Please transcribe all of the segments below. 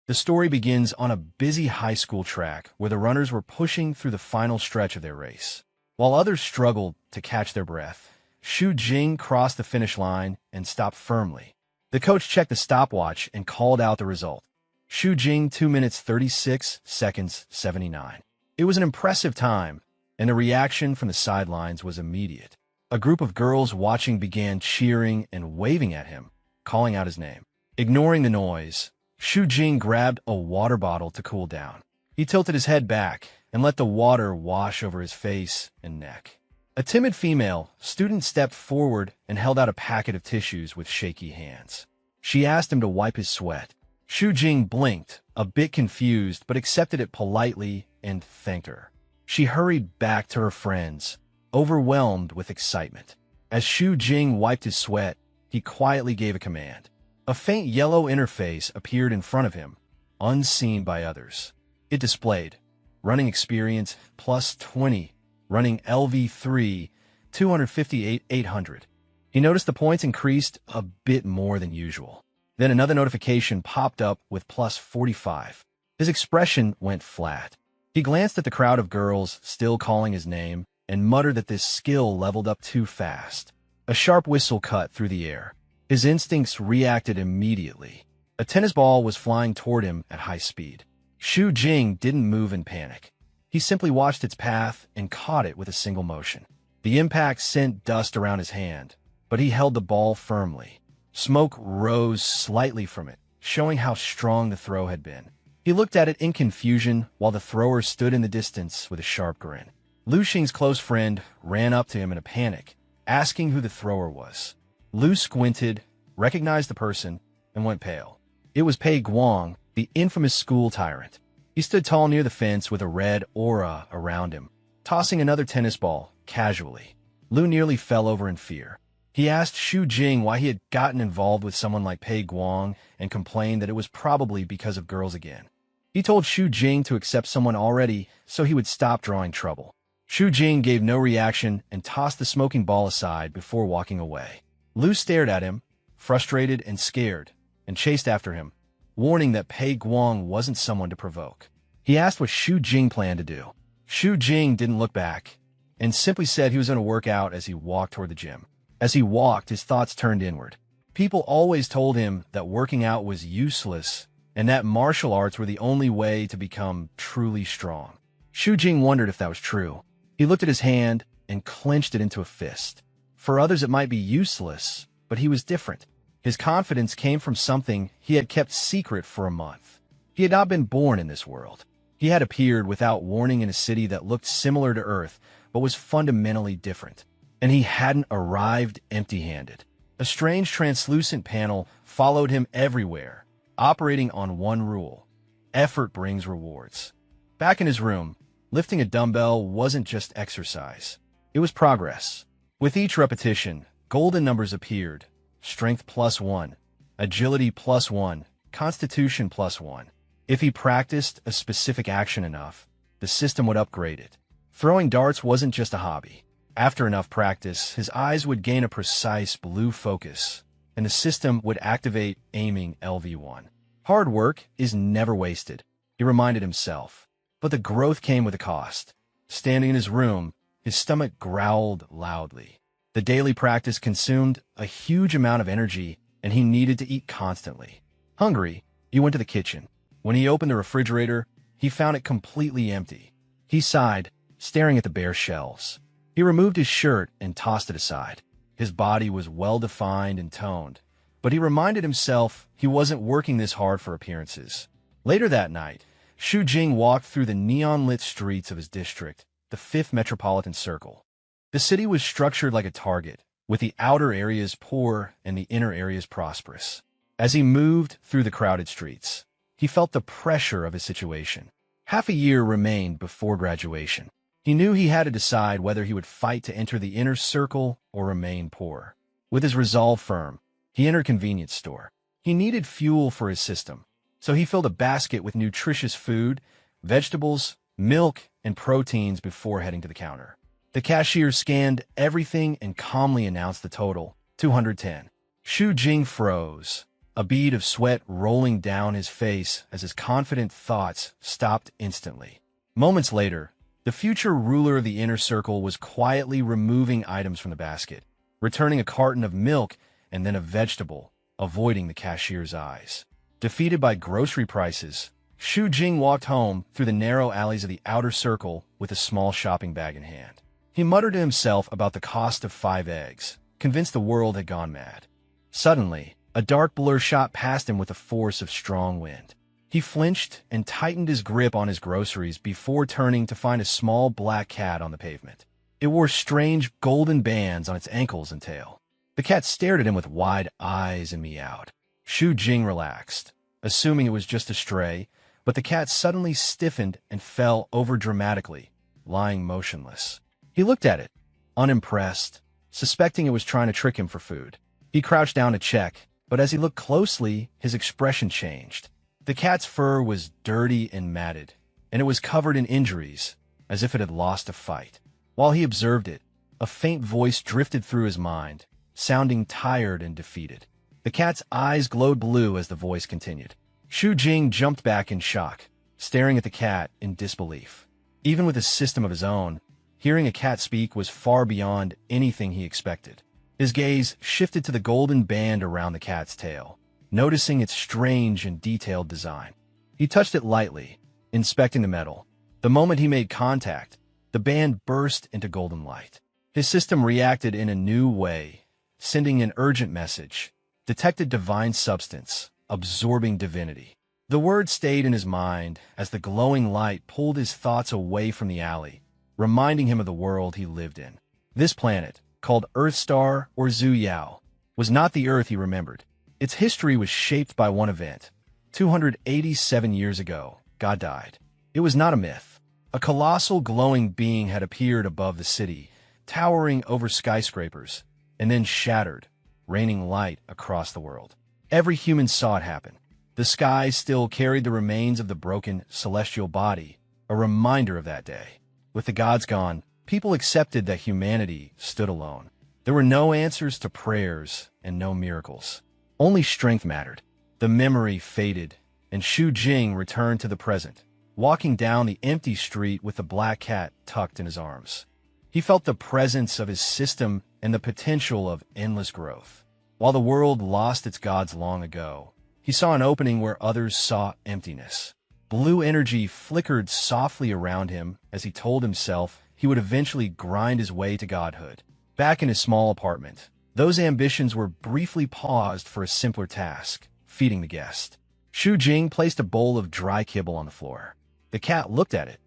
The story begins on a busy high school track where the runners were pushing through the final stretch of their race. While others struggled to catch their breath, Xu Jing crossed the finish line and stopped firmly. The coach checked the stopwatch and called out the result. Xu Jing 2 minutes 36 seconds 79. It was an impressive time, and the reaction from the sidelines was immediate. A group of girls watching began cheering and waving at him, calling out his name. Ignoring the noise, Xu Jing grabbed a water bottle to cool down. He tilted his head back and let the water wash over his face and neck. A timid female student stepped forward and held out a packet of tissues with shaky hands. She asked him to wipe his sweat. Xu Jing blinked, a bit confused, but accepted it politely and thanked her. She hurried back to her friends, overwhelmed with excitement. As Xu Jing wiped his sweat, he quietly gave a command. A faint yellow interface appeared in front of him, unseen by others. It displayed running experience plus 20, running LV3, 258 800. He noticed the points increased a bit more than usual. Then another notification popped up with plus 45. His expression went flat. He glanced at the crowd of girls still calling his name and muttered that this skill leveled up too fast. A sharp whistle cut through the air. His instincts reacted immediately. A tennis ball was flying toward him at high speed. Xu Jing didn't move in panic. He simply watched its path and caught it with a single motion. The impact sent dust around his hand, but he held the ball firmly. Smoke rose slightly from it, showing how strong the throw had been. He looked at it in confusion while the thrower stood in the distance with a sharp grin. Lu Xing's close friend ran up to him in a panic, asking who the thrower was. Lu squinted, recognized the person, and went pale. It was Pei Guang, the infamous school tyrant. He stood tall near the fence with a red aura around him, tossing another tennis ball casually. Lu nearly fell over in fear. He asked Xu Jing why he had gotten involved with someone like Pei Guang and complained that it was probably because of girls again. He told Xu Jing to accept someone already so he would stop drawing trouble. Xu Jing gave no reaction and tossed the smoking ball aside before walking away. Lu stared at him, frustrated and scared, and chased after him, warning that Pei Guang wasn't someone to provoke. He asked what Xu Jing planned to do. Xu Jing didn't look back, and simply said he was going to work out as he walked toward the gym. As he walked, his thoughts turned inward. People always told him that working out was useless, and that martial arts were the only way to become truly strong. Xu Jing wondered if that was true. He looked at his hand and clenched it into a fist. For others it might be useless, but he was different. His confidence came from something he had kept secret for a month. He had not been born in this world. He had appeared without warning in a city that looked similar to Earth, but was fundamentally different. And he hadn't arrived empty-handed. A strange translucent panel followed him everywhere, operating on one rule: effort brings rewards. Back in his room, lifting a dumbbell wasn't just exercise. It was progress. With each repetition, golden numbers appeared: strength +1, agility +1, constitution +1. If he practiced a specific action enough, the system would upgrade it. Throwing darts wasn't just a hobby. After enough practice, his eyes would gain a precise blue focus, and the system would activate aiming LV1. Hard work is never wasted, he reminded himself. But the growth came with a cost. Standing in his room, his stomach growled loudly. The daily practice consumed a huge amount of energy, and he needed to eat constantly. Hungry, he went to the kitchen. When he opened the refrigerator, he found it completely empty. He sighed, staring at the bare shelves. He removed his shirt and tossed it aside. His body was well-defined and toned, but he reminded himself he wasn't working this hard for appearances. Later that night, Xu Jing walked through the neon-lit streets of his district, the 5th Metropolitan Circle. The city was structured like a target, with the outer areas poor and the inner areas prosperous. As he moved through the crowded streets, he felt the pressure of his situation. Half a year remained before graduation. He knew he had to decide whether he would fight to enter the inner circle or remain poor. With his resolve firm, he entered a convenience store. He needed fuel for his system, so he filled a basket with nutritious food, vegetables, milk, and proteins before heading to the counter. The cashier scanned everything and calmly announced the total, 210. Xu Jing froze. a bead of sweat rolling down his face as his confident thoughts stopped instantly. Moments later, the future ruler of the inner circle was quietly removing items from the basket, returning a carton of milk and then a vegetable, avoiding the cashier's eyes. Defeated by grocery prices, Xu Jing walked home through the narrow alleys of the outer circle with a small shopping bag in hand. He muttered to himself about the cost of 5 eggs, convinced the world had gone mad. Suddenly, a dark blur shot past him with the force of strong wind. He flinched and tightened his grip on his groceries before turning to find a small black cat on the pavement. It wore strange golden bands on its ankles and tail. The cat stared at him with wide eyes and meowed. Xu Jing relaxed, assuming it was just a stray, but the cat suddenly stiffened and fell over dramatically, lying motionless. He looked at it, unimpressed, suspecting it was trying to trick him for food. He crouched down to check, but as he looked closely, his expression changed. The cat's fur was dirty and matted, and it was covered in injuries, as if it had lost a fight. While he observed it, a faint voice drifted through his mind, sounding tired and defeated. The cat's eyes glowed blue as the voice continued. Xu Jing jumped back in shock, staring at the cat in disbelief. Even with a system of his own, hearing a cat speak was far beyond anything he expected. His gaze shifted to the golden band around the cat's tail, noticing its strange and detailed design. He touched it lightly, inspecting the metal. The moment he made contact, the band burst into golden light. His system reacted in a new way, sending an urgent message. Detected divine substance, absorbing divinity. The word stayed in his mind as the glowing light pulled his thoughts away from the alley, reminding him of the world he lived in. This planet, called Earthstar or Zhu Yao, was not the Earth he remembered. Its history was shaped by one event. 287 years ago, God died. It was not a myth. A colossal glowing being had appeared above the city, towering over skyscrapers, and then shattered, raining light across the world. Every human saw it happen. The sky still carried the remains of the broken celestial body, a reminder of that day. With the gods gone, people accepted that humanity stood alone. There were no answers to prayers and no miracles. Only strength mattered. The memory faded, and Xu Jing returned to the present, walking down the empty street with the black cat tucked in his arms. He felt the presence of his system and the potential of endless growth. While the world lost its gods long ago, he saw an opening where others saw emptiness. Blue energy flickered softly around him as he told himself he would eventually grind his way to godhood. Back in his small apartment, those ambitions were briefly paused for a simpler task, feeding the guest. Xu Jing placed a bowl of dry kibble on the floor. The cat looked at it,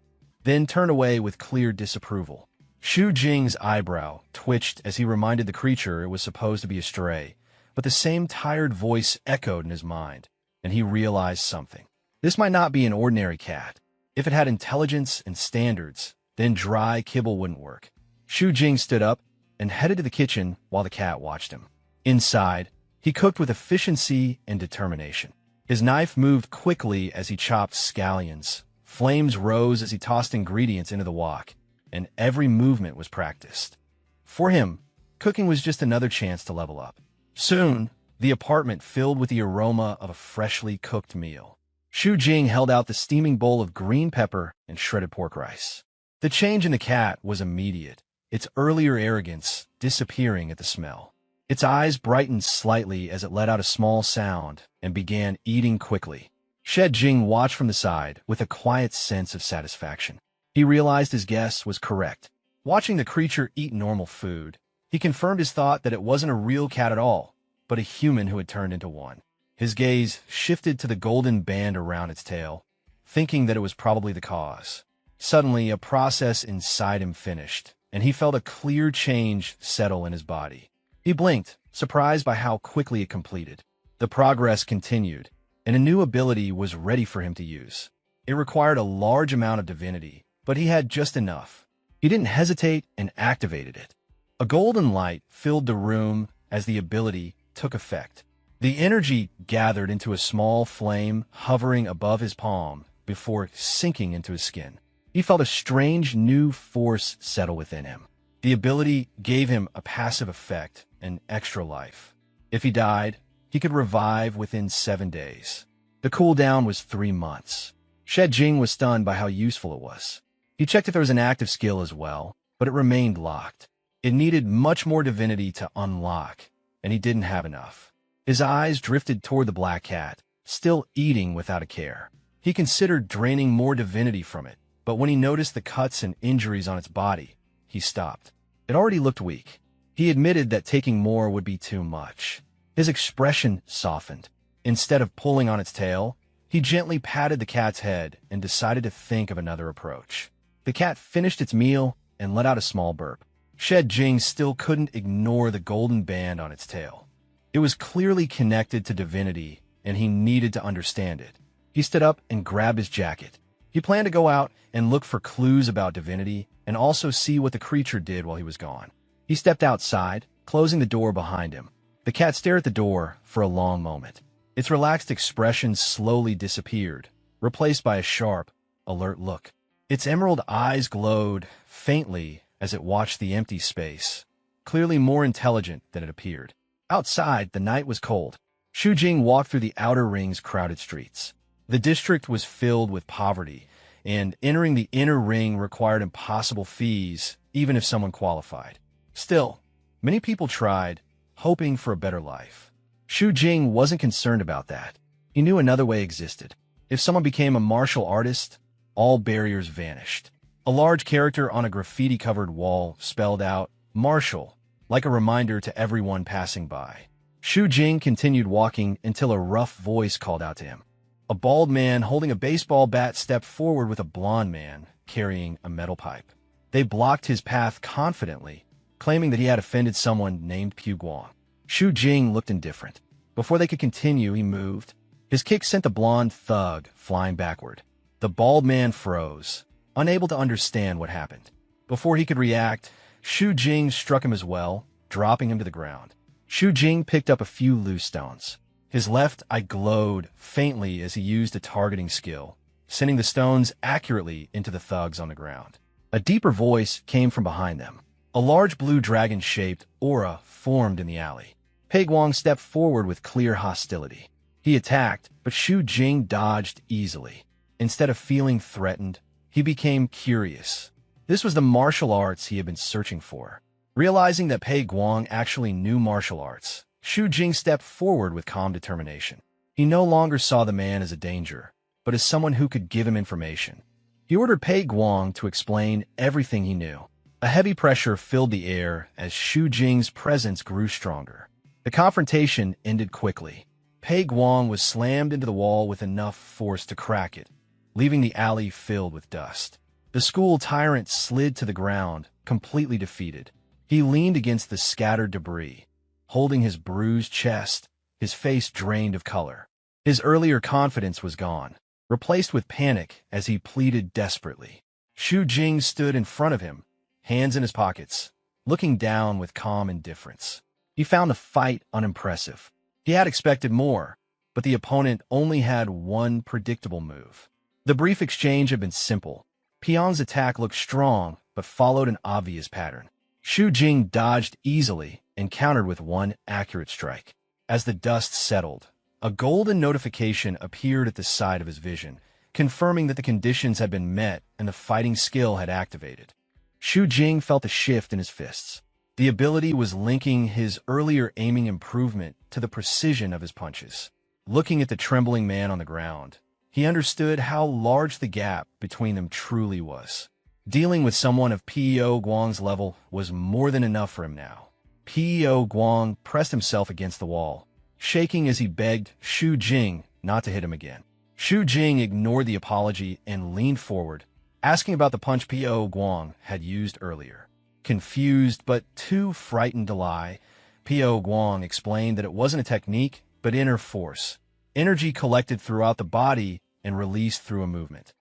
then turned away with clear disapproval. Xu Jing's eyebrow twitched as he reminded the creature it was supposed to be a stray, but the same tired voice echoed in his mind, and he realized something. This might not be an ordinary cat. If it had intelligence and standards, then dry kibble wouldn't work. Xu Jing stood up and headed to the kitchen while the cat watched him. Inside, he cooked with efficiency and determination. His knife moved quickly as he chopped scallions. Flames rose as he tossed ingredients into the wok, and every movement was practiced. For him, cooking was just another chance to level up. Soon, the apartment filled with the aroma of a freshly cooked meal. Xu Jing held out the steaming bowl of green pepper and shredded pork rice. The change in the cat was immediate, its earlier arrogance disappearing at the smell. Its eyes brightened slightly as it let out a small sound and began eating quickly. Xu Jing watched from the side with a quiet sense of satisfaction. He realized his guess was correct. Watching the creature eat normal food, he confirmed his thought that it wasn't a real cat at all, but a human who had turned into one. His gaze shifted to the golden band around its tail, thinking that it was probably the cause. Suddenly, a process inside him finished, and he felt a clear change settle in his body. He blinked, surprised by how quickly it completed. The progress continued, and a new ability was ready for him to use. It required a large amount of divinity, but he had just enough. He didn't hesitate and activated it. A golden light filled the room as the ability took effect. The energy gathered into a small flame hovering above his palm before sinking into his skin. He felt a strange new force settle within him. The ability gave him a passive effect and extra life. If he died, he could revive within 7 days. The cooldown was 3 months. She Jing was stunned by how useful it was. He checked if there was an active skill as well, but it remained locked. It needed much more divinity to unlock, and he didn't have enough. His eyes drifted toward the black cat, still eating without a care. He considered draining more divinity from it, but when he noticed the cuts and injuries on its body, he stopped. It already looked weak. He admitted that taking more would be too much. His expression softened. Instead of pulling on its tail, he gently patted the cat's head and decided to think of another approach. The cat finished its meal and let out a small burp. She Jing still couldn't ignore the golden band on its tail. It was clearly connected to divinity, and he needed to understand it. He stood up and grabbed his jacket. He planned to go out and look for clues about divinity and also see what the creature did while he was gone. He stepped outside, closing the door behind him. The cat stared at the door for a long moment. Its relaxed expression slowly disappeared, replaced by a sharp, alert look. Its emerald eyes glowed faintly as it watched the empty space, clearly more intelligent than it appeared. Outside, the night was cold. Xu Jing walked through the outer ring's crowded streets. The district was filled with poverty, and entering the inner ring required impossible fees, even if someone qualified. Still, many people tried, hoping for a better life. Xu Jing wasn't concerned about that. He knew another way existed. If someone became a martial artist, all barriers vanished. A large character on a graffiti-covered wall spelled out, "Martial," like a reminder to everyone passing by. Xu Jing continued walking until a rough voice called out to him. A bald man holding a baseball bat stepped forward with a blond man carrying a metal pipe. They blocked his path confidently, claiming that he had offended someone named Pu Guang. Xu Jing looked indifferent. Before they could continue, he moved. His kick sent the blond thug flying backward. The bald man froze, unable to understand what happened. Before he could react, Xu Jing struck him as well, dropping him to the ground. Xu Jing picked up a few loose stones. His left eye glowed faintly as he used a targeting skill, sending the stones accurately into the thugs on the ground. A deeper voice came from behind them. A large blue dragon-shaped aura formed in the alley. Pei Guang stepped forward with clear hostility. He attacked, but Xu Jing dodged easily. Instead of feeling threatened, he became curious. This was the martial arts he had been searching for. Realizing that Pei Guang actually knew martial arts, Xu Jing stepped forward with calm determination. He no longer saw the man as a danger, but as someone who could give him information. He ordered Pei Guang to explain everything he knew. A heavy pressure filled the air as Xu Jing's presence grew stronger. The confrontation ended quickly. Pei Guang was slammed into the wall with enough force to crack it, leaving the alley filled with dust. The school tyrant slid to the ground, completely defeated. He leaned against the scattered debris, holding his bruised chest, his face drained of color. His earlier confidence was gone, replaced with panic as he pleaded desperately. Xu Jing stood in front of him, hands in his pockets, looking down with calm indifference. He found the fight unimpressive. He had expected more, but the opponent only had one predictable move. The brief exchange had been simple. Pian's attack looked strong, but followed an obvious pattern. Xu Jing dodged easily and countered with one accurate strike. As the dust settled, a golden notification appeared at the side of his vision, confirming that the conditions had been met and the fighting skill had activated. Xu Jing felt a shift in his fists. The ability was linking his earlier aiming improvement to the precision of his punches. Looking at the trembling man on the ground, he understood how large the gap between them truly was. Dealing with someone of Peo Guang's level was more than enough for him now. Peo Guang pressed himself against the wall, shaking as he begged Xu Jing not to hit him again. Xu Jing ignored the apology and leaned forward, asking about the punch Peo Guang had used earlier. Confused but too frightened to lie, Peo Guang explained that it wasn't a technique, but inner force. Energy collected throughout the body and released through a movement.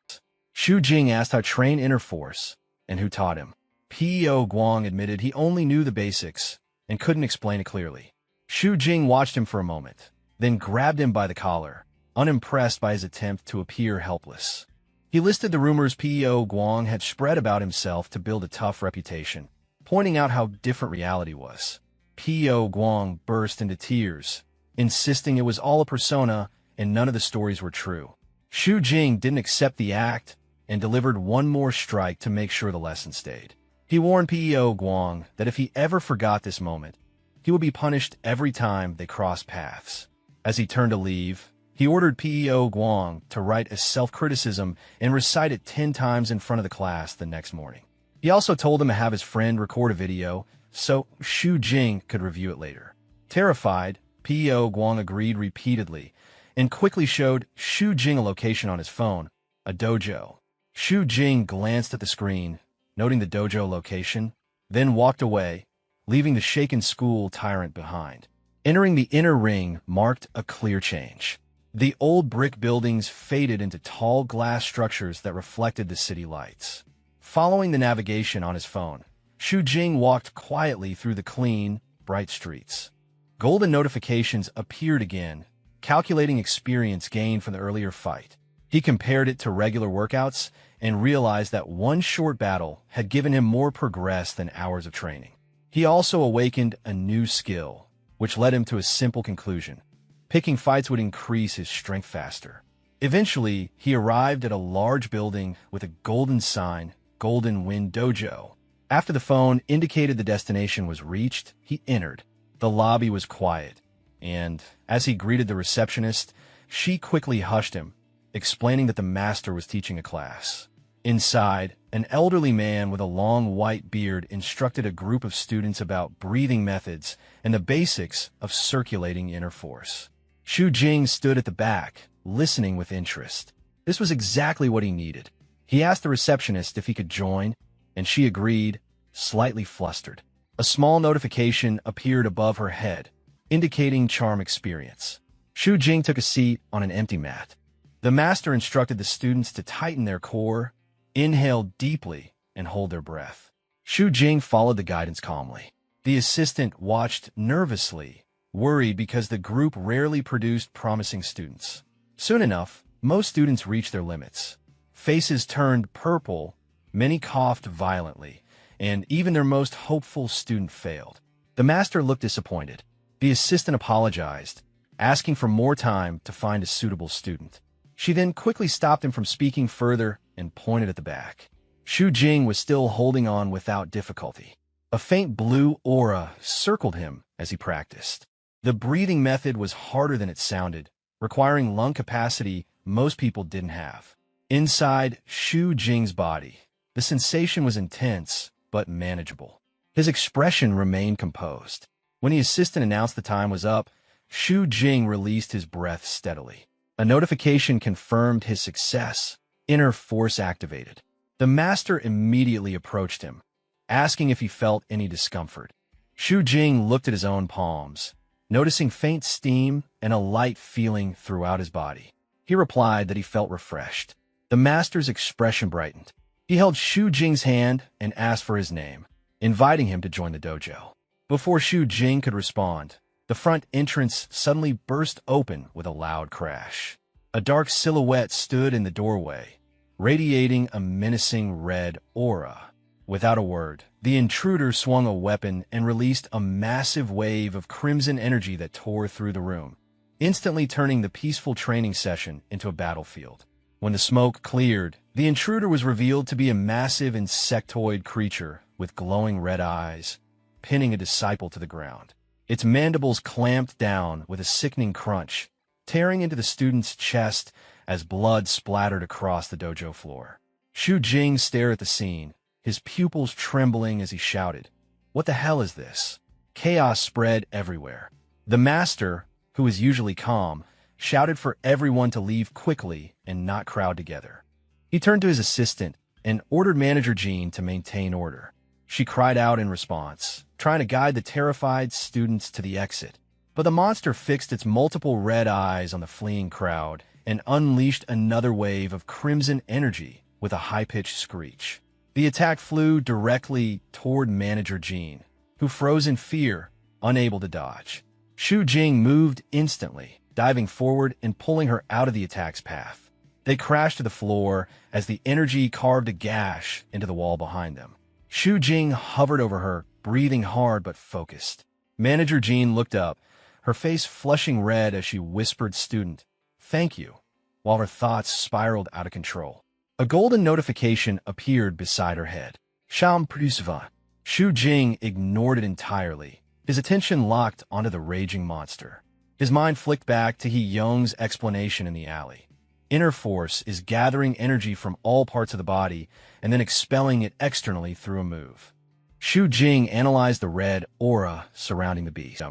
Xu Jing asked how to train inner force and who taught him. Peo Guang admitted he only knew the basics and couldn't explain it clearly. Xu Jing watched him for a moment, then grabbed him by the collar, unimpressed by his attempt to appear helpless. He listed the rumors Peo Guang had spread about himself to build a tough reputation, pointing out how different reality was. Peo Guang burst into tears, insisting it was all a persona and none of the stories were true. Xu Jing didn't accept the act and delivered one more strike to make sure the lesson stayed. He warned Peo Guang that if he ever forgot this moment, he would be punished every time they crossed paths. As he turned to leave, he ordered Peo Guang to write a self-criticism and recite it 10 times in front of the class the next morning. He also told him to have his friend record a video so Xu Jing could review it later. Terrified, Peo Guang agreed repeatedly and quickly showed Xu Jing a location on his phone, a dojo. Xu Jing glanced at the screen, noting the dojo location, then walked away, leaving the shaken school tyrant behind. Entering the inner ring marked a clear change. The old brick buildings faded into tall glass structures that reflected the city lights. Following the navigation on his phone, Xu Jing walked quietly through the clean, bright streets. Golden notifications appeared again, calculating experience gained from the earlier fight. He compared it to regular workouts and realized that one short battle had given him more progress than hours of training. He also awakened a new skill, which led him to a simple conclusion. Picking fights would increase his strength faster. Eventually, he arrived at a large building with a golden sign, Golden Wind Dojo. After the phone indicated the destination was reached, he entered. The lobby was quiet, and as he greeted the receptionist, she quickly hushed him, explaining that the master was teaching a class. Inside, an elderly man with a long white beard instructed a group of students about breathing methods and the basics of circulating inner force. Xu Jing stood at the back, listening with interest. This was exactly what he needed. He asked the receptionist if he could join, and she agreed, slightly flustered. A small notification appeared above her head, indicating charm experience. Xu Jing took a seat on an empty mat. The master instructed the students to tighten their core, inhale deeply, and hold their breath. Xu Jing followed the guidance calmly. The assistant watched nervously, worried because the group rarely produced promising students. Soon enough, most students reached their limits. Faces turned purple, many coughed violently, and even their most hopeful student failed. The master looked disappointed. The assistant apologized, asking for more time to find a suitable student. She then quickly stopped him from speaking further and pointed at the back. Xu Jing was still holding on without difficulty. A faint blue aura circled him as he practiced. The breathing method was harder than it sounded, requiring lung capacity most people didn't have. Inside Xu Jing's body, the sensation was intense but manageable. His expression remained composed. When the assistant announced the time was up, Xu Jing released his breath steadily. A notification confirmed his success. Inner force activated. The master immediately approached him, asking if he felt any discomfort. Xu Jing looked at his own palms, noticing faint steam and a light feeling throughout his body. He replied that he felt refreshed. The master's expression brightened. He held Xu Jing's hand and asked for his name, inviting him to join the dojo. Before Xu Jing could respond, the front entrance suddenly burst open with a loud crash. A dark silhouette stood in the doorway, radiating a menacing red aura. Without a word, the intruder swung a weapon and released a massive wave of crimson energy that tore through the room, instantly turning the peaceful training session into a battlefield. When the smoke cleared, the intruder was revealed to be a massive insectoid creature with glowing red eyes, pinning a disciple to the ground. Its mandibles clamped down with a sickening crunch, tearing into the student's chest as blood splattered across the dojo floor. Xu Jing stared at the scene, his pupils trembling as he shouted, "What the hell is this?" Chaos spread everywhere. The master, who was usually calm, shouted for everyone to leave quickly and not crowd together. He turned to his assistant and ordered Manager Jean to maintain order. She cried out in response, trying to guide the terrified students to the exit. But the monster fixed its multiple red eyes on the fleeing crowd and unleashed another wave of crimson energy with a high-pitched screech. The attack flew directly toward Manager Jean, who froze in fear, unable to dodge. Xu Jing moved instantly, diving forward and pulling her out of the attack's path. They crashed to the floor as the energy carved a gash into the wall behind them. Xu Jing hovered over her, breathing hard but focused. Manager Jean looked up, her face flushing red as she whispered, "Student, thank you," while her thoughts spiraled out of control. A golden notification appeared beside her head. Sham Prusuva. Shu Jing ignored it entirely, his attention locked onto the raging monster. His mind flicked back to He Young's explanation in the alley. Inner force is gathering energy from all parts of the body and then expelling it externally through a move. Shu Jing analyzed the red aura surrounding the beast.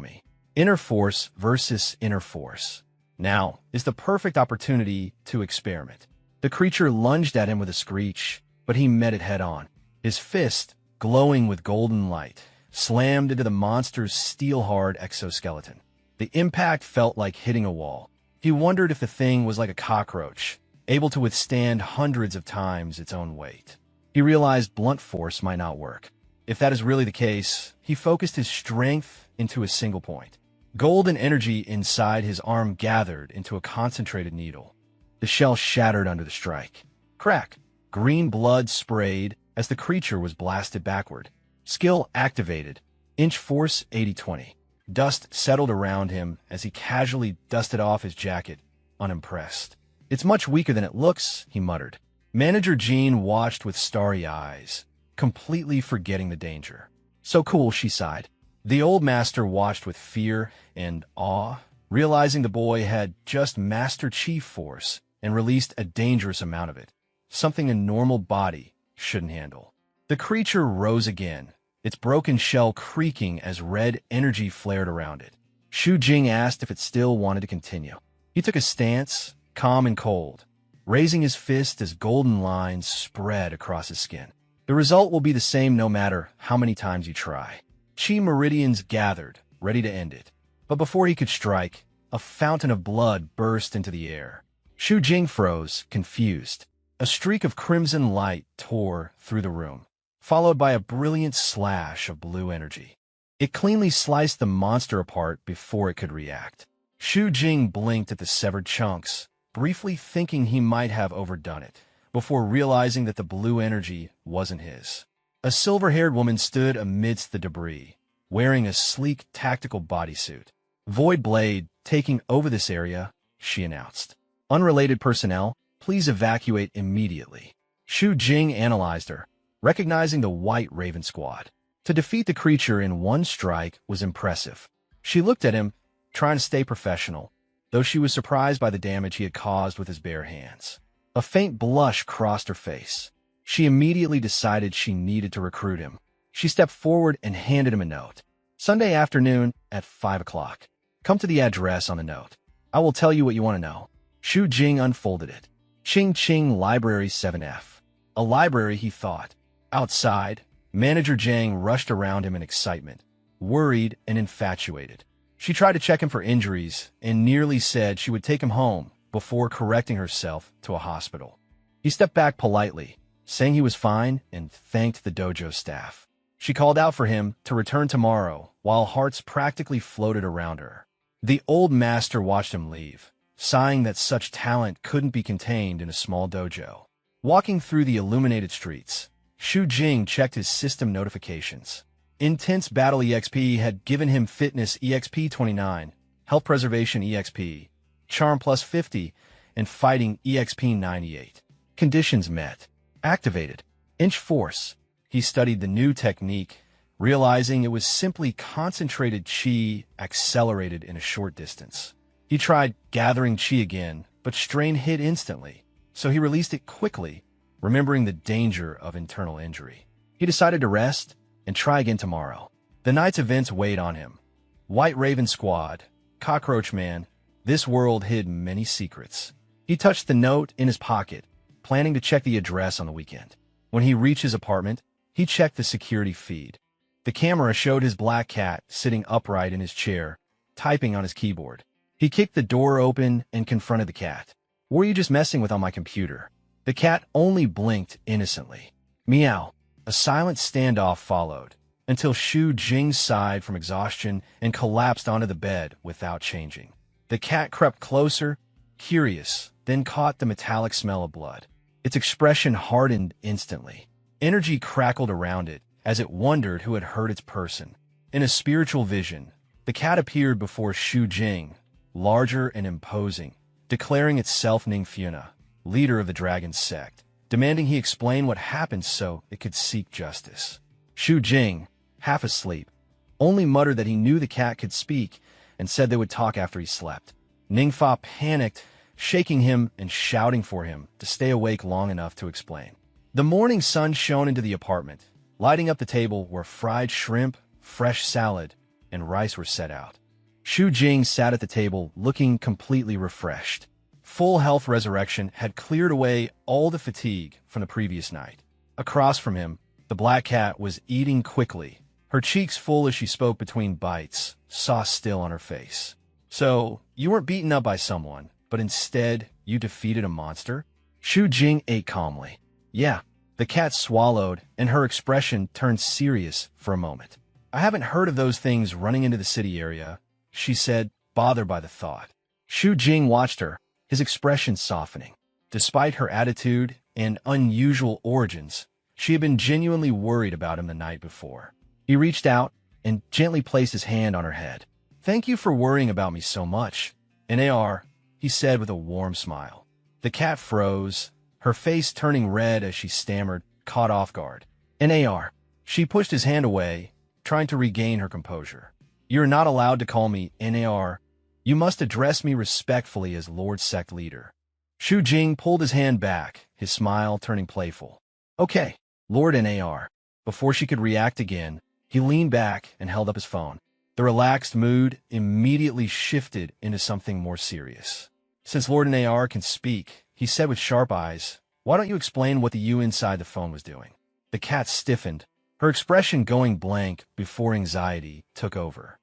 Inner force versus inner force. Now is the perfect opportunity to experiment. The creature lunged at him with a screech, but he met it head-on. His fist, glowing with golden light, slammed into the monster's steel-hard exoskeleton. The impact felt like hitting a wall. He wondered if the thing was like a cockroach, able to withstand hundreds of times its own weight. He realized blunt force might not work. If that is really the case, he focused his strength into a single point. Golden energy inside his arm gathered into a concentrated needle. The shell shattered under the strike. Crack! Green blood sprayed as the creature was blasted backward. Skill activated. Inch force 80-20. Dust settled around him as he casually dusted off his jacket, unimpressed. "It's much weaker than it looks," he muttered. Manager Jean watched with starry eyes, completely forgetting the danger. "So cool," she sighed. The old master watched with fear and awe, realizing the boy had just mastered chi force and released a dangerous amount of it, something a normal body shouldn't handle. The creature rose again, its broken shell creaking as red energy flared around it. Shu Jing asked if it still wanted to continue. He took a stance, calm and cold, raising his fist as golden lines spread across his skin. "The result will be the same no matter how many times you try." Chi meridians gathered, ready to end it. But before he could strike, a fountain of blood burst into the air. Shu Jing froze, confused. A streak of crimson light tore through the room, followed by a brilliant slash of blue energy. It cleanly sliced the monster apart before it could react. Shu Jing blinked at the severed chunks, briefly thinking he might have overdone it, before realizing that the blue energy wasn't his. A silver-haired woman stood amidst the debris, wearing a sleek tactical bodysuit. "Void Blade taking over this area," she announced. "Unrelated personnel, please evacuate immediately." Shu Jing analyzed her, recognizing the White Raven Squad. To defeat the creature in one strike was impressive. She looked at him, trying to stay professional, though she was surprised by the damage he had caused with his bare hands. A faint blush crossed her face. She immediately decided she needed to recruit him. She stepped forward and handed him a note. "Sunday afternoon at 5 o'clock. Come to the address on the note. I will tell you what you want to know." Shu Jing unfolded it. Ching Ching Library 7F. A library, he thought. Outside, Manager Zhang rushed around him in excitement, worried and infatuated. She tried to check him for injuries and nearly said she would take him home before correcting herself to a hospital. He stepped back politely, saying he was fine and thanked the dojo staff. She called out for him to return tomorrow while hearts practically floated around her. The old master watched him leave, sighing that such talent couldn't be contained in a small dojo. Walking through the illuminated streets, Shu Jing checked his system notifications. Intense Battle EXP had given him Fitness EXP 29, Health Preservation EXP, Charm plus 50, and Fighting EXP 98. Conditions met. Activated. Inch Force. He studied the new technique, realizing it was simply concentrated chi accelerated in a short distance. He tried gathering chi again, but strain hit instantly, so he released it quickly, remembering the danger of internal injury. He decided to rest and try again tomorrow. The night's events weighed on him. White Raven Squad, Cockroach Man, this world hid many secrets. He touched the note in his pocket, planning to check the address on the weekend. When he reached his apartment, he checked the security feed. The camera showed his black cat sitting upright in his chair, typing on his keyboard. He kicked the door open and confronted the cat. "What were you just messing with on my computer?" The cat only blinked innocently. Meow. A silent standoff followed, until Shu Jing sighed from exhaustion and collapsed onto the bed without changing. The cat crept closer, curious, then caught the metallic smell of blood. Its expression hardened instantly. Energy crackled around it as it wondered who had hurt its person. In a spiritual vision, The cat appeared before Shu Jing, larger and imposing, declaring itself Ningfuna, leader of the dragon sect, demanding he explain what happened so it could seek justice. Shu Jing, half asleep, only muttered that he knew the cat could speak and said they would talk after he slept. Ningfa panicked, shaking him and shouting for him to stay awake long enough to explain. The morning sun shone into the apartment, lighting up the table where fried shrimp, fresh salad, and rice were set out. Shu Jing sat at the table looking completely refreshed. Full health resurrection had cleared away all the fatigue from the previous night. Across from him, the black cat was eating quickly, her cheeks full as she spoke between bites, sauce still on her face. So, you weren't beaten up by someone, but instead, you defeated a monster? Shu Jing ate calmly. Yeah, the cat swallowed, and her expression turned serious for a moment. I haven't heard of those things running into the city area, she said, bothered by the thought. Shu Jing watched her, his expression softening. Despite her attitude and unusual origins, she had been genuinely worried about him the night before. He reached out and gently placed his hand on her head. Thank you for worrying about me so much, Nar, he said with a warm smile. The cat froze, her face turning red as she stammered, caught off guard. Nar. She pushed his hand away, trying to regain her composure. You're not allowed to call me Nar. You must address me respectfully as Lord Sect Leader. Shu Jing pulled his hand back, his smile turning playful. Okay, Lord Nar. Before she could react again, he leaned back and held up his phone. The relaxed mood immediately shifted into something more serious. Since Lord Nar can speak, he said with sharp eyes, why don't you explain what the you inside the phone was doing? The cat stiffened, her expression going blank before anxiety took over.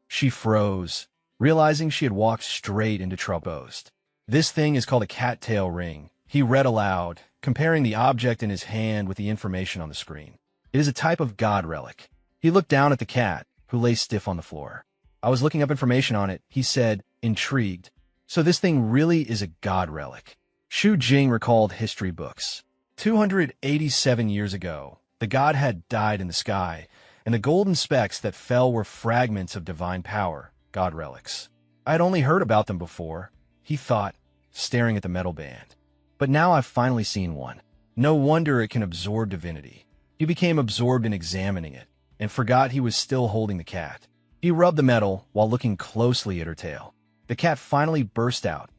She froze, realizing she had walked straight into trouble. This thing is called a cattail ring, he read aloud, comparing the object in his hand with the information on the screen. It is a type of god relic. He looked down at the cat, who lay stiff on the floor. I was looking up information on it, he said, intrigued. So this thing really is a god relic. Shu Jing recalled history books. 287 years ago, the god had died in the sky, and the golden specks that fell were fragments of divine power, god relics. I had only heard about them before, he thought, staring at the metal band. But now I've finally seen one. No wonder it can absorb divinity. He became absorbed in examining it, and forgot he was still holding the cat. He rubbed the metal while looking closely at her tail. The cat finally burst out.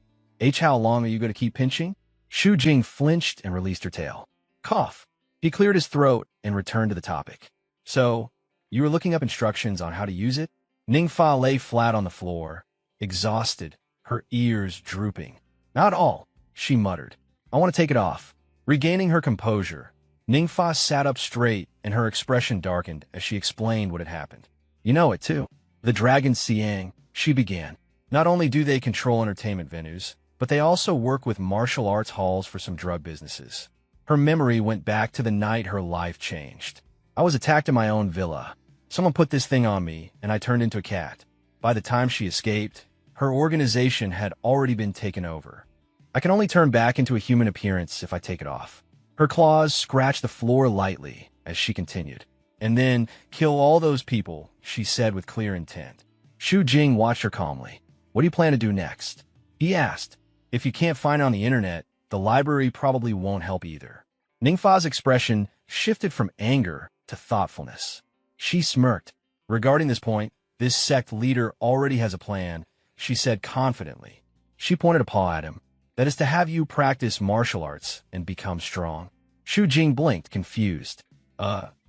How long are you going to keep pinching? Shu Jing flinched and released her tail. Cough. He cleared his throat and returned to the topic. So, you were looking up instructions on how to use it? Ningfa lay flat on the floor, exhausted, her ears drooping. Not all, she muttered. I want to take it off. Regaining her composure, Ningfa sat up straight and her expression darkened as she explained what had happened. You know it too. The Dragon Siang, she began. Not only do they control entertainment venues, but they also work with martial arts halls for some drug businesses. Her memory went back to the night her life changed. I was attacked in my own villa. Someone put this thing on me, and I turned into a cat. By the time she escaped, her organization had already been taken over. I can only turn back into a human appearance if I take it off. Her claws scratched the floor lightly as she continued. And then, kill all those people, she said with clear intent. Shu Jing watched her calmly. What do you plan to do next? He asked. If you can't find it on the internet, the library probably won't help either. Ningfa's expression shifted from anger to thoughtfulness. She smirked. Regarding this point, this sect leader already has a plan, she said confidently. She pointed a paw at him. That is to have you practice martial arts and become strong. Shu Jing blinked, confused.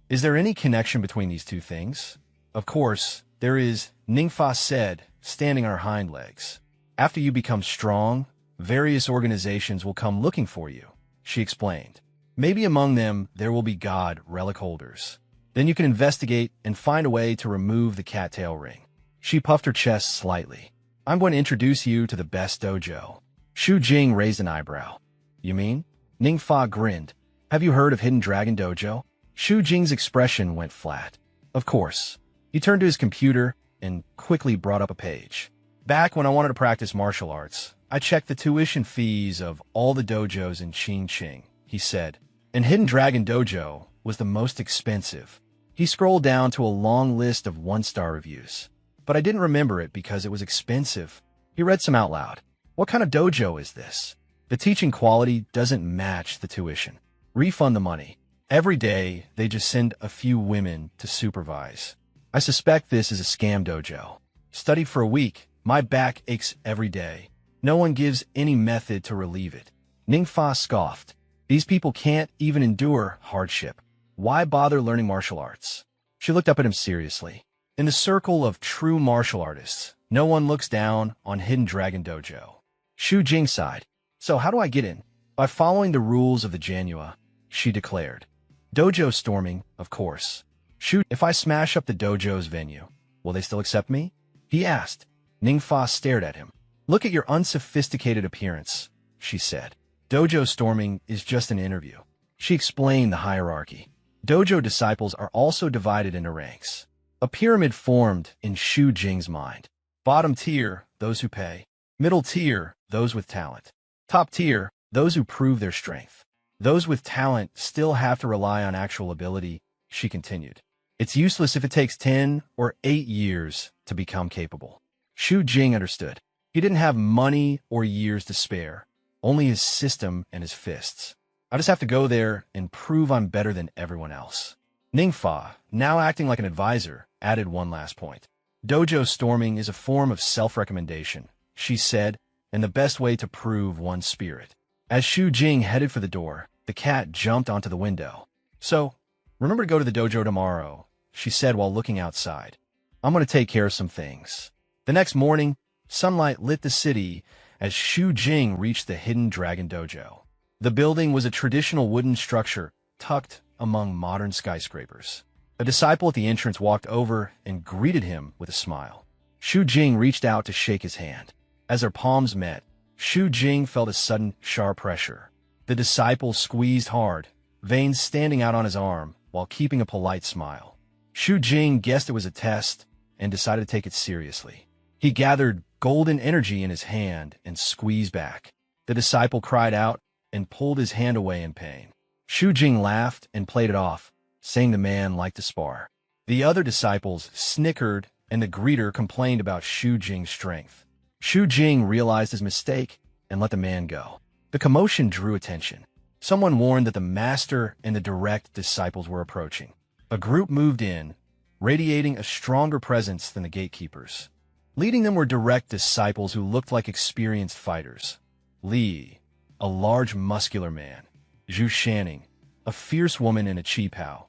Is there any connection between these two things? Of course, there is, Ningfa said, standing on her hind legs. After you become strong, various organizations will come looking for you, she explained. Maybe among them, there will be god relic holders. Then you can investigate and find a way to remove the cattail ring. She puffed her chest slightly. I'm going to introduce you to the best dojo. Shu Jing raised an eyebrow. You mean? Ningfa grinned. Have you heard of Hidden Dragon Dojo? Shu Jing's expression went flat. Of course. He turned to his computer and quickly brought up a page. Back when I wanted to practice martial arts, I checked the tuition fees of all the dojos in Chingching, he said. And Hidden Dragon Dojo was the most expensive. He scrolled down to a long list of one-star reviews. but I didn't remember it because it was expensive. He read some out loud. What kind of dojo is this? The teaching quality doesn't match the tuition. Refund the money. Every day, they just send a few women to supervise. I suspect this is a scam dojo. Studied for a week. My back aches every day. No one gives any method to relieve it. Ningfa scoffed. These people can't even endure hardship. Why bother learning martial arts? She looked up at him seriously. In the circle of true martial artists, no one looks down on Hidden Dragon Dojo. Shu Jing sighed. So how do I get in? By following the rules of the Manhwa, she declared. Dojo storming, of course. Shu, if I smash up the dojo's venue, will they still accept me? He asked. Ningfa stared at him. Look at your unsophisticated appearance, she said. Dojo storming is just an interview. She explained the hierarchy. Dojo disciples are also divided into ranks. A pyramid formed in Shu Jing's mind. Bottom tier, those who pay. Middle tier, those with talent. Top tier, those who prove their strength. Those with talent still have to rely on actual ability, she continued. It's useless if it takes 10 or 8 years to become capable. Shu Jing understood. He didn't have money or years to spare, only his system and his fists. I just have to go there and prove I'm better than everyone else. Ningfa, now acting like an advisor, added one last point. Dojo storming is a form of self-recommendation, she said, and the best way to prove one's spirit. As Shu Jing headed for the door, the cat jumped onto the window. So, remember to go to the dojo tomorrow, she said while looking outside. I'm going to take care of some things. The next morning, sunlight lit the city as Shu Jing reached the Hidden Dragon Dojo. The building was a traditional wooden structure tucked among modern skyscrapers. A disciple at the entrance walked over and greeted him with a smile. Shu Jing reached out to shake his hand. As their palms met, Shu Jing felt a sudden, sharp pressure. The disciple squeezed hard, veins standing out on his arm, while keeping a polite smile. Shu Jing guessed it was a test and decided to take it seriously. He gathered golden energy in his hand and squeezed back. The disciple cried out and pulled his hand away in pain. Shu Jing laughed and played it off, saying the man liked to spar. The other disciples snickered and the greeter complained about Shu Jing's strength. Shu Jing realized his mistake and let the man go. The commotion drew attention. Someone warned that the master and the direct disciples were approaching. A group moved in, radiating a stronger presence than the gatekeepers. Leading them were direct disciples who looked like experienced fighters. Li, a large muscular man. Zhu Shanning, a fierce woman in a qipao.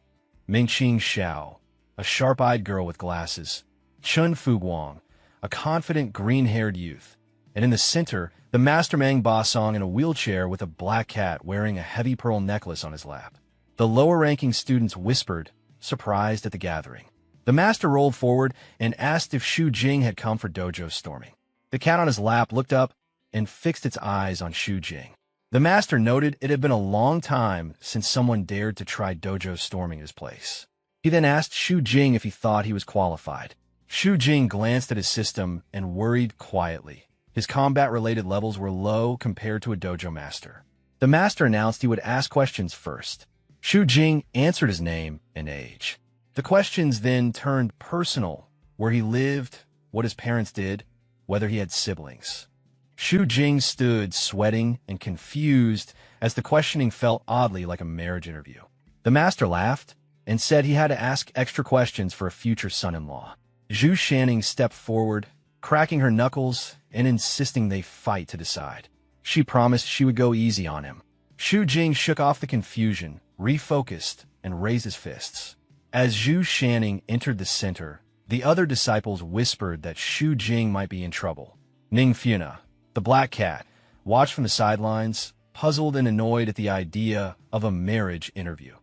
Mingqing Xiao, a sharp-eyed girl with glasses. Chun Fuguang, a confident green-haired youth. And in the center, the Master Mang Basong in a wheelchair with a black cat wearing a heavy pearl necklace on his lap. The lower-ranking students whispered, surprised at the gathering. The master rolled forward and asked if Shu Jing had come for dojo storming. The cat on his lap looked up and fixed its eyes on Shu Jing. The master noted it had been a long time since someone dared to try dojo storming his place. He then asked Shu Jing if he thought he was qualified. Shu Jing glanced at his system and worried quietly. His combat-related levels were low compared to a dojo master. The master announced he would ask questions first. Shu Jing answered his name and age. The questions then turned personal, where he lived, what his parents did, whether he had siblings. Shu Jing stood, sweating and confused, as the questioning felt oddly like a marriage interview. The master laughed and said he had to ask extra questions for a future son-in-law. Zhu Shanning stepped forward, cracking her knuckles and insisting they fight to decide. She promised she would go easy on him. Shu Jing shook off the confusion, refocused, and raised his fists. As Zhu Shanning entered the center, the other disciples whispered that Shu Jing might be in trouble. Ning Funa, the black cat, watched from the sidelines, puzzled and annoyed at the idea of a marriage interview.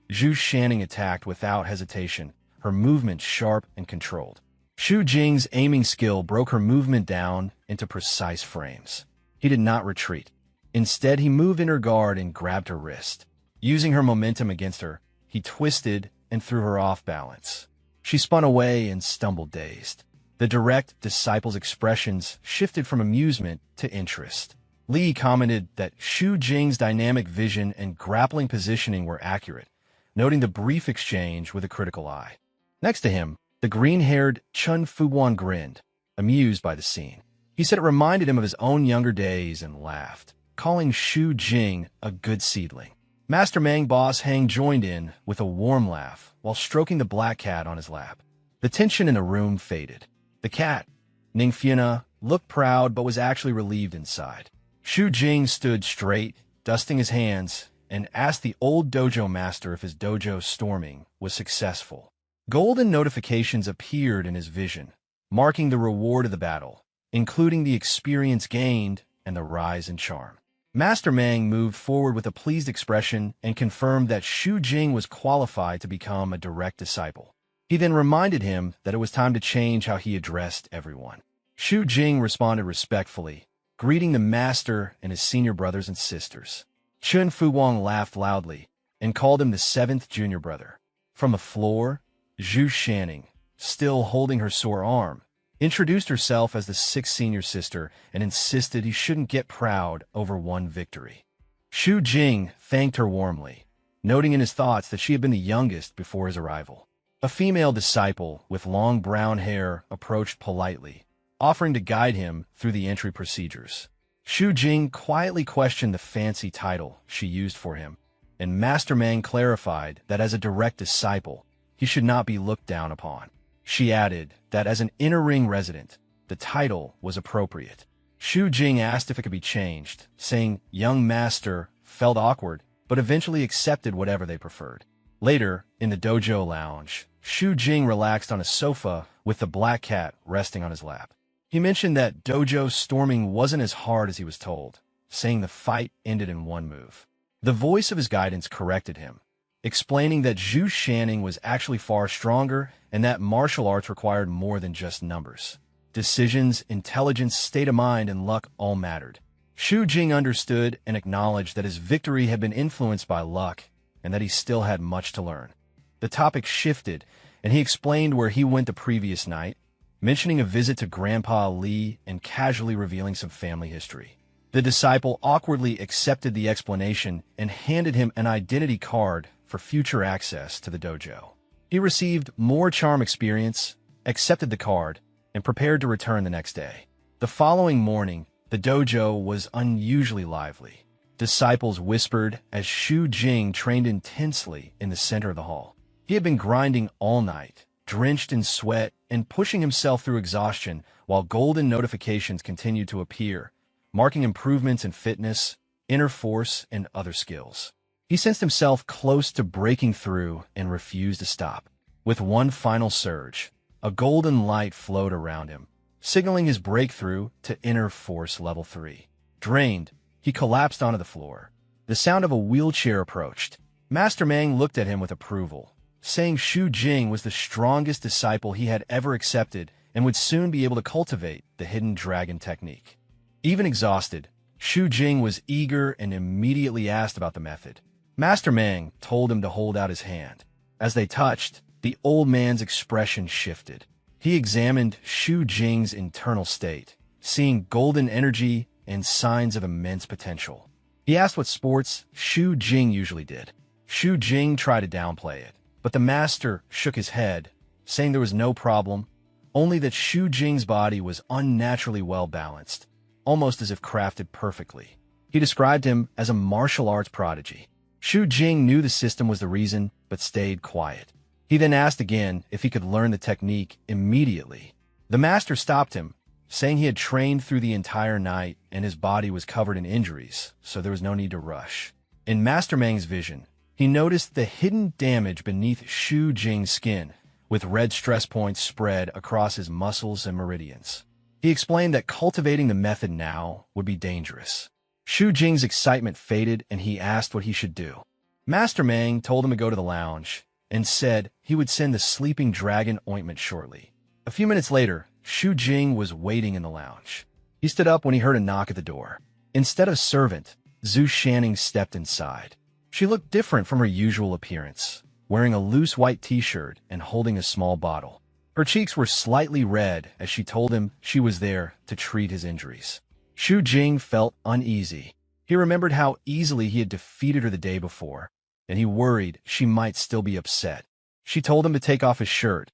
Zhu Shanning attacked without hesitation, her movements sharp and controlled. Shu Jing's aiming skill broke her movement down into precise frames. He did not retreat. Instead, he moved in her guard and grabbed her wrist. Using her momentum against her, he twisted and threw her off balance. She spun away and stumbled dazed. The direct disciples' expressions shifted from amusement to interest. Li commented that Shu Jing's dynamic vision and grappling positioning were accurate, noting the brief exchange with a critical eye. Next to him, The green-haired Chun Fuguan grinned, amused by the scene. He said it reminded him of his own younger days and laughed, calling Xu Jing a good seedling. Master Mang Boss Hang joined in with a warm laugh while stroking the black cat on his lap. The tension in the room faded. The cat, Ningfiana, looked proud but was actually relieved inside. Xu Jing stood straight, dusting his hands, and asked the old dojo master if his dojo storming was successful. Golden notifications appeared in his vision, marking the reward of the battle, including the experience gained and the rise in charm. Master Mang moved forward with a pleased expression and confirmed that Xu Jing was qualified to become a direct disciple. He then reminded him that it was time to change how he addressed everyone. Xu Jing responded respectfully, greeting the master and his senior brothers and sisters. Chun Fuguang laughed loudly and called him the seventh junior brother. From the floor, Zhu Shanning, still holding her sore arm, introduced herself as the sixth senior sister and insisted he shouldn't get proud over one victory. Xu Jing thanked her warmly, noting in his thoughts that she had been the youngest before his arrival. A female disciple with long brown hair approached politely, offering to guide him through the entry procedures. Xu Jing quietly questioned the fancy title she used for him, and Master Mang clarified that as a direct disciple, he should not be looked down upon. She added that as an inner ring resident, the title was appropriate. Xu Jing asked if it could be changed, saying young master felt awkward, but eventually accepted whatever they preferred. Later, in the dojo lounge, Xu Jing relaxed on a sofa with the black cat resting on his lap. He mentioned that dojo storming wasn't as hard as he was told, saying the fight ended in one move. The voice of his guidance corrected him, explaining that Zhu Shanning was actually far stronger and that martial arts required more than just numbers. Decisions, intelligence, state of mind, and luck all mattered. Xu Jing understood and acknowledged that his victory had been influenced by luck and that he still had much to learn. The topic shifted, and he explained where he went the previous night, mentioning a visit to Grandpa Li and casually revealing some family history. The disciple awkwardly accepted the explanation and handed him an identity card for future access to the dojo. He received more charm experience, accepted the card, and prepared to return the next day. The following morning, the dojo was unusually lively. Disciples whispered as Xu Jing trained intensely in the center of the hall. He had been grinding all night, drenched in sweat and pushing himself through exhaustion while golden notifications continued to appear, marking improvements in fitness, inner force, and other skills. He sensed himself close to breaking through and refused to stop. With one final surge, a golden light flowed around him, signaling his breakthrough to inner force level 3. Drained, he collapsed onto the floor. The sound of a wheelchair approached. Master Mang looked at him with approval, saying Xu Jing was the strongest disciple he had ever accepted and would soon be able to cultivate the hidden dragon technique. Even exhausted, Xu Jing was eager and immediately asked about the method. Master Mang told him to hold out his hand. As they touched, the old man's expression shifted. He examined Xu Jing's internal state, seeing golden energy and signs of immense potential. He asked what sports Xu Jing usually did. Xu Jing tried to downplay it, but the master shook his head, saying there was no problem, only that Xu Jing's body was unnaturally well-balanced, almost as if crafted perfectly. He described him as a martial arts prodigy. Xu Jing knew the system was the reason, but stayed quiet. He then asked again if he could learn the technique immediately. The master stopped him, saying he had trained through the entire night and his body was covered in injuries, so there was no need to rush. In Master Mang's vision, he noticed the hidden damage beneath Xu Jing's skin, with red stress points spread across his muscles and meridians. He explained that cultivating the method now would be dangerous. Xu Jing's excitement faded and he asked what he should do. Master Mang told him to go to the lounge and said he would send the sleeping dragon ointment shortly. A few minutes later, Xu Jing was waiting in the lounge. He stood up when he heard a knock at the door. Instead of servant, Zhu Shanning stepped inside. She looked different from her usual appearance, wearing a loose white t-shirt and holding a small bottle. Her cheeks were slightly red as she told him she was there to treat his injuries. Xu Jing felt uneasy. He remembered how easily he had defeated her the day before, and he worried she might still be upset. She told him to take off his shirt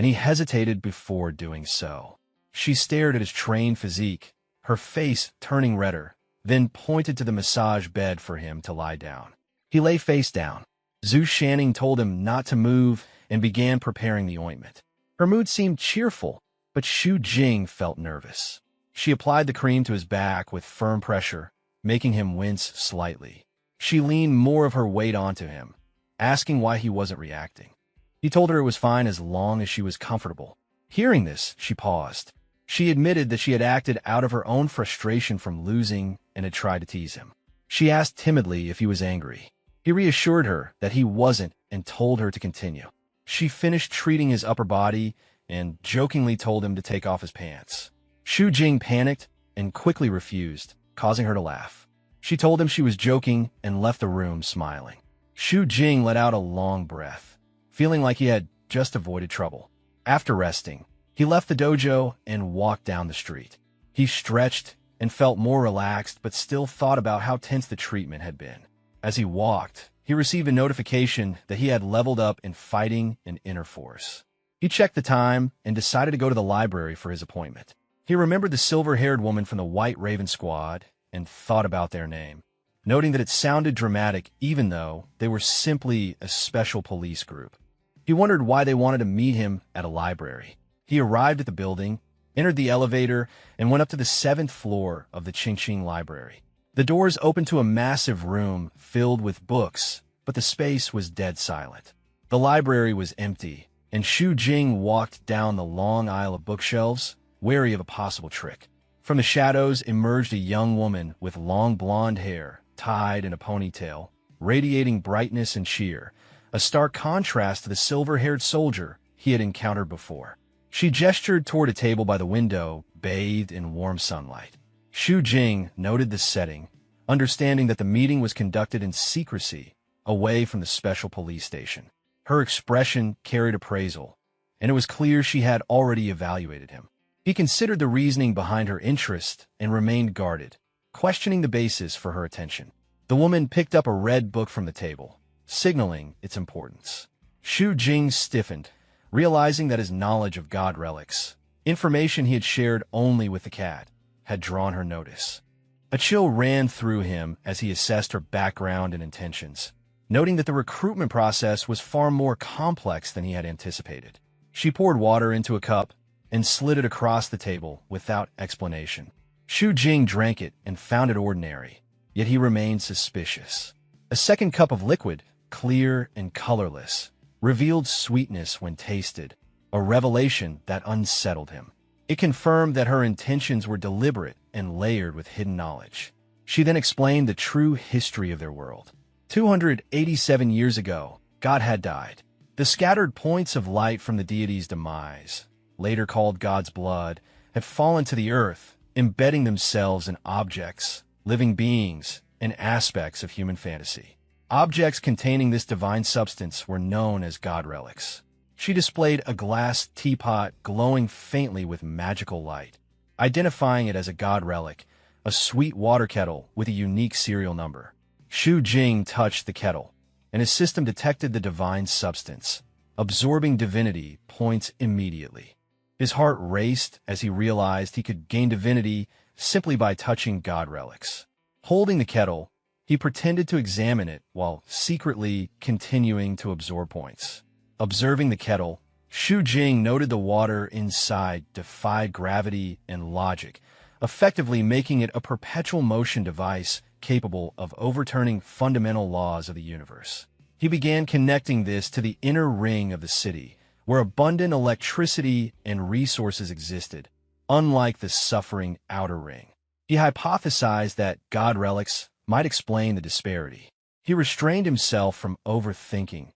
and he hesitated before doing so. She stared at his trained physique, her face turning redder, then pointed to the massage bed for him to lie down. He lay face down. Zhu Shanning told him not to move and began preparing the ointment. Her mood seemed cheerful, but Xu Jing felt nervous. She applied the cream to his back with firm pressure, making him wince slightly. She leaned more of her weight onto him, asking why he wasn't reacting. He told her it was fine as long as she was comfortable. Hearing this, she paused. She admitted that she had acted out of her own frustration from losing and had tried to tease him. She asked timidly if he was angry. He reassured her that he wasn't and told her to continue. She finished treating his upper body and jokingly told him to take off his pants. Xu Jing panicked and quickly refused, causing her to laugh. She told him she was joking and left the room smiling. Xu Jing let out a long breath, feeling like he had just avoided trouble. After resting, he left the dojo and walked down the street. He stretched and felt more relaxed, but still thought about how tense the treatment had been. As he walked, he received a notification that he had leveled up in fighting and inner force. He checked the time and decided to go to the library for his appointment. He remembered the silver-haired woman from the White Raven Squad and thought about their name, noting that it sounded dramatic even though they were simply a special police group. He wondered why they wanted to meet him at a library. He arrived at the building, entered the elevator, and went up to the 7th floor of the Qingqing Library. The doors opened to a massive room filled with books, but the space was dead silent. The library was empty, and Xu Jing walked down the long aisle of bookshelves, wary of a possible trick. From the shadows emerged a young woman with long blonde hair, tied in a ponytail, radiating brightness and cheer, a stark contrast to the silver-haired soldier he had encountered before. She gestured toward a table by the window, bathed in warm sunlight. Xu Jing noted the setting, understanding that the meeting was conducted in secrecy, away from the special police station. Her expression carried appraisal, and it was clear she had already evaluated him. He considered the reasoning behind her interest and remained guarded, questioning the basis for her attention. The woman picked up a red book from the table, signaling its importance. Xu Jing stiffened, realizing that his knowledge of god relics, information he had shared only with the cat, had drawn her notice. A chill ran through him as he assessed her background and intentions, noting that the recruitment process was far more complex than he had anticipated. She poured water into a cup and slid it across the table without explanation. Xu Jing drank it and found it ordinary, yet he remained suspicious. A second cup of liquid, clear and colorless, revealed sweetness when tasted, a revelation that unsettled him. It confirmed that her intentions were deliberate and layered with hidden knowledge. She then explained the true history of their world. 287 years ago, God had died. The scattered points of light from the deity's demise, later called God's blood, had fallen to the earth, embedding themselves in objects, living beings, and aspects of human fantasy. Objects containing this divine substance were known as god relics. She displayed a glass teapot glowing faintly with magical light, identifying it as a god relic, a sweet water kettle with a unique serial number. Xu Jing touched the kettle, and his system detected the divine substance, absorbing divinity points immediately. His heart raced as he realized he could gain divinity simply by touching god relics. Holding the kettle, he pretended to examine it while secretly continuing to absorb points. Observing the kettle, Xu Jing noted the water inside defied gravity and logic, effectively making it a perpetual motion device capable of overturning fundamental laws of the universe. He began connecting this to the inner ring of the city, where abundant electricity and resources existed, unlike the suffering outer ring. He hypothesized that god relics might explain the disparity. He restrained himself from overthinking,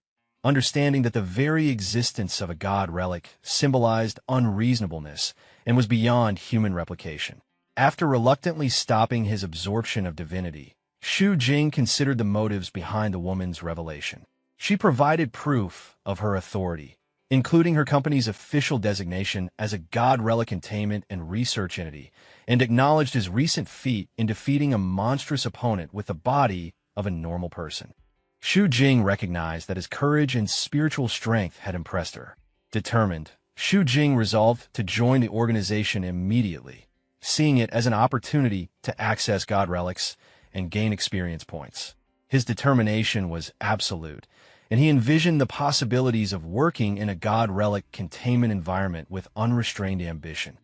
understanding that the very existence of a god relic symbolized unreasonableness and was beyond human replication. After reluctantly stopping his absorption of divinity, Xu Jing considered the motives behind the woman's revelation. She provided proof of her authority, including her company's official designation as a god relic containment and research entity, and acknowledged his recent feat in defeating a monstrous opponent with the body of a normal person. Xu Jing recognized that his courage and spiritual strength had impressed her. Determined, Xu Jing resolved to join the organization immediately, seeing it as an opportunity to access God relics and gain experience points. His determination was absolute, and he envisioned the possibilities of working in a God relic containment environment with unrestrained ambition.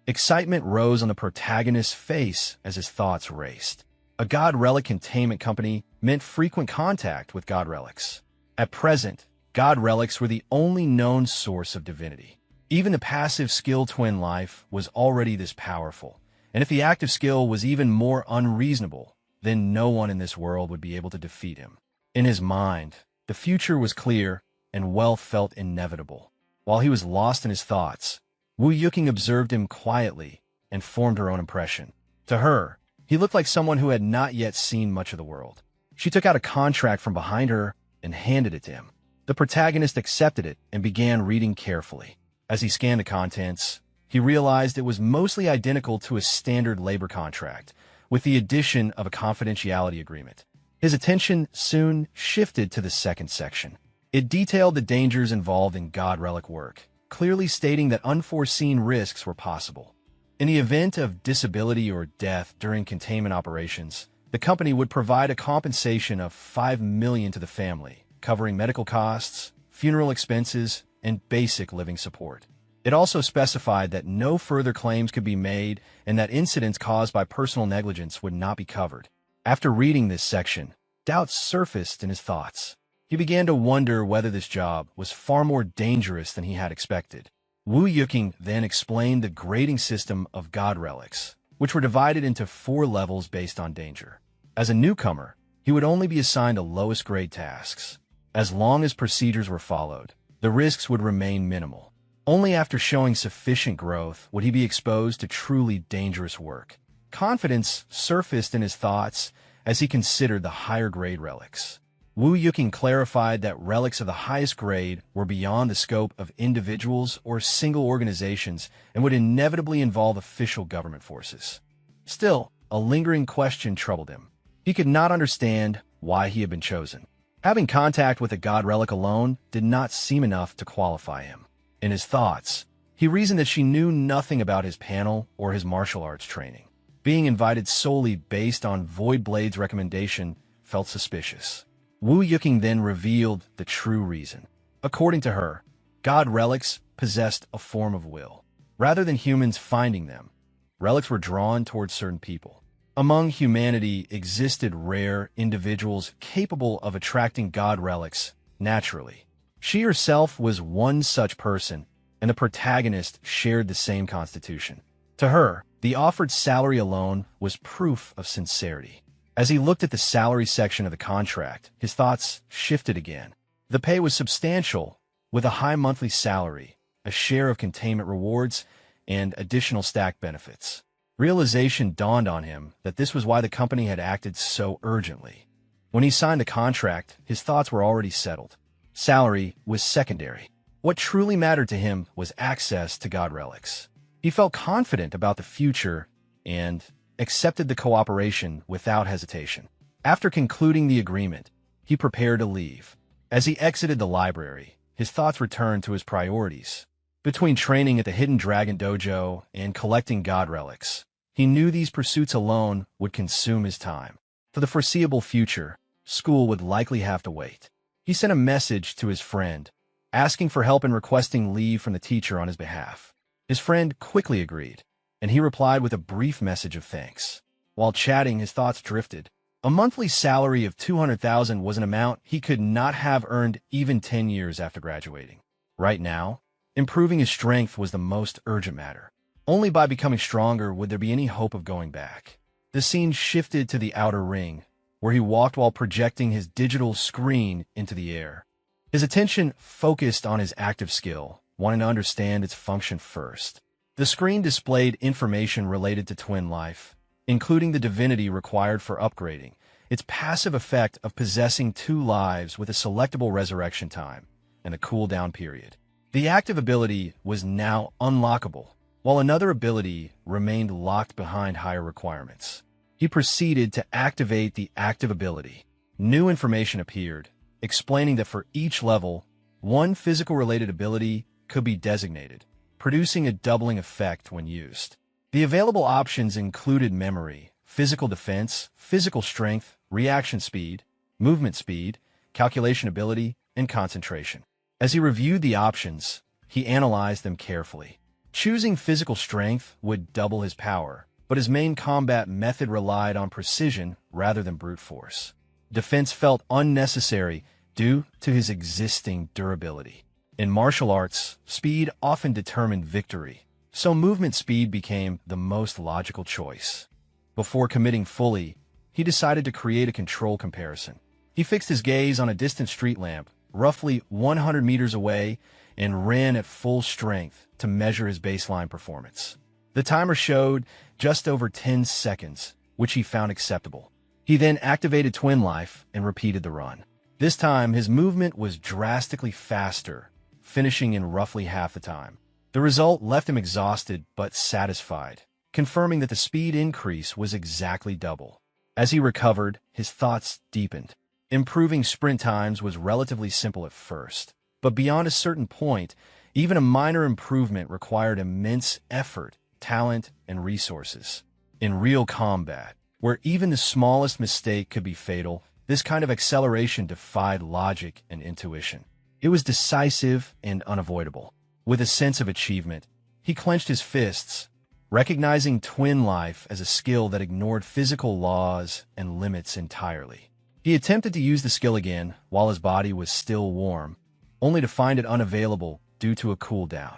Excitement rose on the protagonist's face as his thoughts raced. A God relic containment company meant frequent contact with God relics. At present, God relics were the only known source of divinity. Even the passive skill twin life was already this powerful, and if the active skill was even more unreasonable, then no one in this world would be able to defeat him. In his mind, the future was clear, and wealth felt inevitable. While he was lost in his thoughts, Wu Yuqing observed him quietly and formed her own impression. To her, he looked like someone who had not yet seen much of the world. She took out a contract from behind her and handed it to him. The protagonist accepted it and began reading carefully. As he scanned the contents, he realized it was mostly identical to a standard labor contract, with the addition of a confidentiality agreement. His attention soon shifted to the second section. It detailed the dangers involved in God relic work, clearly stating that unforeseen risks were possible. In the event of disability or death during containment operations, the company would provide a compensation of $5 million to the family, covering medical costs, funeral expenses, and basic living support. It also specified that no further claims could be made and that incidents caused by personal negligence would not be covered. After reading this section, doubts surfaced in his thoughts. He began to wonder whether this job was far more dangerous than he had expected. Wu Yuqing then explained the grading system of God relics, which were divided into 4 levels based on danger. As a newcomer, he would only be assigned the lowest grade tasks. As long as procedures were followed, the risks would remain minimal. Only after showing sufficient growth would he be exposed to truly dangerous work. Confidence surfaced in his thoughts as he considered the higher grade relics. Wu Yuqing clarified that relics of the highest grade were beyond the scope of individuals or single organizations and would inevitably involve official government forces. Still, a lingering question troubled him. He could not understand why he had been chosen. Having contact with a God relic alone did not seem enough to qualify him. In his thoughts, he reasoned that she knew nothing about his panel or his martial arts training. Being invited solely based on Void Blade's recommendation felt suspicious. Wu Yuqing then revealed the true reason. According to her, God relics possessed a form of will. Rather than humans finding them, relics were drawn towards certain people. Among humanity existed rare individuals capable of attracting God relics naturally. She herself was one such person, and the protagonist shared the same constitution. To her, the offered salary alone was proof of sincerity. As he looked at the salary section of the contract, his thoughts shifted again. The pay was substantial, with a high monthly salary, a share of containment rewards, and additional stacked benefits. Realization dawned on him that this was why the company had acted so urgently. When he signed the contract, his thoughts were already settled. Salary was secondary. What truly mattered to him was access to God relics. He felt confident about the future and accepted the cooperation without hesitation. After concluding the agreement, he prepared to leave. As he exited the library, his thoughts returned to his priorities. Between training at the Hidden Dragon Dojo and collecting God relics, he knew these pursuits alone would consume his time. For the foreseeable future, school would likely have to wait. He sent a message to his friend, asking for help and requesting leave from the teacher on his behalf. His friend quickly agreed, and he replied with a brief message of thanks. While chatting, his thoughts drifted. A monthly salary of 200,000 was an amount he could not have earned even 10 years after graduating. Right now, improving his strength was the most urgent matter. Only by becoming stronger would there be any hope of going back. The scene shifted to the outer ring, where he walked while projecting his digital screen into the air. His attention focused on his active skill, wanting to understand its function first. The screen displayed information related to twin life, including the divinity required for upgrading, its passive effect of possessing 2 lives with a selectable resurrection time, and a cooldown period. The active ability was now unlockable, while another ability remained locked behind higher requirements. He proceeded to activate the active ability. New information appeared, explaining that for each level, one physical-related ability could be designated, producing a doubling effect when used. The available options included memory, physical defense, physical strength, reaction speed, movement speed, calculation ability, and concentration. As he reviewed the options, he analyzed them carefully. Choosing physical strength would double his power, but his main combat method relied on precision rather than brute force. Defense felt unnecessary due to his existing durability. In martial arts, speed often determined victory, so movement speed became the most logical choice. Before committing fully, he decided to create a control comparison. He fixed his gaze on a distant street lamp, roughly 100 meters away, and ran at full strength to measure his baseline performance. The timer showed just over 10 seconds, which he found acceptable. He then activated Twin Life and repeated the run. This time, his movement was drastically faster, finishing in roughly half the time. The result left him exhausted but satisfied, confirming that the speed increase was exactly double. As he recovered, his thoughts deepened. Improving sprint times was relatively simple at first, but beyond a certain point, even a minor improvement required immense effort, talent, and resources. In real combat, where even the smallest mistake could be fatal, this kind of acceleration defied logic and intuition. It was decisive and unavoidable. With a sense of achievement, he clenched his fists, recognizing Twin Life as a skill that ignored physical laws and limits entirely. He attempted to use the skill again while his body was still warm, only to find it unavailable due to a cooldown.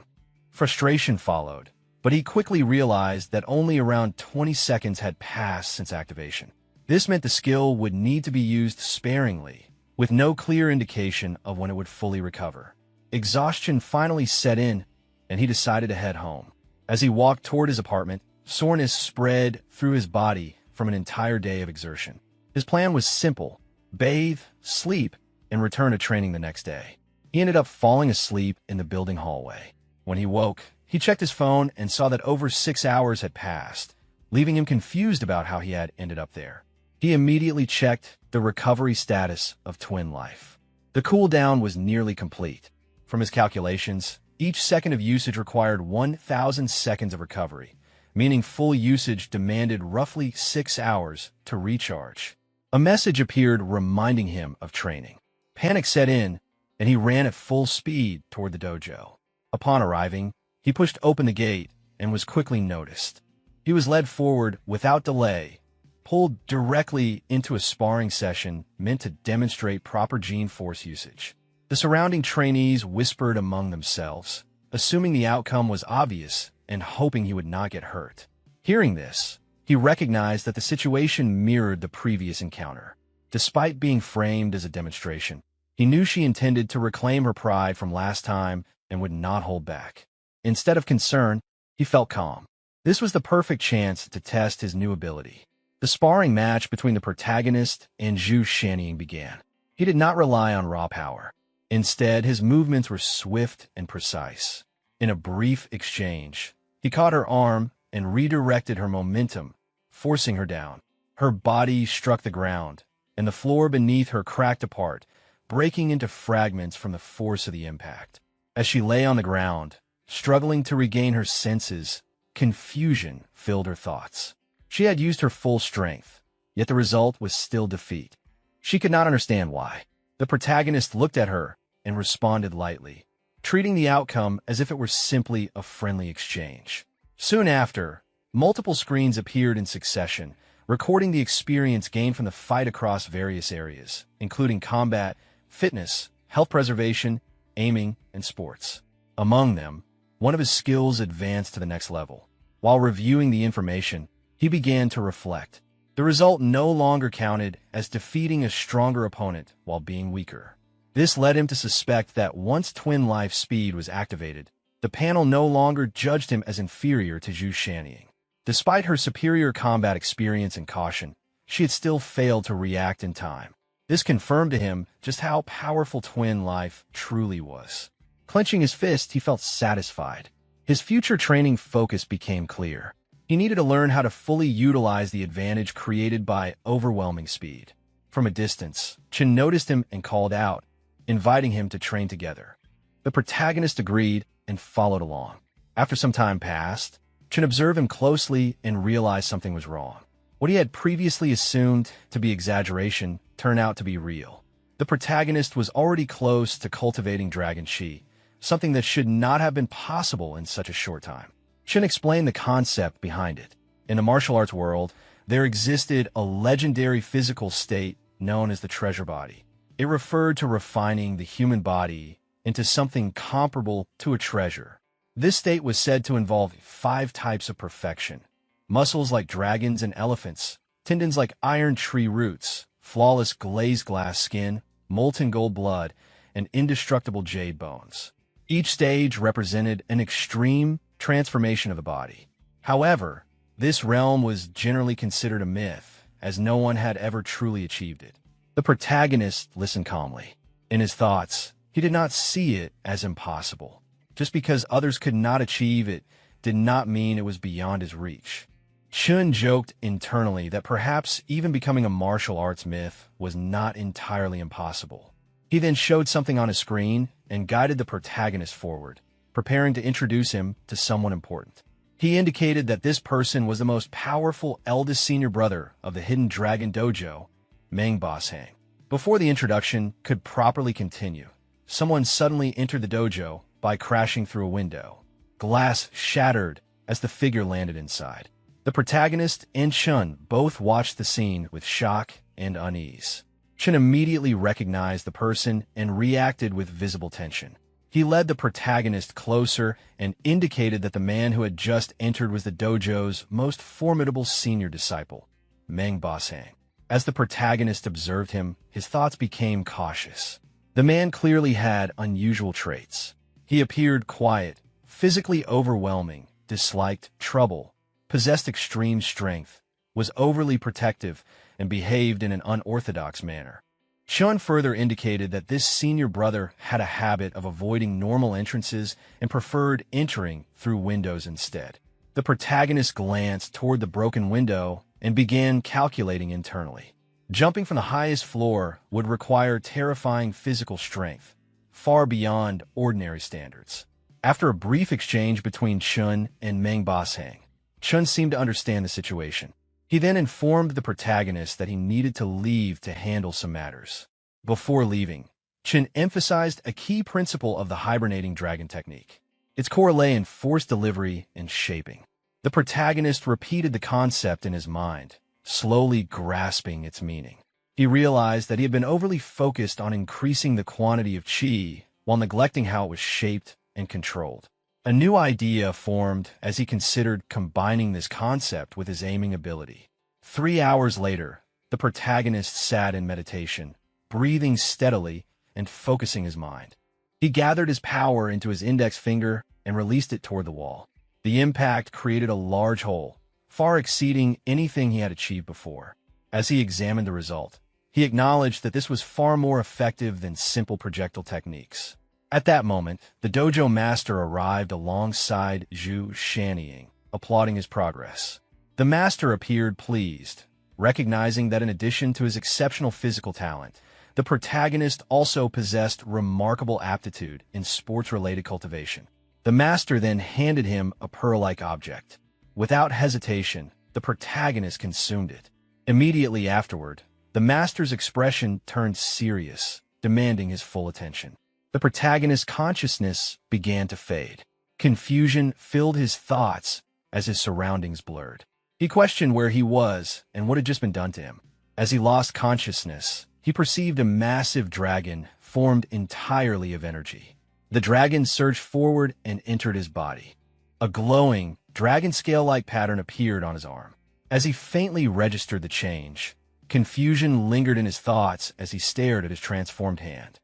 Frustration followed, but he quickly realized that only around 20 seconds had passed since activation. This meant the skill would need to be used sparingly, with no clear indication of when it would fully recover. Exhaustion finally set in, and he decided to head home. As he walked toward his apartment, soreness spread through his body from an entire day of exertion. His plan was simple: bathe, sleep, and return to training the next day. He ended up falling asleep in the building hallway. When he woke, he checked his phone and saw that over 6 hours had passed, leaving him confused about how he had ended up there. He immediately checked the recovery status of Twin Life. The cooldown was nearly complete. From his calculations, each second of usage required 1,000 seconds of recovery, meaning full usage demanded roughly 6 hours to recharge. A message appeared reminding him of training. Panic set in, and he ran at full speed toward the dojo. Upon arriving, he pushed open the gate and was quickly noticed. He was led forward without delay, pulled directly into a sparring session meant to demonstrate proper gene force usage. The surrounding trainees whispered among themselves, assuming the outcome was obvious and hoping he would not get hurt. Hearing this, he recognized that the situation mirrored the previous encounter. Despite being framed as a demonstration, he knew she intended to reclaim her pride from last time and would not hold back. Instead of concern, he felt calm. This was the perfect chance to test his new ability. The sparring match between the protagonist and Zhu Shaniying began. He did not rely on raw power. Instead, his movements were swift and precise. In a brief exchange, he caught her arm and redirected her momentum, forcing her down. Her body struck the ground, and the floor beneath her cracked apart, breaking into fragments from the force of the impact. As she lay on the ground, struggling to regain her senses, confusion filled her thoughts. She had used her full strength, yet the result was still defeat. She could not understand why. The protagonist looked at her and responded lightly, treating the outcome as if it were simply a friendly exchange. Soon after, multiple screens appeared in succession, recording the experience gained from the fight across various areas, including combat, fitness, health preservation, aiming, and sports. Among them, one of his skills advanced to the next level. While reviewing the information, he began to reflect. The result no longer counted as defeating a stronger opponent while being weaker. This led him to suspect that once Twin Life speed was activated, the panel no longer judged him as inferior to Zhu Shaniying. Despite her superior combat experience and caution, she had still failed to react in time. This confirmed to him just how powerful Twin Life truly was. Clenching his fist, he felt satisfied. His future training focus became clear. He needed to learn how to fully utilize the advantage created by overwhelming speed. From a distance, Chen noticed him and called out, inviting him to train together. The protagonist agreed, and followed along. After some time passed, Chen observed him closely and realized something was wrong. What he had previously assumed to be exaggeration turned out to be real. The protagonist was already close to cultivating dragon chi, something that should not have been possible in such a short time. Chen explained the concept behind it. In the martial arts world, there existed a legendary physical state known as the treasure body. It referred to refining the human body into something comparable to a treasure. This state was said to involve 5 types of perfection: muscles like dragons and elephants, tendons like iron tree roots, flawless glazed glass skin, molten gold blood, and indestructible jade bones. Each stage represented an extreme transformation of the body. However, this realm was generally considered a myth, as no one had ever truly achieved it. The protagonist listened calmly. In his thoughts, he did not see it as impossible. Just because others could not achieve it did not mean it was beyond his reach. Chun joked internally that perhaps even becoming a martial arts myth was not entirely impossible. He then showed something on his screen and guided the protagonist forward, preparing to introduce him to someone important. He indicated that this person was the most powerful eldest senior brother of the Hidden Dragon Dojo, Manhwa. Before the introduction could properly continue, someone suddenly entered the dojo by crashing through a window. Glass shattered as the figure landed inside. The protagonist and Chun both watched the scene with shock and unease. Chun immediately recognized the person and reacted with visible tension. He led the protagonist closer and indicated that the man who had just entered was the dojo's most formidable senior disciple, Manhwa. As the protagonist observed him, his thoughts became cautious. The man clearly had unusual traits. He appeared quiet, physically overwhelming, disliked trouble, possessed extreme strength, was overly protective, and behaved in an unorthodox manner. Chun further indicated that this senior brother had a habit of avoiding normal entrances and preferred entering through windows instead. The protagonist glanced toward the broken window and began calculating internally. Jumping from the highest floor would require terrifying physical strength, far beyond ordinary standards. After a brief exchange between Chun and Manhwa, Chun seemed to understand the situation. He then informed the protagonist that he needed to leave to handle some matters. Before leaving, Chun emphasized a key principle of the hibernating dragon technique. Its core lay in force delivery and shaping. The protagonist repeated the concept in his mind, slowly grasping its meaning. He realized that he had been overly focused on increasing the quantity of chi while neglecting how it was shaped and controlled. A new idea formed as he considered combining this concept with his aiming ability. 3 hours later, the protagonist sat in meditation, breathing steadily and focusing his mind. He gathered his power into his index finger and released it toward the wall. The impact created a large hole, far exceeding anything he had achieved before. As he examined the result, he acknowledged that this was far more effective than simple projectile techniques. At that moment, the dojo master arrived alongside Zhu Shanying, applauding his progress. The master appeared pleased, recognizing that in addition to his exceptional physical talent, the protagonist also possessed remarkable aptitude in sports-related cultivation. The master then handed him a pearl-like object. Without hesitation, the protagonist consumed it. Immediately afterward, the master's expression turned serious, demanding his full attention. The protagonist's consciousness began to fade. Confusion filled his thoughts as his surroundings blurred. He questioned where he was and what had just been done to him. As he lost consciousness, he perceived a massive dragon formed entirely of energy. The dragon surged forward and entered his body. A glowing, dragon scale-like pattern appeared on his arm. As he faintly registered the change, confusion lingered in his thoughts as he stared at his transformed hand.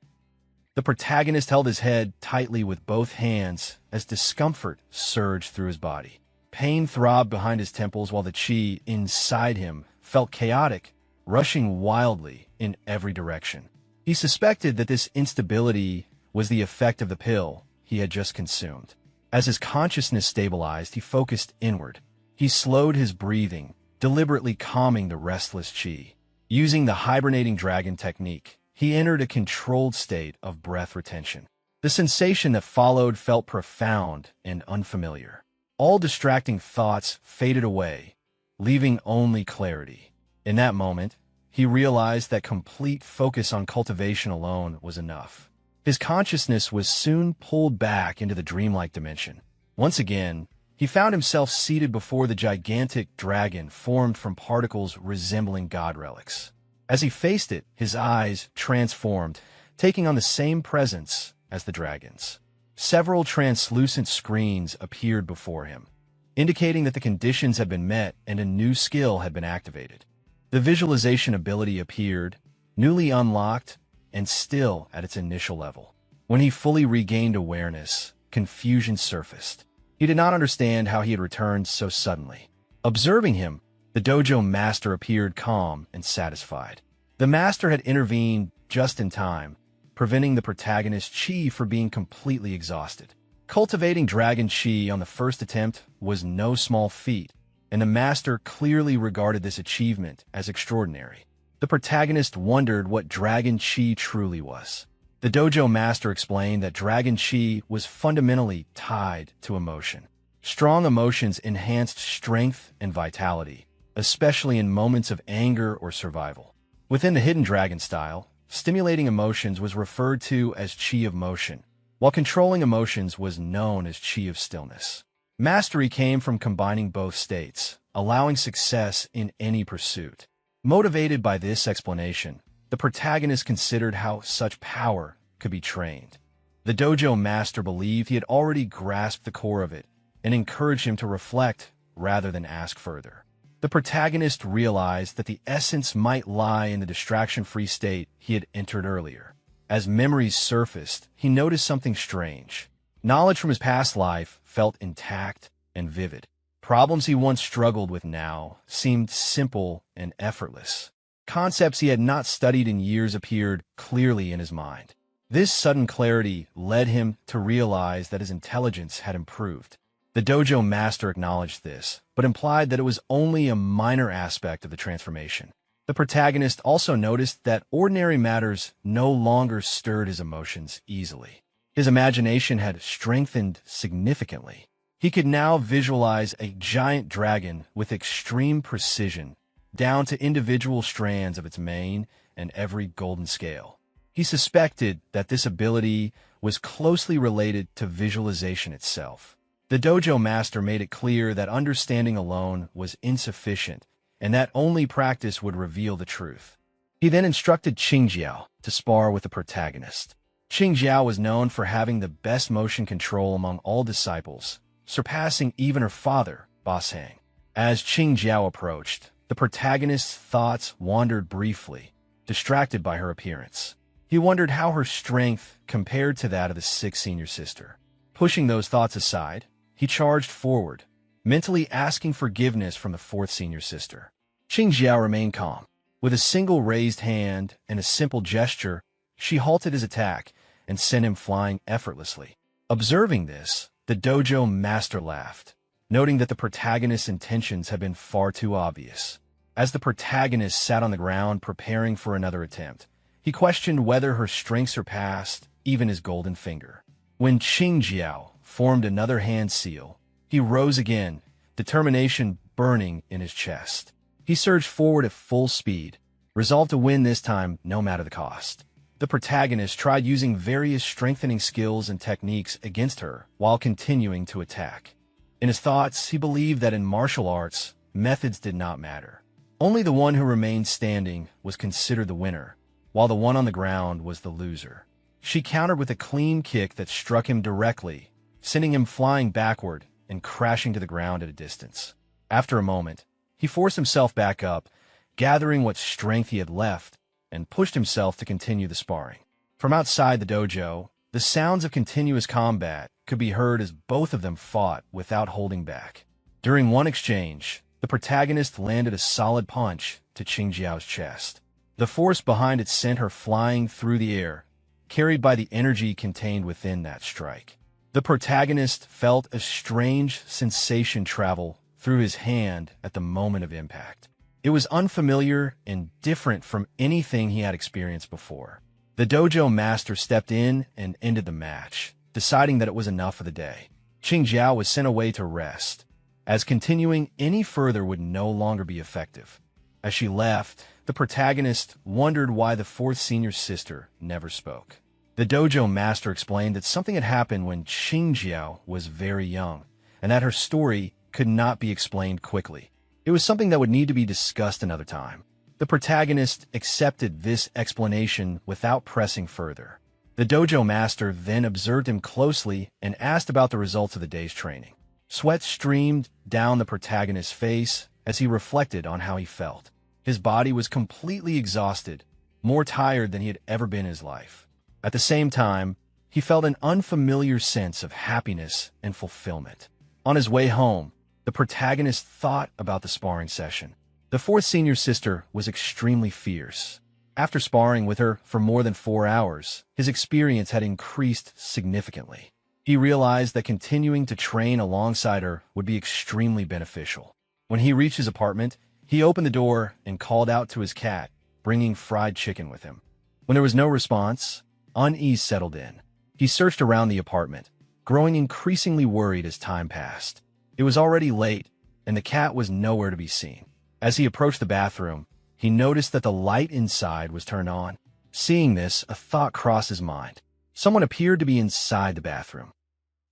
The protagonist held his head tightly with both hands as discomfort surged through his body. Pain throbbed behind his temples while the chi inside him felt chaotic, rushing wildly in every direction. He suspected that this instability was the effect of the pill he had just consumed. As his consciousness stabilized, he focused inward. He slowed his breathing, deliberately calming the restless chi. Using the hibernating dragon technique, he entered a controlled state of breath retention. The sensation that followed felt profound and unfamiliar. All distracting thoughts faded away, leaving only clarity. In that moment, he realized that complete focus on cultivation alone was enough. His consciousness was soon pulled back into the dreamlike dimension. Once again, he found himself seated before the gigantic dragon formed from particles resembling god relics. As he faced it, his eyes transformed, taking on the same presence as the dragon's. Several translucent screens appeared before him, indicating that the conditions had been met and a new skill had been activated. The visualization ability appeared, newly unlocked, and still at its initial level. When he fully regained awareness, confusion surfaced. He did not understand how he had returned so suddenly. Observing him, the dojo master appeared calm and satisfied. The master had intervened just in time, preventing the protagonist's chi from being completely exhausted. Cultivating dragon chi on the first attempt was no small feat, and the master clearly regarded this achievement as extraordinary. The protagonist wondered what dragon chi truly was. The dojo master explained that dragon chi was fundamentally tied to emotion. Strong emotions enhanced strength and vitality, especially in moments of anger or survival. Within the hidden dragon style, stimulating emotions was referred to as chi of motion, while controlling emotions was known as chi of stillness. Mastery came from combining both states, allowing success in any pursuit. Motivated by this explanation, the protagonist considered how such power could be trained. The dojo master believed he had already grasped the core of it and encouraged him to reflect rather than ask further. The protagonist realized that the essence might lie in the distraction-free state he had entered earlier. As memories surfaced, he noticed something strange. Knowledge from his past life felt intact and vivid. Problems he once struggled with now seemed simple and effortless. Concepts he had not studied in years appeared clearly in his mind. This sudden clarity led him to realize that his intelligence had improved. The dojo master acknowledged this, but implied that it was only a minor aspect of the transformation. The protagonist also noticed that ordinary matters no longer stirred his emotions easily. His imagination had strengthened significantly. He could now visualize a giant dragon with extreme precision, down to individual strands of its mane and every golden scale. He suspected that this ability was closely related to visualization itself. The dojo master made it clear that understanding alone was insufficient and that only practice would reveal the truth. He then instructed Qingjiao to spar with the protagonist. Qingjiao was known for having the best motion control among all disciples, surpassing even her father, Boss Hang. As Qingjiao approached, the protagonist's thoughts wandered briefly, distracted by her appearance. He wondered how her strength compared to that of the sixth senior sister. Pushing those thoughts aside, he charged forward, mentally asking forgiveness from the fourth senior sister. Qingjiao remained calm. With a single raised hand and a simple gesture, she halted his attack and sent him flying effortlessly. Observing this, the dojo master laughed, noting that the protagonist's intentions had been far too obvious. As the protagonist sat on the ground preparing for another attempt, he questioned whether her strength surpassed even his golden finger. When Qingjiao formed another hand seal, he rose again, determination burning in his chest. He surged forward at full speed, resolved to win this time no matter the cost. The protagonist tried using various strengthening skills and techniques against her while continuing to attack. In his thoughts, he believed that in martial arts, methods did not matter. Only the one who remained standing was considered the winner, while the one on the ground was the loser. She countered with a clean kick that struck him directly, sending him flying backward and crashing to the ground at a distance. After a moment, he forced himself back up, gathering what strength he had left, and pushed himself to continue the sparring. From outside the dojo, the sounds of continuous combat could be heard as both of them fought without holding back. During one exchange, the protagonist landed a solid punch to Qingjiao's chest. The force behind it sent her flying through the air, carried by the energy contained within that strike. The protagonist felt a strange sensation travel through his hand at the moment of impact. It was unfamiliar and different from anything he had experienced before. The dojo master stepped in and ended the match, deciding that it was enough for the day. Qingjiao was sent away to rest, as continuing any further would no longer be effective. As she left, the protagonist wondered why the fourth senior sister never spoke. The dojo master explained that something had happened when Qingjiao was very young, and that her story could not be explained quickly. It was something that would need to be discussed another time. The protagonist accepted this explanation without pressing further. The dojo master then observed him closely and asked about the results of the day's training. Sweat streamed down the protagonist's face as he reflected on how he felt. His body was completely exhausted, more tired than he had ever been in his life. At the same time, he felt an unfamiliar sense of happiness and fulfillment. On his way home, the protagonist thought about the sparring session. The fourth senior sister was extremely fierce. After sparring with her for more than 4 hours, his experience had increased significantly. He realized that continuing to train alongside her would be extremely beneficial. When he reached his apartment, he opened the door and called out to his cat, bringing fried chicken with him. When there was no response, unease settled in. He searched around the apartment, growing increasingly worried as time passed. It was already late, and the cat was nowhere to be seen. As he approached the bathroom, he noticed that the light inside was turned on. Seeing this, a thought crossed his mind. Someone appeared to be inside the bathroom.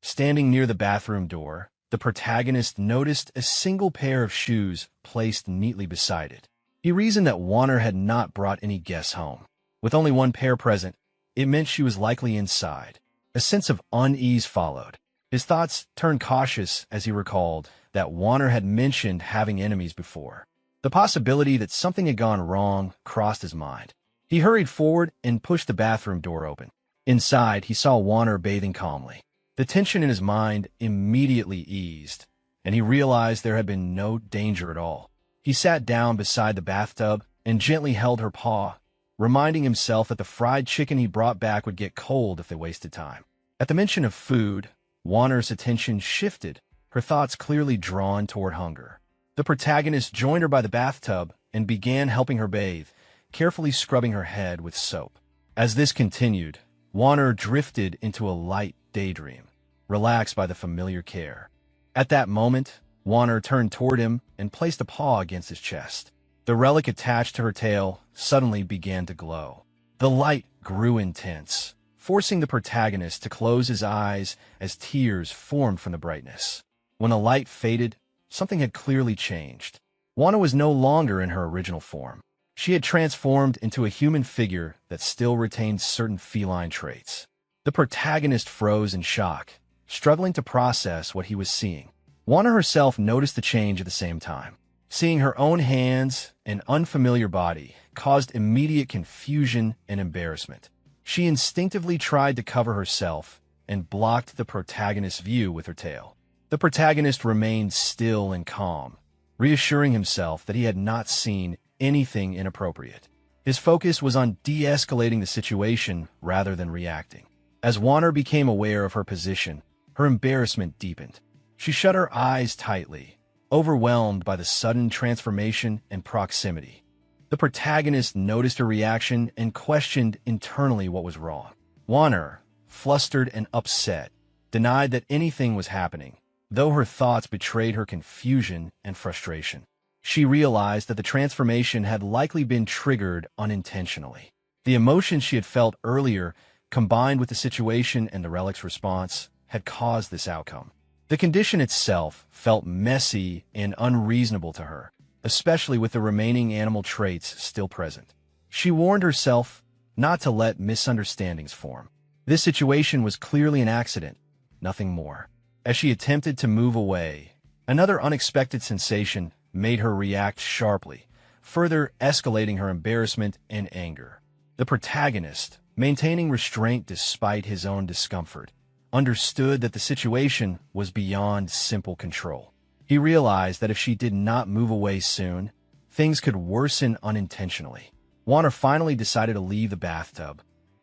Standing near the bathroom door, the protagonist noticed a single pair of shoes placed neatly beside it. He reasoned that Warner had not brought any guests home. With only one pair present, it meant she was likely inside. A sense of unease followed. His thoughts turned cautious as he recalled that Warner had mentioned having enemies before. The possibility that something had gone wrong crossed his mind. He hurried forward and pushed the bathroom door open. Inside, he saw Warner bathing calmly. The tension in his mind immediately eased, and he realized there had been no danger at all. He sat down beside the bathtub and gently held her paw, reminding himself that the fried chicken he brought back would get cold if they wasted time. At the mention of food, Warner's attention shifted, her thoughts clearly drawn toward hunger. The protagonist joined her by the bathtub and began helping her bathe, carefully scrubbing her head with soap. As this continued, Warner drifted into a light daydream, relaxed by the familiar care. At that moment, Warner turned toward him and placed a paw against his chest. The relic attached to her tail suddenly began to glow. The light grew intense, forcing the protagonist to close his eyes as tears formed from the brightness. When the light faded, something had clearly changed. Wana was no longer in her original form. She had transformed into a human figure that still retained certain feline traits. The protagonist froze in shock, struggling to process what he was seeing. Wana herself noticed the change at the same time. Seeing her own hands and unfamiliar body caused immediate confusion and embarrassment. She instinctively tried to cover herself and blocked the protagonist's view with her tail. The protagonist remained still and calm, reassuring himself that he had not seen anything inappropriate. His focus was on de-escalating the situation rather than reacting. As Warner became aware of her position, her embarrassment deepened. She shut her eyes tightly, overwhelmed by the sudden transformation and proximity. The protagonist noticed her reaction and questioned internally what was wrong. Warner, flustered and upset, denied that anything was happening, though her thoughts betrayed her confusion and frustration. She realized that the transformation had likely been triggered unintentionally. The emotions she had felt earlier, combined with the situation and the relic's response, had caused this outcome. The condition itself felt messy and unreasonable to her, especially with the remaining animal traits still present. She warned herself not to let misunderstandings form. This situation was clearly an accident, nothing more. As she attempted to move away, another unexpected sensation made her react sharply, further escalating her embarrassment and anger. The protagonist, maintaining restraint despite his own discomfort, understood that the situation was beyond simple control. He realized that if she did not move away soon, things could worsen unintentionally. Warner finally decided to leave the bathtub.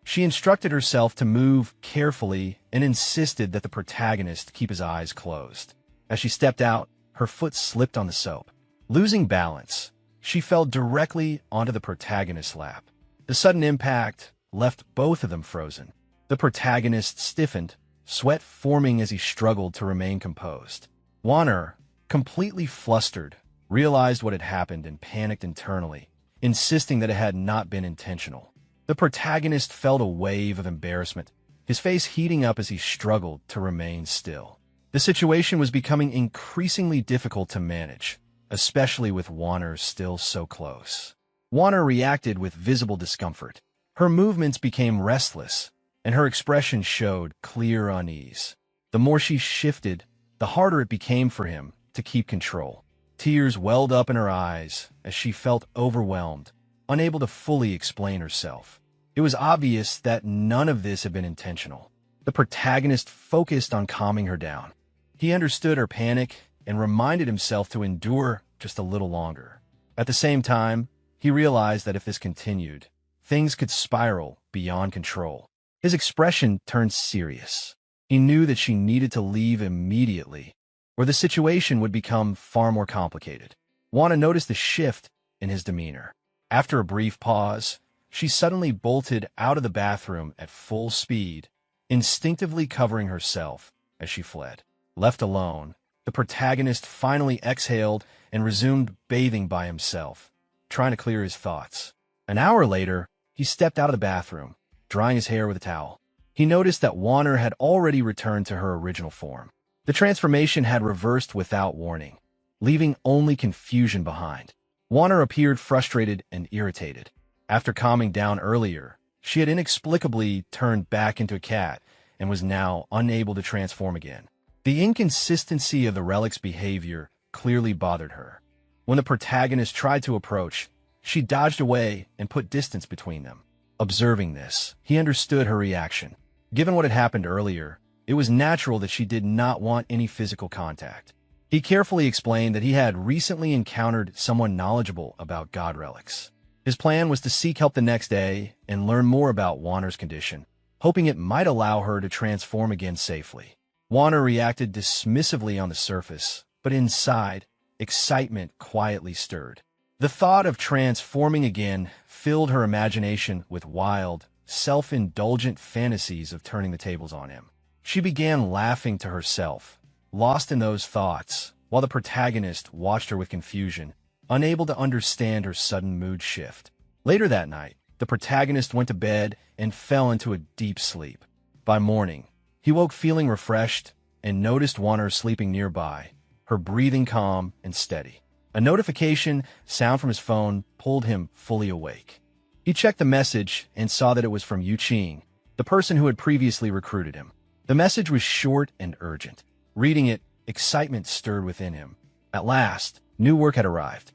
She instructed herself to move carefully and insisted that the protagonist keep his eyes closed. As she stepped out, her foot slipped on the soap. Losing balance, she fell directly onto the protagonist's lap. The sudden impact left both of them frozen. The protagonist stiffened, sweat forming as he struggled to remain composed. Warner, completely flustered, realized what had happened and panicked internally, insisting that it had not been intentional. The protagonist felt a wave of embarrassment, his face heating up as he struggled to remain still. The situation was becoming increasingly difficult to manage, especially with Warner still so close. Warner reacted with visible discomfort. Her movements became restless, and her expression showed clear unease. The more she shifted, the harder it became for him to keep control. Tears welled up in her eyes as she felt overwhelmed, unable to fully explain herself. It was obvious that none of this had been intentional. The protagonist focused on calming her down. He understood her panic and reminded himself to endure just a little longer. At the same time, he realized that if this continued, things could spiral beyond control. His expression turned serious. He knew that she needed to leave immediately, or the situation would become far more complicated. Wana noticed the shift in his demeanor. After a brief pause, she suddenly bolted out of the bathroom at full speed, instinctively covering herself as she fled. Left alone, the protagonist finally exhaled and resumed bathing by himself, trying to clear his thoughts. An hour later, he stepped out of the bathroom, drying his hair with a towel. He noticed that Warner had already returned to her original form. The transformation had reversed without warning, leaving only confusion behind. Warner appeared frustrated and irritated. After calming down earlier, she had inexplicably turned back into a cat and was now unable to transform again. The inconsistency of the relic's behavior clearly bothered her. When the protagonist tried to approach, she dodged away and put distance between them. Observing this, he understood her reaction. Given what had happened earlier, it was natural that she did not want any physical contact. He carefully explained that he had recently encountered someone knowledgeable about god relics. His plan was to seek help the next day and learn more about Warner's condition, hoping it might allow her to transform again safely. Warner reacted dismissively on the surface, but inside, excitement quietly stirred. The thought of transforming again filled her imagination with wild, self-indulgent fantasies of turning the tables on him. She began laughing to herself, lost in those thoughts, while the protagonist watched her with confusion, unable to understand her sudden mood shift. Later that night, the protagonist went to bed and fell into a deep sleep. By morning, he woke feeling refreshed and noticed Warner sleeping nearby, her breathing calm and steady. A notification sound from his phone pulled him fully awake. He checked the message and saw that it was from Yu Qing, the person who had previously recruited him. The message was short and urgent. Reading it, excitement stirred within him. At last, new work had arrived.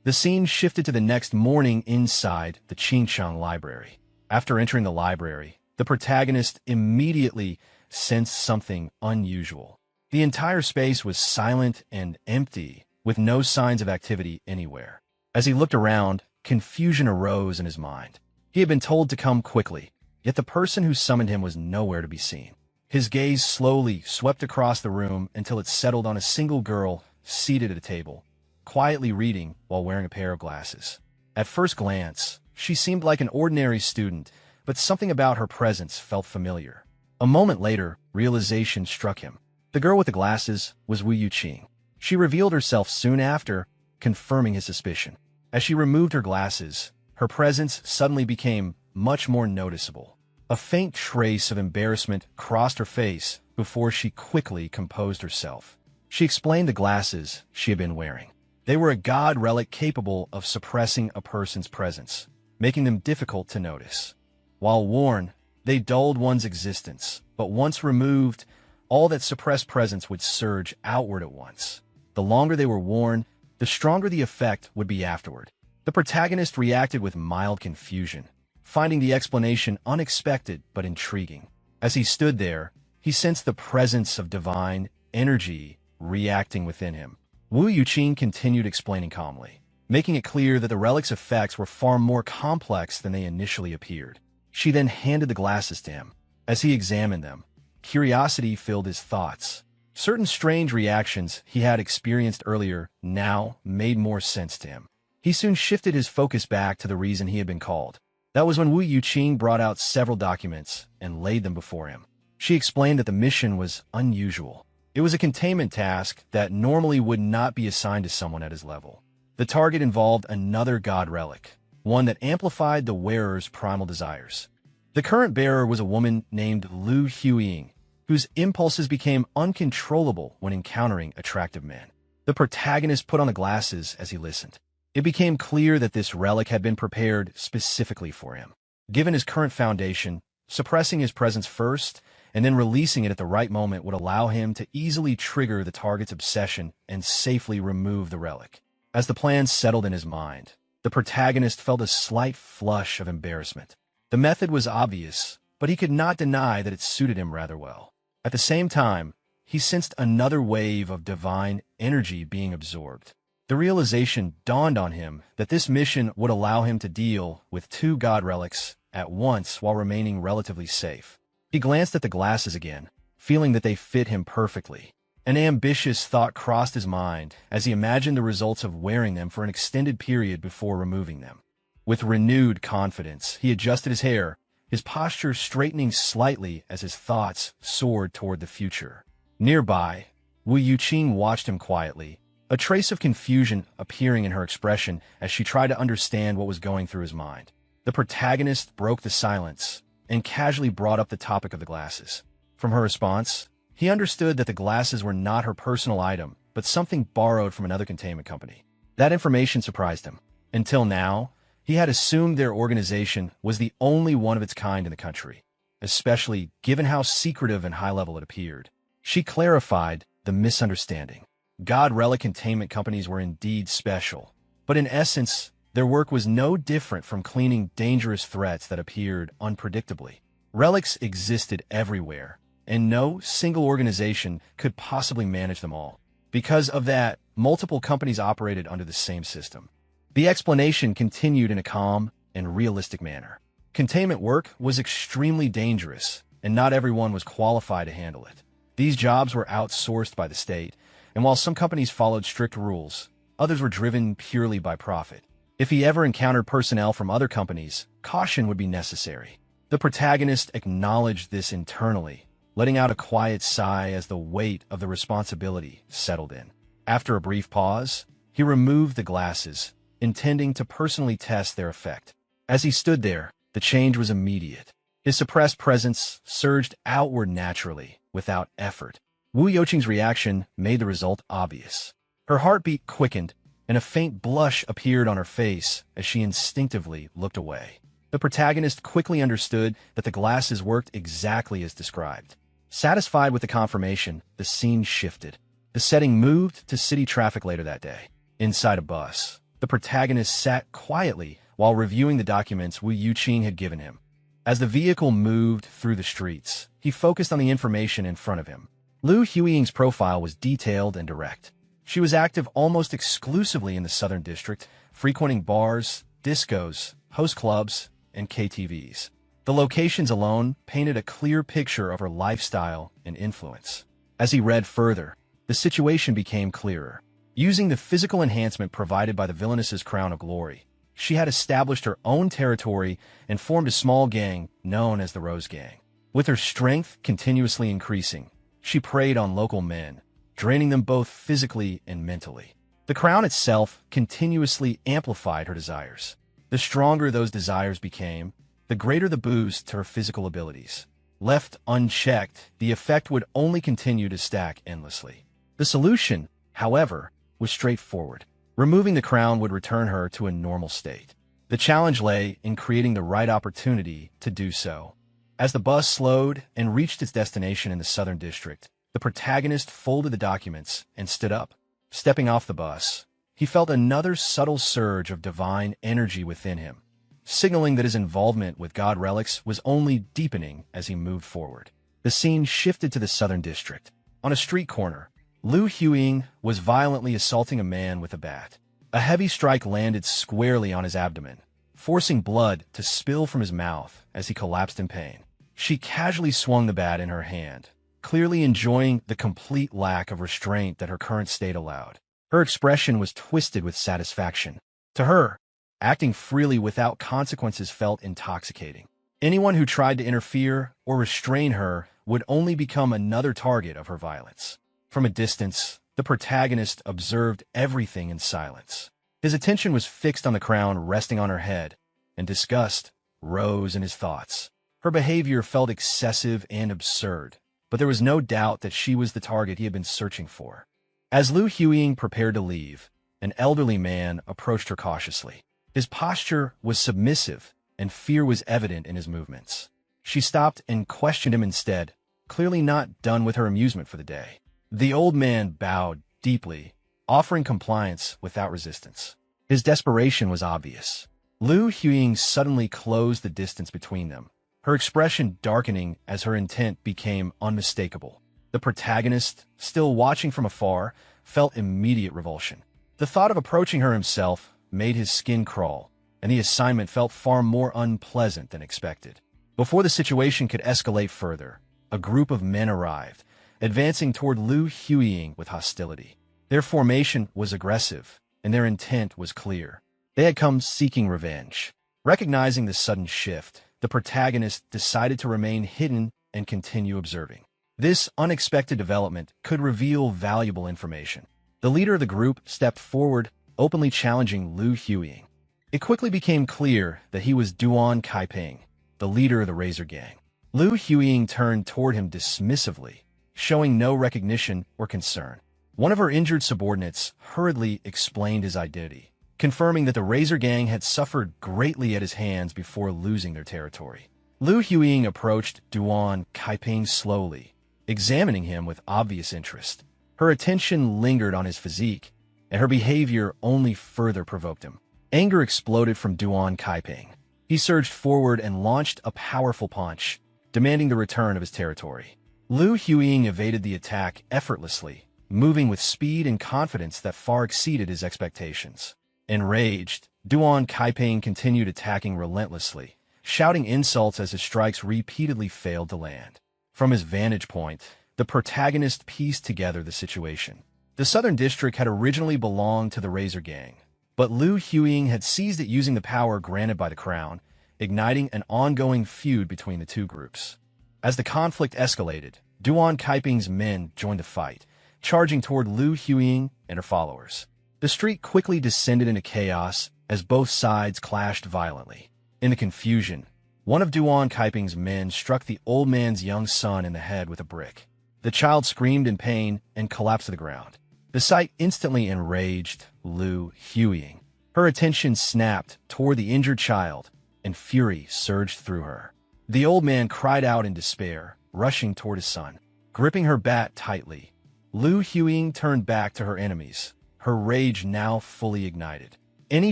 The scene shifted to the next morning inside the Qingchang library. After entering the library, the protagonist immediately sensed something unusual. The entire space was silent and empty, with no signs of activity anywhere. As he looked around, confusion arose in his mind. He had been told to come quickly, yet the person who summoned him was nowhere to be seen. His gaze slowly swept across the room until it settled on a single girl seated at a table, quietly reading while wearing a pair of glasses. At first glance, she seemed like an ordinary student, but something about her presence felt familiar. A moment later, realization struck him. The girl with the glasses was Wu Yuqing. She revealed herself soon after, confirming his suspicion. As she removed her glasses, her presence suddenly became much more noticeable. A faint trace of embarrassment crossed her face before she quickly composed herself. She explained the glasses she had been wearing. They were a god relic capable of suppressing a person's presence, making them difficult to notice. While worn, they dulled one's existence, but once removed, all that suppressed presence would surge outward at once. The longer they were worn, the stronger the effect would be afterward. The protagonist reacted with mild confusion, finding the explanation unexpected but intriguing. As he stood there, he sensed the presence of divine energy reacting within him. Wu Yuqing continued explaining calmly, making it clear that the relic's effects were far more complex than they initially appeared. She then handed the glasses to him. As he examined them, curiosity filled his thoughts. Certain strange reactions he had experienced earlier now made more sense to him. He soon shifted his focus back to the reason he had been called. That was when Wu Yuqing brought out several documents and laid them before him. She explained that the mission was unusual. It was a containment task that normally would not be assigned to someone at his level. The target involved another god relic, one that amplified the wearer's primal desires. The current bearer was a woman named Lu Huiying, whose impulses became uncontrollable when encountering attractive men. The protagonist put on the glasses as he listened. It became clear that this relic had been prepared specifically for him. Given his current foundation, suppressing his presence first and then releasing it at the right moment would allow him to easily trigger the target's obsession and safely remove the relic. As the plan settled in his mind, the protagonist felt a slight flush of embarrassment. The method was obvious, but he could not deny that it suited him rather well. At the same time, he sensed another wave of divine energy being absorbed. The realization dawned on him that this mission would allow him to deal with two god relics at once while remaining relatively safe. He glanced at the glasses again, feeling that they fit him perfectly. An ambitious thought crossed his mind as he imagined the results of wearing them for an extended period before removing them. With renewed confidence, he adjusted his hair, his posture straightening slightly as his thoughts soared toward the future. Nearby, Wu Yuqing watched him quietly, a trace of confusion appearing in her expression as she tried to understand what was going through his mind. The protagonist broke the silence and casually brought up the topic of the glasses. From her response, he understood that the glasses were not her personal item, but something borrowed from another containment company. That information surprised him. Until now, he had assumed their organization was the only one of its kind in the country, especially given how secretive and high-level it appeared. She clarified the misunderstanding. God relic containment companies were indeed special, but in essence, their work was no different from cleaning dangerous threats that appeared unpredictably. Relics existed everywhere, and no single organization could possibly manage them all. Because of that, multiple companies operated under the same system. The explanation continued in a calm and realistic manner. Containment work was extremely dangerous, and not everyone was qualified to handle it. These jobs were outsourced by the state, and while some companies followed strict rules, others were driven purely by profit. If he ever encountered personnel from other companies, caution would be necessary. The protagonist acknowledged this internally, letting out a quiet sigh as the weight of the responsibility settled in. After a brief pause, he removed the glasses, intending to personally test their effect. As he stood there, the change was immediate. His suppressed presence surged outward naturally, without effort. Wu Youqing's reaction made the result obvious. Her heartbeat quickened, and a faint blush appeared on her face as she instinctively looked away. The protagonist quickly understood that the glasses worked exactly as described. Satisfied with the confirmation, the scene shifted. The setting moved to city traffic later that day. Inside a bus, the protagonist sat quietly while reviewing the documents Wu Yuqing had given him. As the vehicle moved through the streets, he focused on the information in front of him. Lu Huiying's profile was detailed and direct. She was active almost exclusively in the Southern District, frequenting bars, discos, host clubs, and KTVs. The locations alone painted a clear picture of her lifestyle and influence. As he read further, the situation became clearer. Using the physical enhancement provided by the villainess's crown of glory, she had established her own territory and formed a small gang known as the Rose Gang. With her strength continuously increasing, she preyed on local men, draining them both physically and mentally. The crown itself continuously amplified her desires. The stronger those desires became, the greater the boost to her physical abilities. Left unchecked, the effect would only continue to stack endlessly. The solution, however, was straightforward. Removing the crown would return her to a normal state. The challenge lay in creating the right opportunity to do so. As the bus slowed and reached its destination in the Southern District, the protagonist folded the documents and stood up. Stepping off the bus, he felt another subtle surge of divine energy within him, signaling that his involvement with god relics was only deepening as he moved forward. The scene shifted to the Southern District. On a street corner, Lu Huiying was violently assaulting a man with a bat. A heavy strike landed squarely on his abdomen, forcing blood to spill from his mouth as he collapsed in pain. She casually swung the bat in her hand, clearly enjoying the complete lack of restraint that her current state allowed. Her expression was twisted with satisfaction. To her, Acting freely without consequences felt intoxicating. Anyone who tried to interfere or restrain her would only become another target of her violence. From a distance, the protagonist observed everything in silence. His attention was fixed on the crown resting on her head, and disgust rose in his thoughts. Her behavior felt excessive and absurd, but there was no doubt that she was the target he had been searching for. As Lu Huiying prepared to leave, an elderly man approached her cautiously. His posture was submissive, and fear was evident in his movements. She stopped and questioned him instead, clearly not done with her amusement for the day. The old man bowed deeply, offering compliance without resistance. His desperation was obvious. Lu Huiying suddenly closed the distance between them, her expression darkening as her intent became unmistakable. The protagonist, still watching from afar, felt immediate revulsion. The thought of approaching her himself made his skin crawl, and the assignment felt far more unpleasant than expected. Before the situation could escalate further, a group of men arrived, advancing toward Lu Huiying with hostility. Their formation was aggressive, and their intent was clear. They had come seeking revenge. Recognizing this sudden shift, the protagonist decided to remain hidden and continue observing. This unexpected development could reveal valuable information. The leader of the group stepped forward, openly challenging Lu Huiying. It quickly became clear that he was Duan Kaiping, the leader of the Razor Gang. Lu Huiying turned toward him dismissively, showing no recognition or concern. One of her injured subordinates hurriedly explained his identity, confirming that the Razor Gang had suffered greatly at his hands before losing their territory. Lu Huiying approached Duan Kaiping slowly, examining him with obvious interest. Her attention lingered on his physique, and her behavior only further provoked him. Anger exploded from Duan Kaiping. He surged forward and launched a powerful punch, demanding the return of his territory. Lu Huiying evaded the attack effortlessly, moving with speed and confidence that far exceeded his expectations. Enraged, Duan Kaiping continued attacking relentlessly, shouting insults as his strikes repeatedly failed to land. From his vantage point, the protagonist pieced together the situation. The Southern District had originally belonged to the Razor Gang, but Lu Huiying had seized it using the power granted by the Crown, igniting an ongoing feud between the two groups. As the conflict escalated, Duan Kaiping's men joined the fight, charging toward Lu Huiying and her followers. The street quickly descended into chaos as both sides clashed violently. In the confusion, one of Duan Kaiping's men struck the old man's young son in the head with a brick. The child screamed in pain and collapsed to the ground. The sight instantly enraged Lu Huiying. Her attention snapped toward the injured child, and fury surged through her. The old man cried out in despair, rushing toward his son. Gripping her bat tightly, Lu Huiying turned back to her enemies, her rage now fully ignited. Any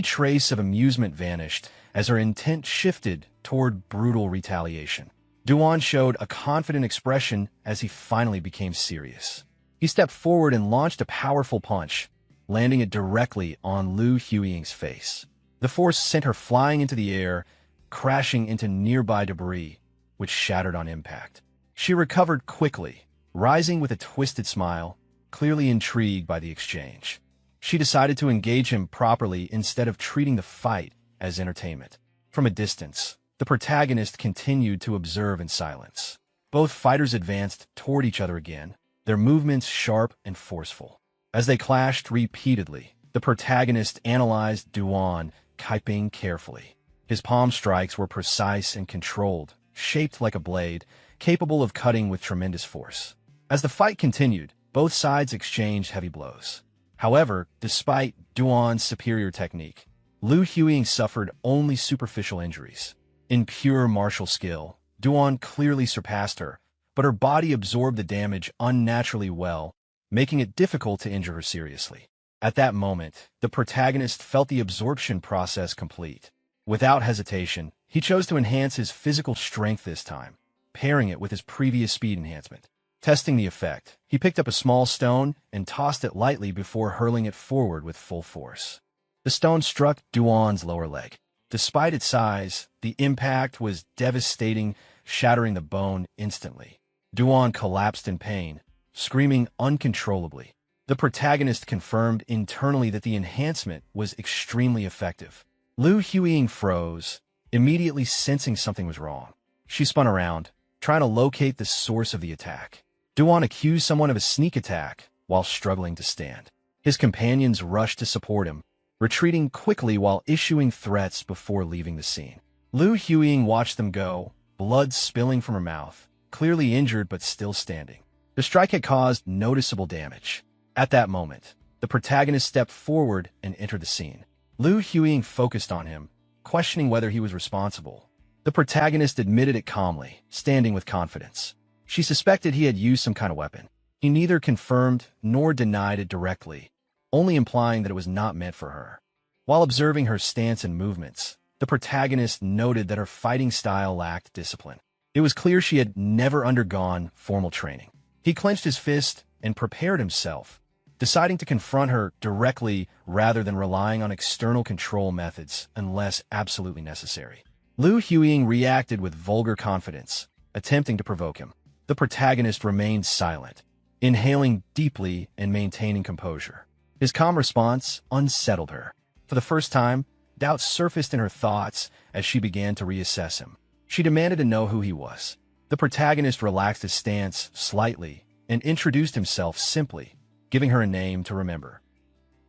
trace of amusement vanished as her intent shifted toward brutal retaliation. Duan showed a confident expression as he finally became serious. He stepped forward and launched a powerful punch, landing it directly on Lu Huiying's face. The force sent her flying into the air, crashing into nearby debris, which shattered on impact. She recovered quickly, rising with a twisted smile, clearly intrigued by the exchange. She decided to engage him properly instead of treating the fight as entertainment. From a distance, the protagonist continued to observe in silence. Both fighters advanced toward each other again, their movements sharp and forceful. As they clashed repeatedly, the protagonist analyzed Duan Kaiping carefully. His palm strikes were precise and controlled, shaped like a blade, capable of cutting with tremendous force. As the fight continued, both sides exchanged heavy blows. However, despite Duan's superior technique, Lu Huiying suffered only superficial injuries. In pure martial skill, Duan clearly surpassed her, but her body absorbed the damage unnaturally well, making it difficult to injure her seriously. At that moment, the protagonist felt the absorption process complete. Without hesitation, he chose to enhance his physical strength this time, pairing it with his previous speed enhancement. Testing the effect, he picked up a small stone and tossed it lightly before hurling it forward with full force. The stone struck Duan's lower leg. Despite its size, the impact was devastating, shattering the bone instantly. Duan collapsed in pain, screaming uncontrollably. The protagonist confirmed internally that the enhancement was extremely effective. Lu Huiying froze, immediately sensing something was wrong. She spun around, trying to locate the source of the attack. Duan accused someone of a sneak attack while struggling to stand. His companions rushed to support him, retreating quickly while issuing threats before leaving the scene. Lu Huiying watched them go, blood spilling from her mouth, clearly injured but still standing. The strike had caused noticeable damage. At that moment, the protagonist stepped forward and entered the scene. Lu Huiying focused on him, questioning whether he was responsible. The protagonist admitted it calmly, standing with confidence. She suspected he had used some kind of weapon. He neither confirmed nor denied it directly, only implying that it was not meant for her. While observing her stance and movements, the protagonist noted that her fighting style lacked discipline. It was clear she had never undergone formal training. He clenched his fist and prepared himself, deciding to confront her directly rather than relying on external control methods unless absolutely necessary. Lu Huiying reacted with vulgar confidence, attempting to provoke him. The protagonist remained silent, inhaling deeply and maintaining composure. His calm response unsettled her. For the first time, doubt surfaced in her thoughts as she began to reassess him. She demanded to know who he was. The protagonist relaxed his stance slightly and introduced himself simply, giving her a name to remember.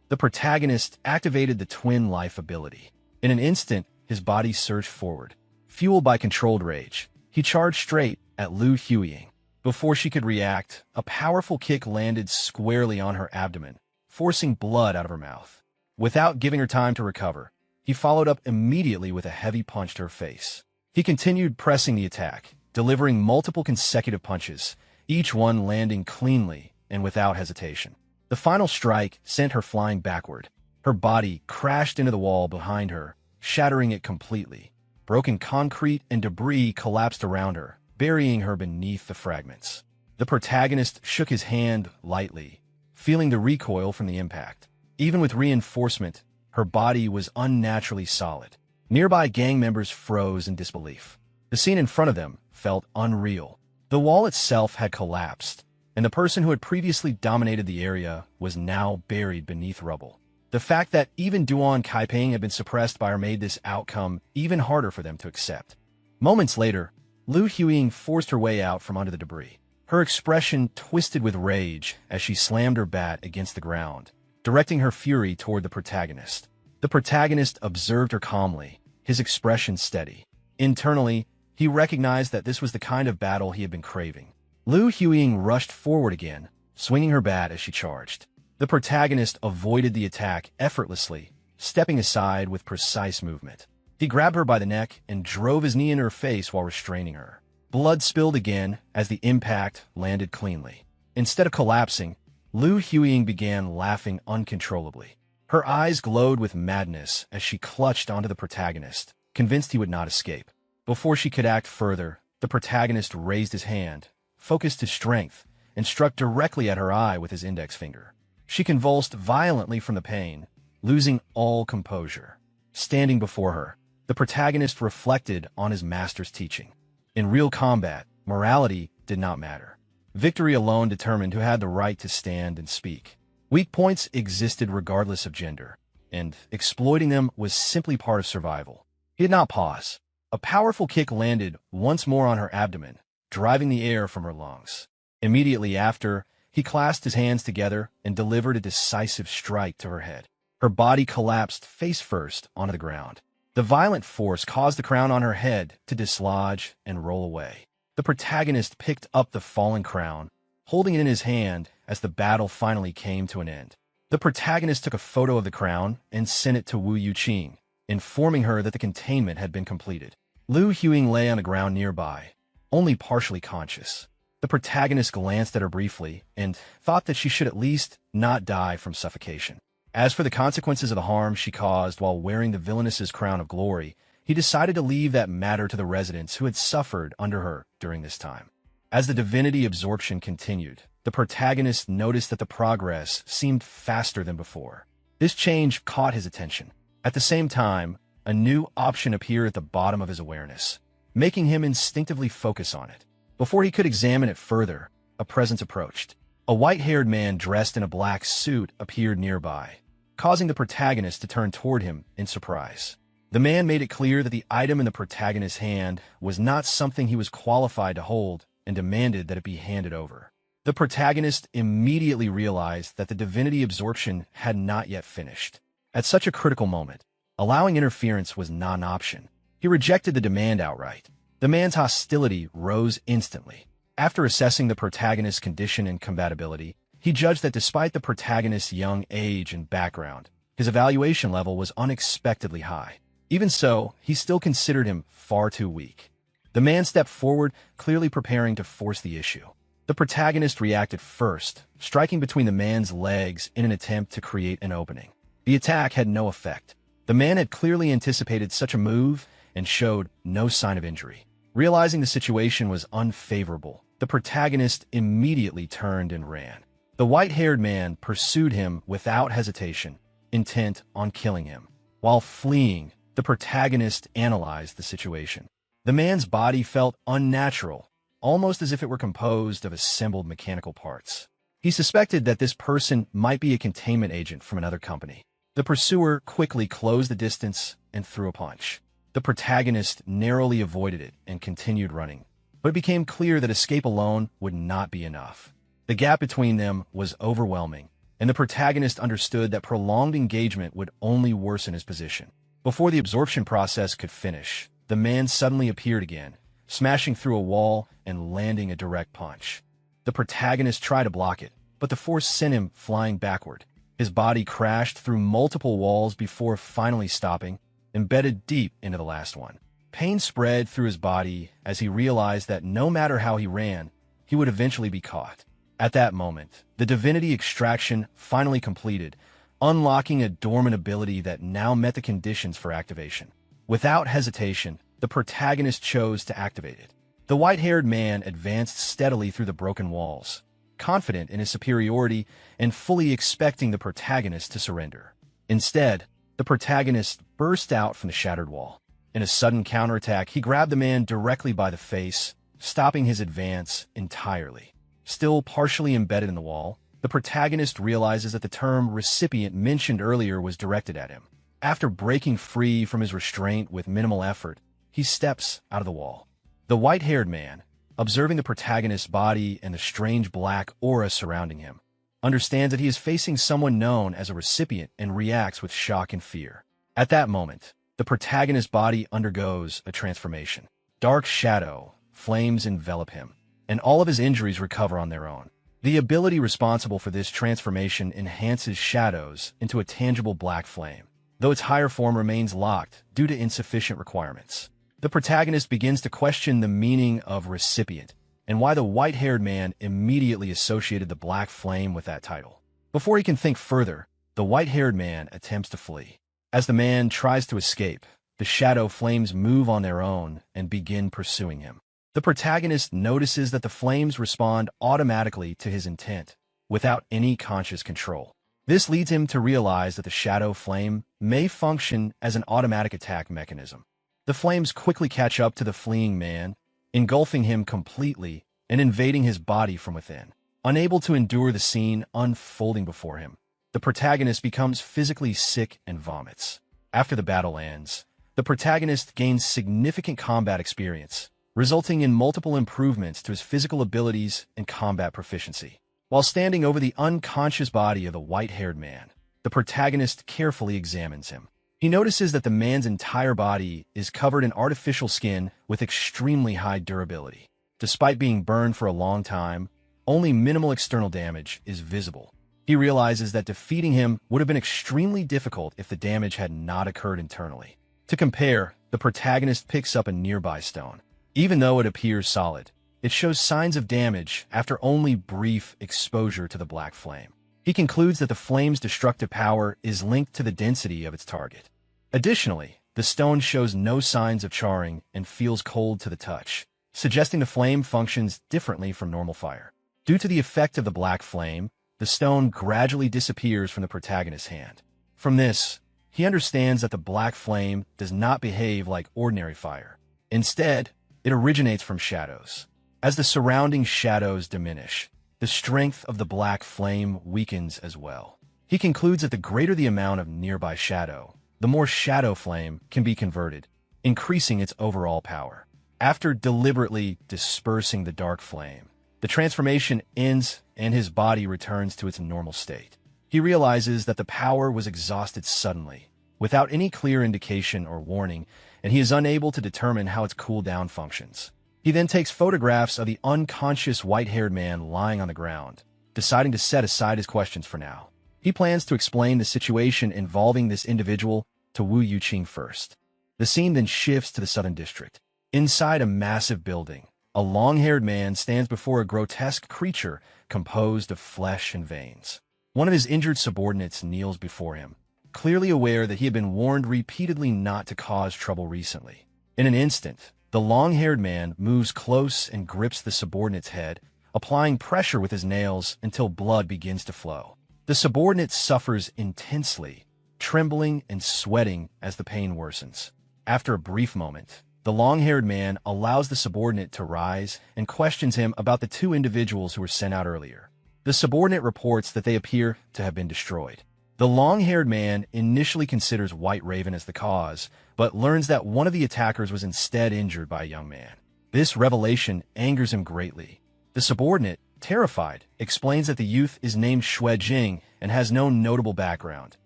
The protagonist activated the twin life ability. In an instant, his body surged forward. Fueled by controlled rage, he charged straight at Lu Huiying. Before she could react, a powerful kick landed squarely on her abdomen, forcing blood out of her mouth. Without giving her time to recover, he followed up immediately with a heavy punch to her face. He continued pressing the attack, delivering multiple consecutive punches, each one landing cleanly and without hesitation. The final strike sent her flying backward. Her body crashed into the wall behind her, shattering it completely. Broken concrete and debris collapsed around her, burying her beneath the fragments. The protagonist shook his hand lightly, feeling the recoil from the impact. Even with reinforcement, her body was unnaturally solid. Nearby gang members froze in disbelief. The scene in front of them felt unreal. The wall itself had collapsed, and the person who had previously dominated the area was now buried beneath rubble. The fact that even Duan Kaiping had been suppressed by her made this outcome even harder for them to accept. Moments later, Lu Huiying forced her way out from under the debris. Her expression twisted with rage as she slammed her bat against the ground, directing her fury toward the protagonist. The protagonist observed her calmly, his expression steady. Internally, he recognized that this was the kind of battle he had been craving. Lu Huiying rushed forward again, swinging her bat as she charged. The protagonist avoided the attack effortlessly, stepping aside with precise movement. He grabbed her by the neck and drove his knee in her face while restraining her. Blood spilled again as the impact landed cleanly. Instead of collapsing, Lu Huiying began laughing uncontrollably. Her eyes glowed with madness as she clutched onto the protagonist, convinced he would not escape. Before she could act further, the protagonist raised his hand, focused his strength, and struck directly at her eye with his index finger. She convulsed violently from the pain, losing all composure. Standing before her, the protagonist reflected on his master's teaching. In real combat, morality did not matter. Victory alone determined who had the right to stand and speak. Weak points existed regardless of gender, and exploiting them was simply part of survival. He did not pause. A powerful kick landed once more on her abdomen, driving the air from her lungs. Immediately after, he clasped his hands together and delivered a decisive strike to her head. Her body collapsed face first onto the ground. The violent force caused the crown on her head to dislodge and roll away. The protagonist picked up the fallen crown, holding it in his hand as the battle finally came to an end. The protagonist took a photo of the crown and sent it to Wu Yuqing, informing her that the containment had been completed. Lu Huiying lay on the ground nearby, only partially conscious. The protagonist glanced at her briefly and thought that she should at least not die from suffocation. As for the consequences of the harm she caused while wearing the villainess's crown of glory, he decided to leave that matter to the residents who had suffered under her during this time. As the divinity absorption continued, the protagonist noticed that the progress seemed faster than before. This change caught his attention. At the same time, a new option appeared at the bottom of his awareness, making him instinctively focus on it. Before he could examine it further, a presence approached. A white-haired man dressed in a black suit appeared nearby, causing the protagonist to turn toward him in surprise. The man made it clear that the item in the protagonist's hand was not something he was qualified to hold and demanded that it be handed over. The protagonist immediately realized that the divinity absorption had not yet finished. At such a critical moment, allowing interference was not an option. He rejected the demand outright. The man's hostility rose instantly. After assessing the protagonist's condition and compatibility, he judged that despite the protagonist's young age and background, his evaluation level was unexpectedly high. Even so, he still considered him far too weak. The man stepped forward, clearly preparing to force the issue. The protagonist reacted first, striking between the man's legs in an attempt to create an opening. The attack had no effect. The man had clearly anticipated such a move and showed no sign of injury. Realizing the situation was unfavorable, the protagonist immediately turned and ran. The white-haired man pursued him without hesitation, intent on killing him. While fleeing, the protagonist analyzed the situation. The man's body felt unnatural, almost as if it were composed of assembled mechanical parts. He suspected that this person might be a containment agent from another company. The pursuer quickly closed the distance and threw a punch. The protagonist narrowly avoided it and continued running, but it became clear that escape alone would not be enough. The gap between them was overwhelming, and the protagonist understood that prolonged engagement would only worsen his position. Before the absorption process could finish, the man suddenly appeared again, smashing through a wall and landing a direct punch. The protagonist tried to block it, but the force sent him flying backward. His body crashed through multiple walls before finally stopping, embedded deep into the last one. Pain spread through his body as he realized that no matter how he ran, he would eventually be caught. At that moment, the divinity extraction finally completed, unlocking a dormant ability that now met the conditions for activation. Without hesitation, the protagonist chose to activate it. The white-haired man advanced steadily through the broken walls, confident in his superiority and fully expecting the protagonist to surrender. Instead, the protagonist burst out from the shattered wall. In a sudden counterattack, he grabbed the man directly by the face, stopping his advance entirely. Still partially embedded in the wall, the protagonist realizes that the term recipient mentioned earlier was directed at him. After breaking free from his restraint with minimal effort, he steps out of the wall. The white-haired man, observing the protagonist's body and the strange black aura surrounding him, understands that he is facing someone known as a recipient and reacts with shock and fear. At that moment, the protagonist's body undergoes a transformation. Dark shadow, flames envelop him, and all of his injuries recover on their own. The ability responsible for this transformation enhances shadows into a tangible black flame, though its higher form remains locked due to insufficient requirements. The protagonist begins to question the meaning of recipient and why the white-haired man immediately associated the black flame with that title. Before he can think further, the white-haired man attempts to flee. As the man tries to escape, the shadow flames move on their own and begin pursuing him. The protagonist notices that the flames respond automatically to his intent, without any conscious control. This leads him to realize that the shadow flame may function as an automatic attack mechanism. The flames quickly catch up to the fleeing man, engulfing him completely and invading his body from within. Unable to endure the scene unfolding before him, the protagonist becomes physically sick and vomits. After the battle ends, the protagonist gains significant combat experience, resulting in multiple improvements to his physical abilities and combat proficiency. While standing over the unconscious body of the white-haired man, the protagonist carefully examines him. He notices that the man's entire body is covered in artificial skin with extremely high durability. Despite being burned for a long time, only minimal external damage is visible. He realizes that defeating him would have been extremely difficult if the damage had not occurred internally. To compare, the protagonist picks up a nearby stone. Even though it appears solid, it shows signs of damage after only brief exposure to the black flame. He concludes that the flame's destructive power is linked to the density of its target. Additionally, the stone shows no signs of charring and feels cold to the touch, suggesting the flame functions differently from normal fire. Due to the effect of the black flame, the stone gradually disappears from the protagonist's hand. From this, he understands that the black flame does not behave like ordinary fire. Instead, it originates from shadows. As the surrounding shadows diminish, the strength of the black flame weakens as well. He concludes that the greater the amount of nearby shadow, the more shadow flame can be converted, increasing its overall power. After deliberately dispersing the dark flame, the transformation ends and his body returns to its normal state. He realizes that the power was exhausted suddenly, without any clear indication or warning, and he is unable to determine how its cooldown functions. He then takes photographs of the unconscious white-haired man lying on the ground, deciding to set aside his questions for now. He plans to explain the situation involving this individual to Wu Yuqing first. The scene then shifts to the Southern District. Inside a massive building, a long-haired man stands before a grotesque creature composed of flesh and veins. One of his injured subordinates kneels before him, clearly aware that he had been warned repeatedly not to cause trouble recently. In an instant, the long-haired man moves close and grips the subordinate's head, applying pressure with his nails until blood begins to flow. The subordinate suffers intensely, trembling and sweating as the pain worsens. After a brief moment, the long-haired man allows the subordinate to rise and questions him about the two individuals who were sent out earlier. The subordinate reports that they appear to have been destroyed. The long-haired man initially considers White Raven as the cause, but learns that one of the attackers was instead injured by a young man. This revelation angers him greatly. The subordinate, terrified, explains that the youth is named Xue Jing and has no notable background,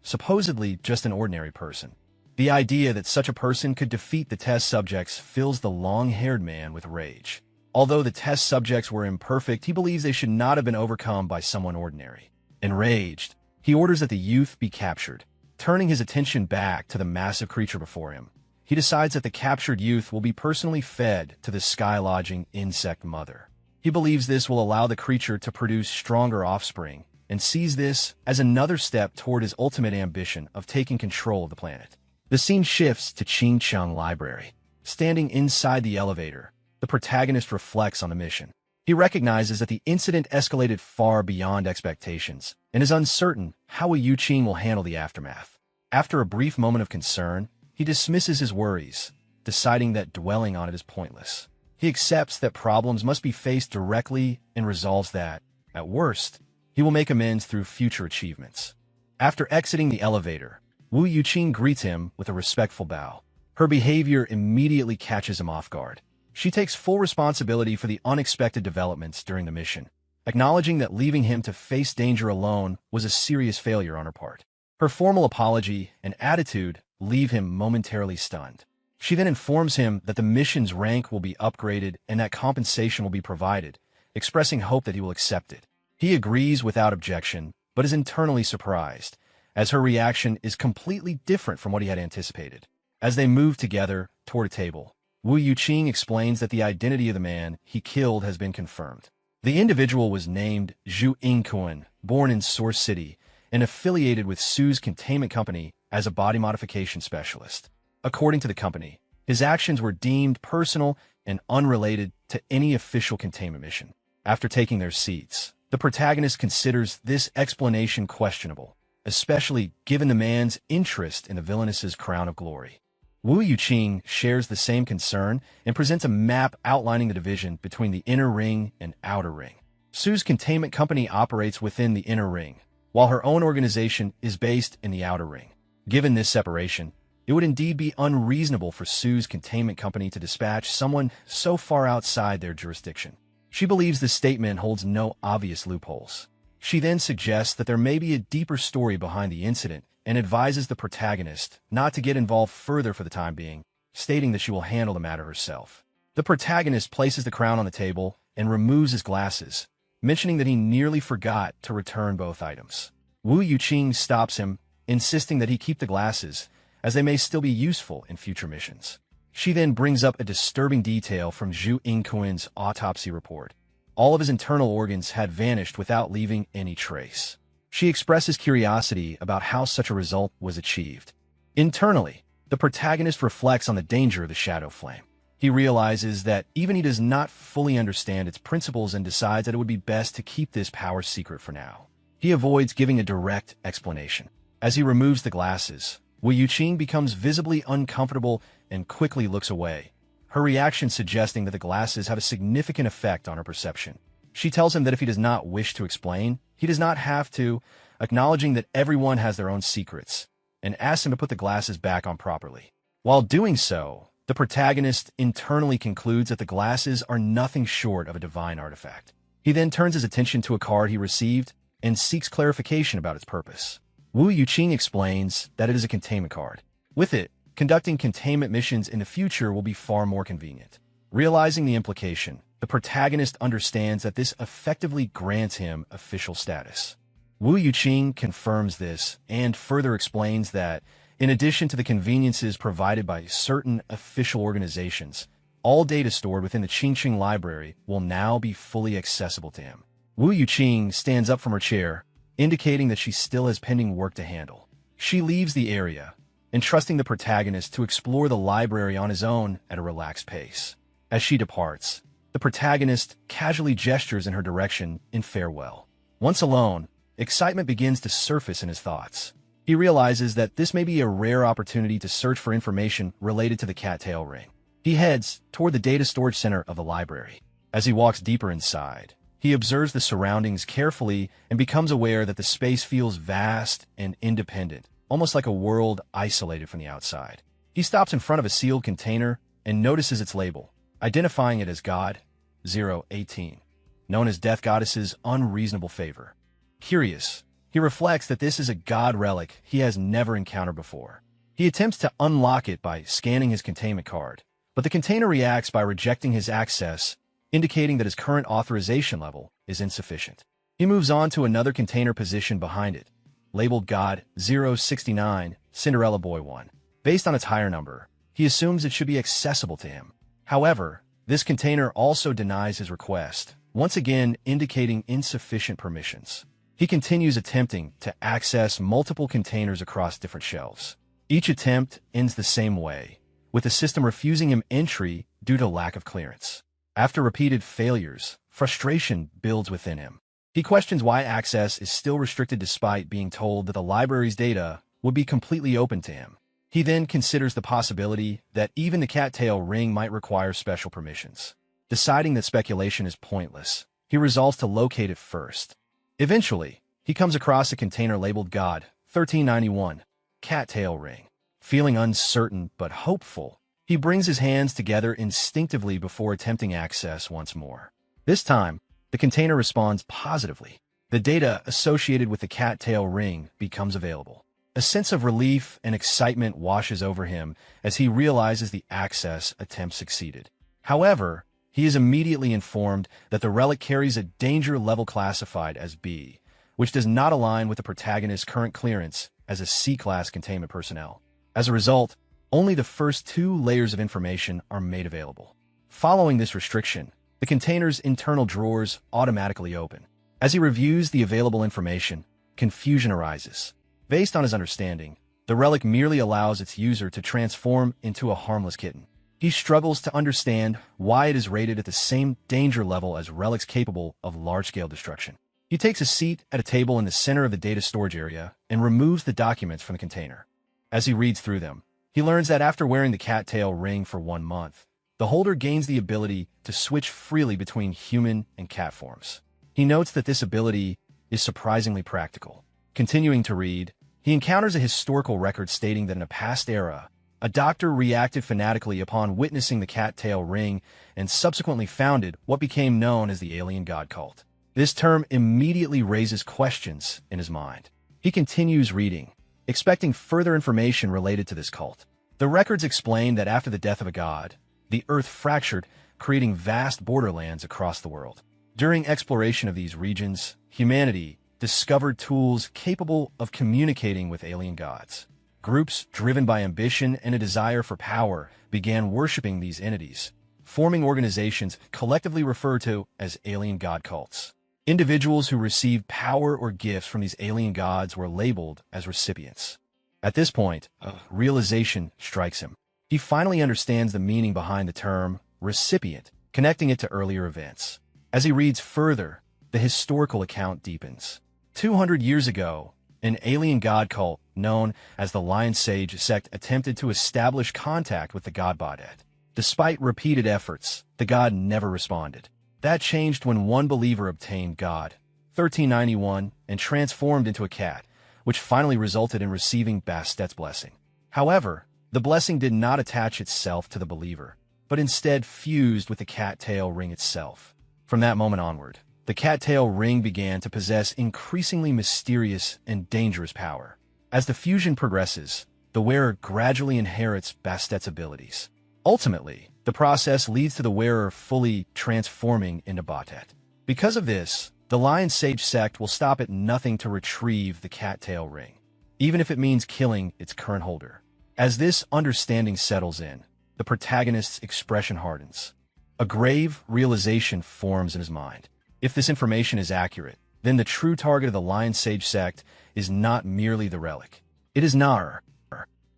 supposedly just an ordinary person. The idea that such a person could defeat the test subjects fills the long-haired man with rage. Although the test subjects were imperfect, he believes they should not have been overcome by someone ordinary. Enraged, he orders that the youth be captured. Turning his attention back to the massive creature before him, he decides that the captured youth will be personally fed to the sky-lodging insect mother. He believes this will allow the creature to produce stronger offspring, and sees this as another step toward his ultimate ambition of taking control of the planet. The scene shifts to Qingcheng Library. Standing inside the elevator, the protagonist reflects on the mission. He recognizes that the incident escalated far beyond expectations, and is uncertain how Wu Yuqing will handle the aftermath. After a brief moment of concern, he dismisses his worries, deciding that dwelling on it is pointless. He accepts that problems must be faced directly and resolves that, at worst, he will make amends through future achievements. After exiting the elevator, Wu Yuqing greets him with a respectful bow. Her behavior immediately catches him off guard. She takes full responsibility for the unexpected developments during the mission, acknowledging that leaving him to face danger alone was a serious failure on her part. Her formal apology and attitude leave him momentarily stunned. She then informs him that the mission's rank will be upgraded and that compensation will be provided, expressing hope that he will accept it. He agrees without objection, but is internally surprised, as her reaction is completely different from what he had anticipated. As they move together toward a table, Wu Yuqing explains that the identity of the man he killed has been confirmed. The individual was named Zhu Yingquan, born in Source City, and affiliated with Su's containment company as a body modification specialist. According to the company, his actions were deemed personal and unrelated to any official containment mission. After taking their seats, the protagonist considers this explanation questionable, especially given the man's interest in the villainess's crown of glory. Wu Yuqing shares the same concern and presents a map outlining the division between the inner ring and outer ring. Su's containment company operates within the inner ring, while her own organization is based in the outer ring. Given this separation, it would indeed be unreasonable for Su's containment company to dispatch someone so far outside their jurisdiction. She believes this statement holds no obvious loopholes. She then suggests that there may be a deeper story behind the incident and advises the protagonist not to get involved further for the time being, stating that she will handle the matter herself. The protagonist places the crown on the table and removes his glasses, mentioning that he nearly forgot to return both items. Wu Yuqing stops him, insisting that he keep the glasses, as they may still be useful in future missions. She then brings up a disturbing detail from Zhu Yingquan's autopsy report. All of his internal organs had vanished without leaving any trace. She expresses curiosity about how such a result was achieved. Internally, the protagonist reflects on the danger of the shadow flame. He realizes that even he does not fully understand its principles and decides that it would be best to keep this power secret for now. He avoids giving a direct explanation. As he removes the glasses, Wu Yuqing becomes visibly uncomfortable and quickly looks away, her reaction suggesting that the glasses have a significant effect on her perception. She tells him that if he does not wish to explain, he does not have to, acknowledging that everyone has their own secrets. and asks him to put the glasses back on properly. While doing so, the protagonist internally concludes that the glasses are nothing short of a divine artifact. He then turns his attention to a card he received and seeks clarification about its purpose. Wu Yuqing explains that it is a containment card. With it, conducting containment missions in the future will be far more convenient. Realizing the implication, the protagonist understands that this effectively grants him official status. Wu Yuqing confirms this and further explains that, in addition to the conveniences provided by certain official organizations, all data stored within the Qingqing library will now be fully accessible to him. Wu Yuqing stands up from her chair, indicating that she still has pending work to handle. She leaves the area, entrusting the protagonist to explore the library on his own at a relaxed pace. As she departs, the protagonist casually gestures in her direction in farewell. Once alone, excitement begins to surface in his thoughts. He realizes that this may be a rare opportunity to search for information related to the cattail ring. He heads toward the data storage center of the library. As he walks deeper inside, he observes the surroundings carefully and becomes aware that the space feels vast and independent, almost like a world isolated from the outside. He stops in front of a sealed container and notices its label, identifying it as God 018, known as Death Goddess's unreasonable favor. Curious, he reflects that this is a god relic he has never encountered before. He attempts to unlock it by scanning his containment card, but the container reacts by rejecting his access, indicating that his current authorization level is insufficient. He moves on to another container positioned behind it, labeled God 069 Cinderella Boy 1. Based on its higher number, he assumes it should be accessible to him. However, this container also denies his request, once again indicating insufficient permissions. He continues attempting to access multiple containers across different shelves. Each attempt ends the same way, with the system refusing him entry due to lack of clearance. After repeated failures, frustration builds within him. He questions why access is still restricted despite being told that the library's data would be completely open to him. He then considers the possibility that even the cattail ring might require special permissions. Deciding that speculation is pointless, he resolves to locate it first. Eventually, he comes across a container labeled God 1391 Cattail Ring. Feeling uncertain but hopeful, he brings his hands together instinctively before attempting access once more. This time, the container responds positively. The data associated with the cattail ring becomes available. A sense of relief and excitement washes over him as he realizes the access attempt succeeded. However, he is immediately informed that the relic carries a danger level classified as B, which does not align with the protagonist's current clearance as a C-class containment personnel. As a result, only the first 2 layers of information are made available. Following this restriction, the container's internal drawers automatically open. As he reviews the available information, confusion arises. Based on his understanding, the relic merely allows its user to transform into a harmless kitten. He struggles to understand why it is rated at the same danger level as relics capable of large-scale destruction. He takes a seat at a table in the center of the data storage area and removes the documents from the container. As he reads through them, he learns that after wearing the cattail ring for 1 month, the holder gains the ability to switch freely between human and cat forms. He notes that this ability is surprisingly practical. Continuing to read, he encounters a historical record stating that in a past era, a doctor reacted fanatically upon witnessing the cattail ring and subsequently founded what became known as the alien god cult. This term immediately raises questions in his mind. He continues reading, expecting further information related to this cult. The records explain that after the death of a god, the earth fractured, creating vast borderlands across the world. During exploration of these regions, humanity discovered tools capable of communicating with alien gods. Groups driven by ambition and a desire for power began worshiping these entities, forming organizations collectively referred to as alien god cults. Individuals who received power or gifts from these alien gods were labeled as recipients. At this point, a realization strikes him. He finally understands the meaning behind the term recipient, connecting it to earlier events. As he reads further, the historical account deepens. 200 years ago, an alien god cult known as the Lion Sage sect attempted to establish contact with the god Badet. Despite repeated efforts, the god never responded. That changed when one believer obtained God 1391 and transformed into a cat, which finally resulted in receiving Bastet's blessing. However, the blessing did not attach itself to the believer, but instead fused with the cattail ring itself. From that moment onward, the cattail ring began to possess increasingly mysterious and dangerous power. As the fusion progresses, the wearer gradually inherits Bastet's abilities. Ultimately, the process leads to the wearer fully transforming into Bastet. Because of this, the Lion Sage sect will stop at nothing to retrieve the cattail ring, even if it means killing its current holder. As this understanding settles in, the protagonist's expression hardens. A grave realization forms in his mind. If this information is accurate, then the true target of the Lion Sage sect is not merely the relic. It is Nar.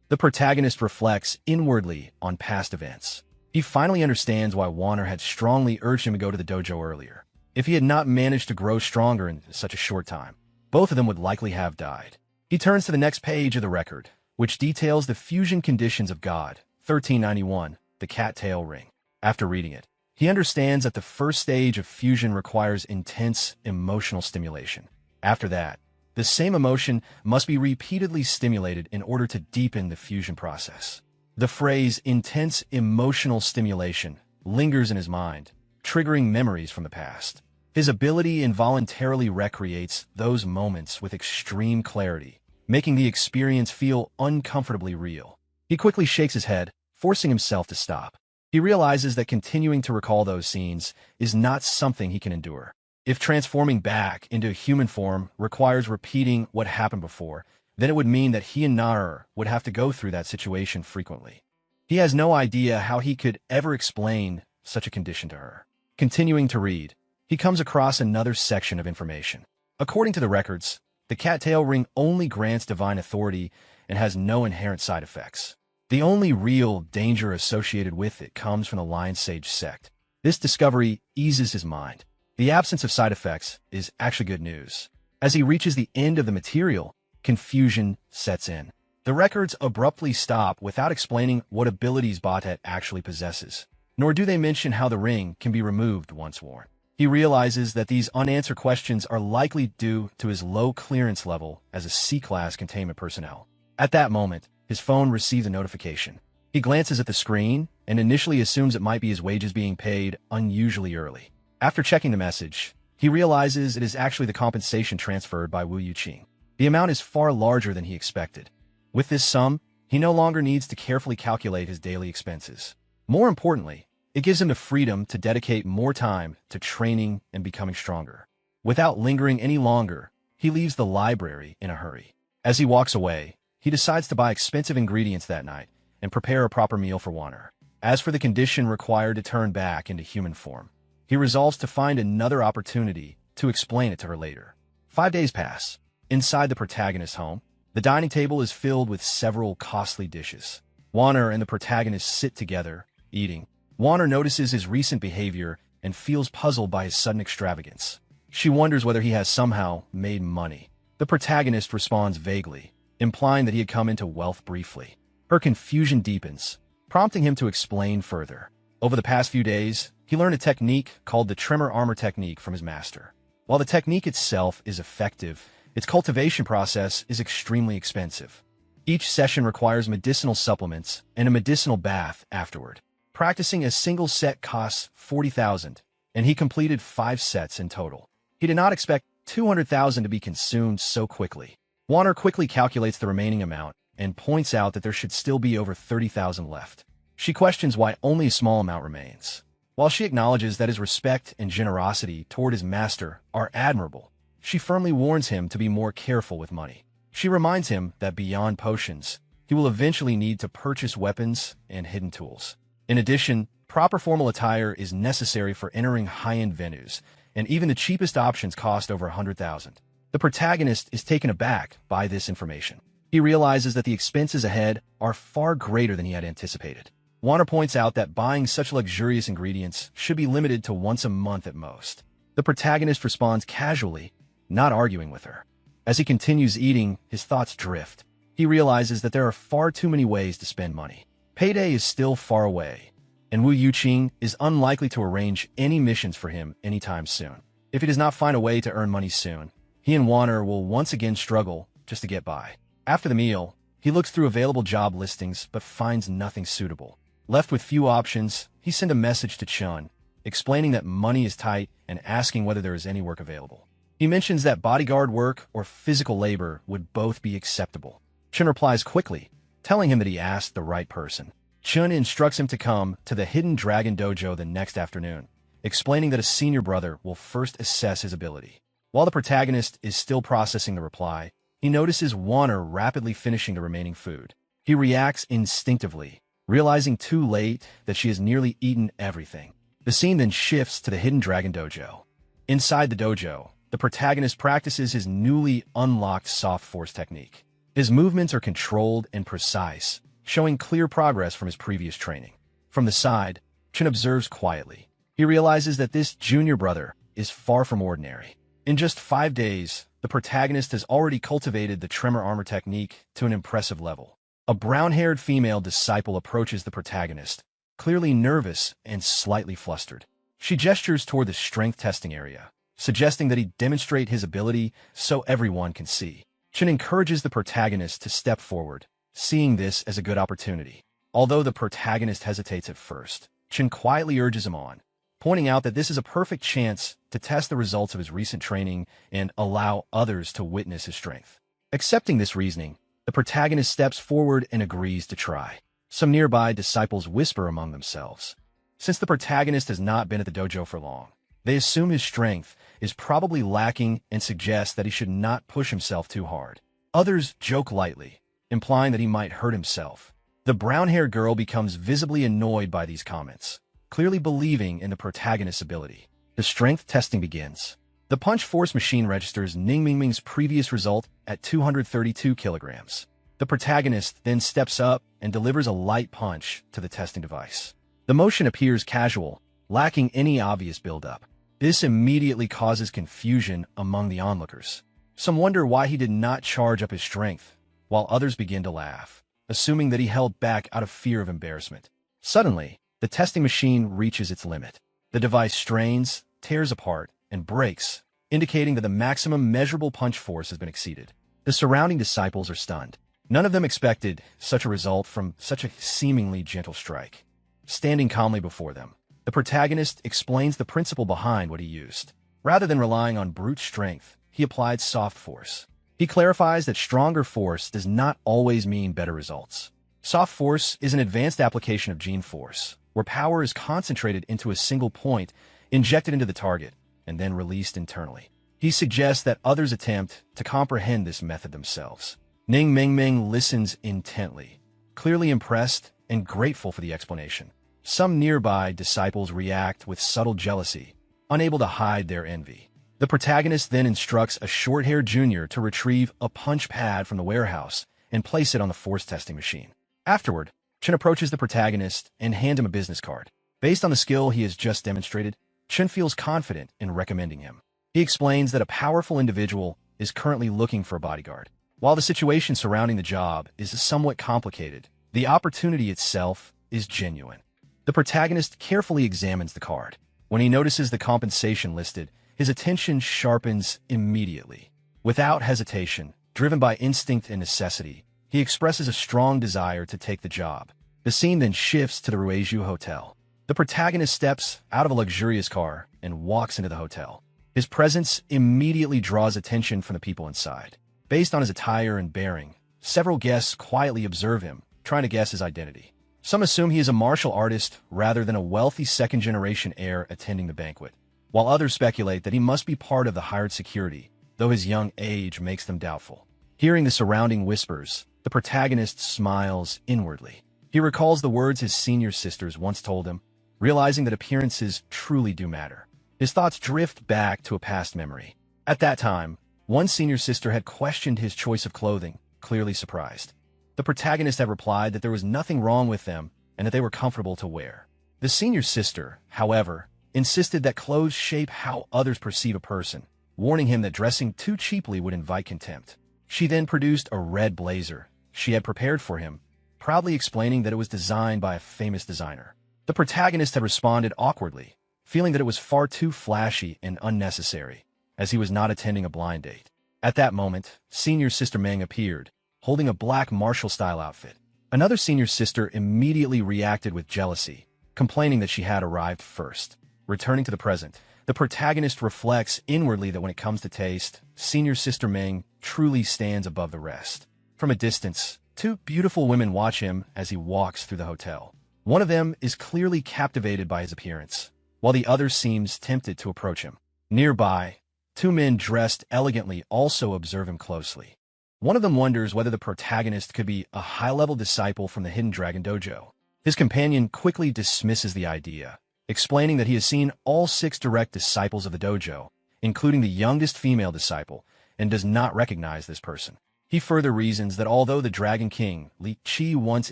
The protagonist reflects inwardly on past events. He finally understands why Wanner had strongly urged him to go to the dojo earlier. If he had not managed to grow stronger in such a short time, both of them would likely have died. He turns to the next page of the record, which details the fusion conditions of God, 1391, the cattail ring. After reading it, he understands that the first stage of fusion requires intense emotional stimulation. After that, the same emotion must be repeatedly stimulated in order to deepen the fusion process. The phrase intense emotional stimulation lingers in his mind, triggering memories from the past. His ability involuntarily recreates those moments with extreme clarity, making the experience feel uncomfortably real. He quickly shakes his head, forcing himself to stop. He realizes that continuing to recall those scenes is not something he can endure. If transforming back into human form requires repeating what happened before, then it would mean that he and Nar would have to go through that situation frequently. He has no idea how he could ever explain such a condition to her. Continuing to read, he comes across another section of information. According to the records, the cattail ring only grants divine authority and has no inherent side effects. The only real danger associated with it comes from the Lion Sage sect. This discovery eases his mind. The absence of side effects is actually good news. As he reaches the end of the material, confusion sets in. The records abruptly stop without explaining what abilities Bastet actually possesses, nor do they mention how the ring can be removed once worn. He realizes that these unanswered questions are likely due to his low clearance level as a C-class containment personnel. At that moment, his phone receives a notification. He glances at the screen and initially assumes it might be his wages being paid unusually early. After checking the message, he realizes it is actually the compensation transferred by Wu Yuqing. The amount is far larger than he expected. With this sum, he no longer needs to carefully calculate his daily expenses. More importantly, it gives him the freedom to dedicate more time to training and becoming stronger. Without lingering any longer, he leaves the library in a hurry. As he walks away, he decides to buy expensive ingredients that night and prepare a proper meal for Wanner. As for the condition required to turn back into human form, he resolves to find another opportunity to explain it to her later. 5 days pass. Inside the protagonist's home, the dining table is filled with several costly dishes. Wanner and the protagonist sit together, eating. Wanner notices his recent behavior and feels puzzled by his sudden extravagance. She wonders whether he has somehow made money. The protagonist responds vaguely, implying that he had come into wealth briefly. Her confusion deepens, prompting him to explain further. Over the past few days, he learned a technique called the Tremor Armor Technique from his master. While the technique itself is effective, its cultivation process is extremely expensive. Each session requires medicinal supplements and a medicinal bath afterward. Practicing a single set costs 40,000, and he completed 5 sets in total. He did not expect 200,000 to be consumed so quickly. Wanner quickly calculates the remaining amount and points out that there should still be over 30,000 left. She questions why only a small amount remains. While she acknowledges that his respect and generosity toward his master are admirable, she firmly warns him to be more careful with money. She reminds him that beyond potions, he will eventually need to purchase weapons and hidden tools. In addition, proper formal attire is necessary for entering high-end venues, and even the cheapest options cost over 100,000. The protagonist is taken aback by this information. He realizes that the expenses ahead are far greater than he had anticipated. Wanner points out that buying such luxurious ingredients should be limited to once a month at most. The protagonist responds casually, not arguing with her. As he continues eating, his thoughts drift. He realizes that there are far too many ways to spend money. Payday is still far away, and Wu Yuqing is unlikely to arrange any missions for him anytime soon. If he does not find a way to earn money soon, he and Wanner will once again struggle just to get by. After the meal, he looks through available job listings but finds nothing suitable. Left with few options, he sent a message to Chun, explaining that money is tight and asking whether there is any work available. He mentions that bodyguard work or physical labor would both be acceptable. Chun replies quickly, telling him that he asked the right person. Chun instructs him to come to the Hidden Dragon Dojo the next afternoon, explaining that a senior brother will first assess his ability. While the protagonist is still processing the reply, he notices Warner rapidly finishing the remaining food. He reacts instinctively, realizing too late that she has nearly eaten everything. The scene then shifts to the Hidden Dragon Dojo. Inside the dojo, the protagonist practices his newly unlocked soft force technique. His movements are controlled and precise, showing clear progress from his previous training. From the side, Chun observes quietly. He realizes that this junior brother is far from ordinary. In just 5 days, the protagonist has already cultivated the tremor armor technique to an impressive level. A brown-haired female disciple approaches the protagonist, clearly nervous and slightly flustered. She gestures toward the strength testing area, suggesting that he demonstrate his ability so everyone can see. Chun encourages the protagonist to step forward, seeing this as a good opportunity. Although the protagonist hesitates at first, Chun quietly urges him on, pointing out that this is a perfect chance to test the results of his recent training and allow others to witness his strength. Accepting this reasoning, the protagonist steps forward and agrees to try. Some nearby disciples whisper among themselves. Since the protagonist has not been at the dojo for long, they assume his strength is probably lacking and suggest that he should not push himself too hard. Others joke lightly, implying that he might hurt himself. The brown-haired girl becomes visibly annoyed by these comments, clearly believing in the protagonist's ability. The strength testing begins. The punch force machine registers Ning Mingming's previous result at 232 kilograms. The protagonist then steps up and delivers a light punch to the testing device. The motion appears casual, lacking any obvious build-up. This immediately causes confusion among the onlookers. Some wonder why he did not charge up his strength, while others begin to laugh, assuming that he held back out of fear of embarrassment. Suddenly, the testing machine reaches its limit. The device strains, tears apart, and breaks, indicating that the maximum measurable punch force has been exceeded. The surrounding disciples are stunned. None of them expected such a result from such a seemingly gentle strike. Standing calmly before them, the protagonist explains the principle behind what he used. Rather than relying on brute strength, he applied soft force. He clarifies that stronger force does not always mean better results. Soft force is an advanced application of gene force, where power is concentrated into a single point, injected into the target, and then released internally. He suggests that others attempt to comprehend this method themselves. Ning Mingming listens intently, clearly impressed and grateful for the explanation. Some nearby disciples react with subtle jealousy, unable to hide their envy. The protagonist then instructs a short-haired junior to retrieve a punch pad from the warehouse and place it on the force testing machine. Afterward, Chun approaches the protagonist and hands him a business card. Based on the skill he has just demonstrated, Chun feels confident in recommending him. He explains that a powerful individual is currently looking for a bodyguard. While the situation surrounding the job is somewhat complicated, the opportunity itself is genuine. The protagonist carefully examines the card. When he notices the compensation listed, his attention sharpens immediately. Without hesitation, driven by instinct and necessity, he expresses a strong desire to take the job. The scene then shifts to the Rueju Hotel. The protagonist steps out of a luxurious car and walks into the hotel. His presence immediately draws attention from the people inside. Based on his attire and bearing, several guests quietly observe him, trying to guess his identity. Some assume he is a martial artist rather than a wealthy second-generation heir attending the banquet, while others speculate that he must be part of the hired security, though his young age makes them doubtful. Hearing the surrounding whispers, the protagonist smiles inwardly. He recalls the words his senior sisters once told him, realizing that appearances truly do matter. His thoughts drift back to a past memory. At that time, one senior sister had questioned his choice of clothing, clearly surprised. The protagonist had replied that there was nothing wrong with them and that they were comfortable to wear. The senior sister, however, insisted that clothes shape how others perceive a person, warning him that dressing too cheaply would invite contempt. She then produced a red blazer she had prepared for him, proudly explaining that it was designed by a famous designer. The protagonist had responded awkwardly, feeling that it was far too flashy and unnecessary, as he was not attending a blind date. At that moment, senior sister Meng appeared, holding a black martial-style outfit. Another senior sister immediately reacted with jealousy, complaining that she had arrived first. Returning to the present, the protagonist reflects inwardly that when it comes to taste, senior sister Meng truly stands above the rest. From a distance, two beautiful women watch him as he walks through the hotel. One of them is clearly captivated by his appearance, while the other seems tempted to approach him. Nearby, two men dressed elegantly also observe him closely. One of them wonders whether the protagonist could be a high-level disciple from the Hidden Dragon Dojo. His companion quickly dismisses the idea, explaining that he has seen all 6 direct disciples of the dojo, including the youngest female disciple, and does not recognize this person. He further reasons that although the Dragon King, Li Qi, once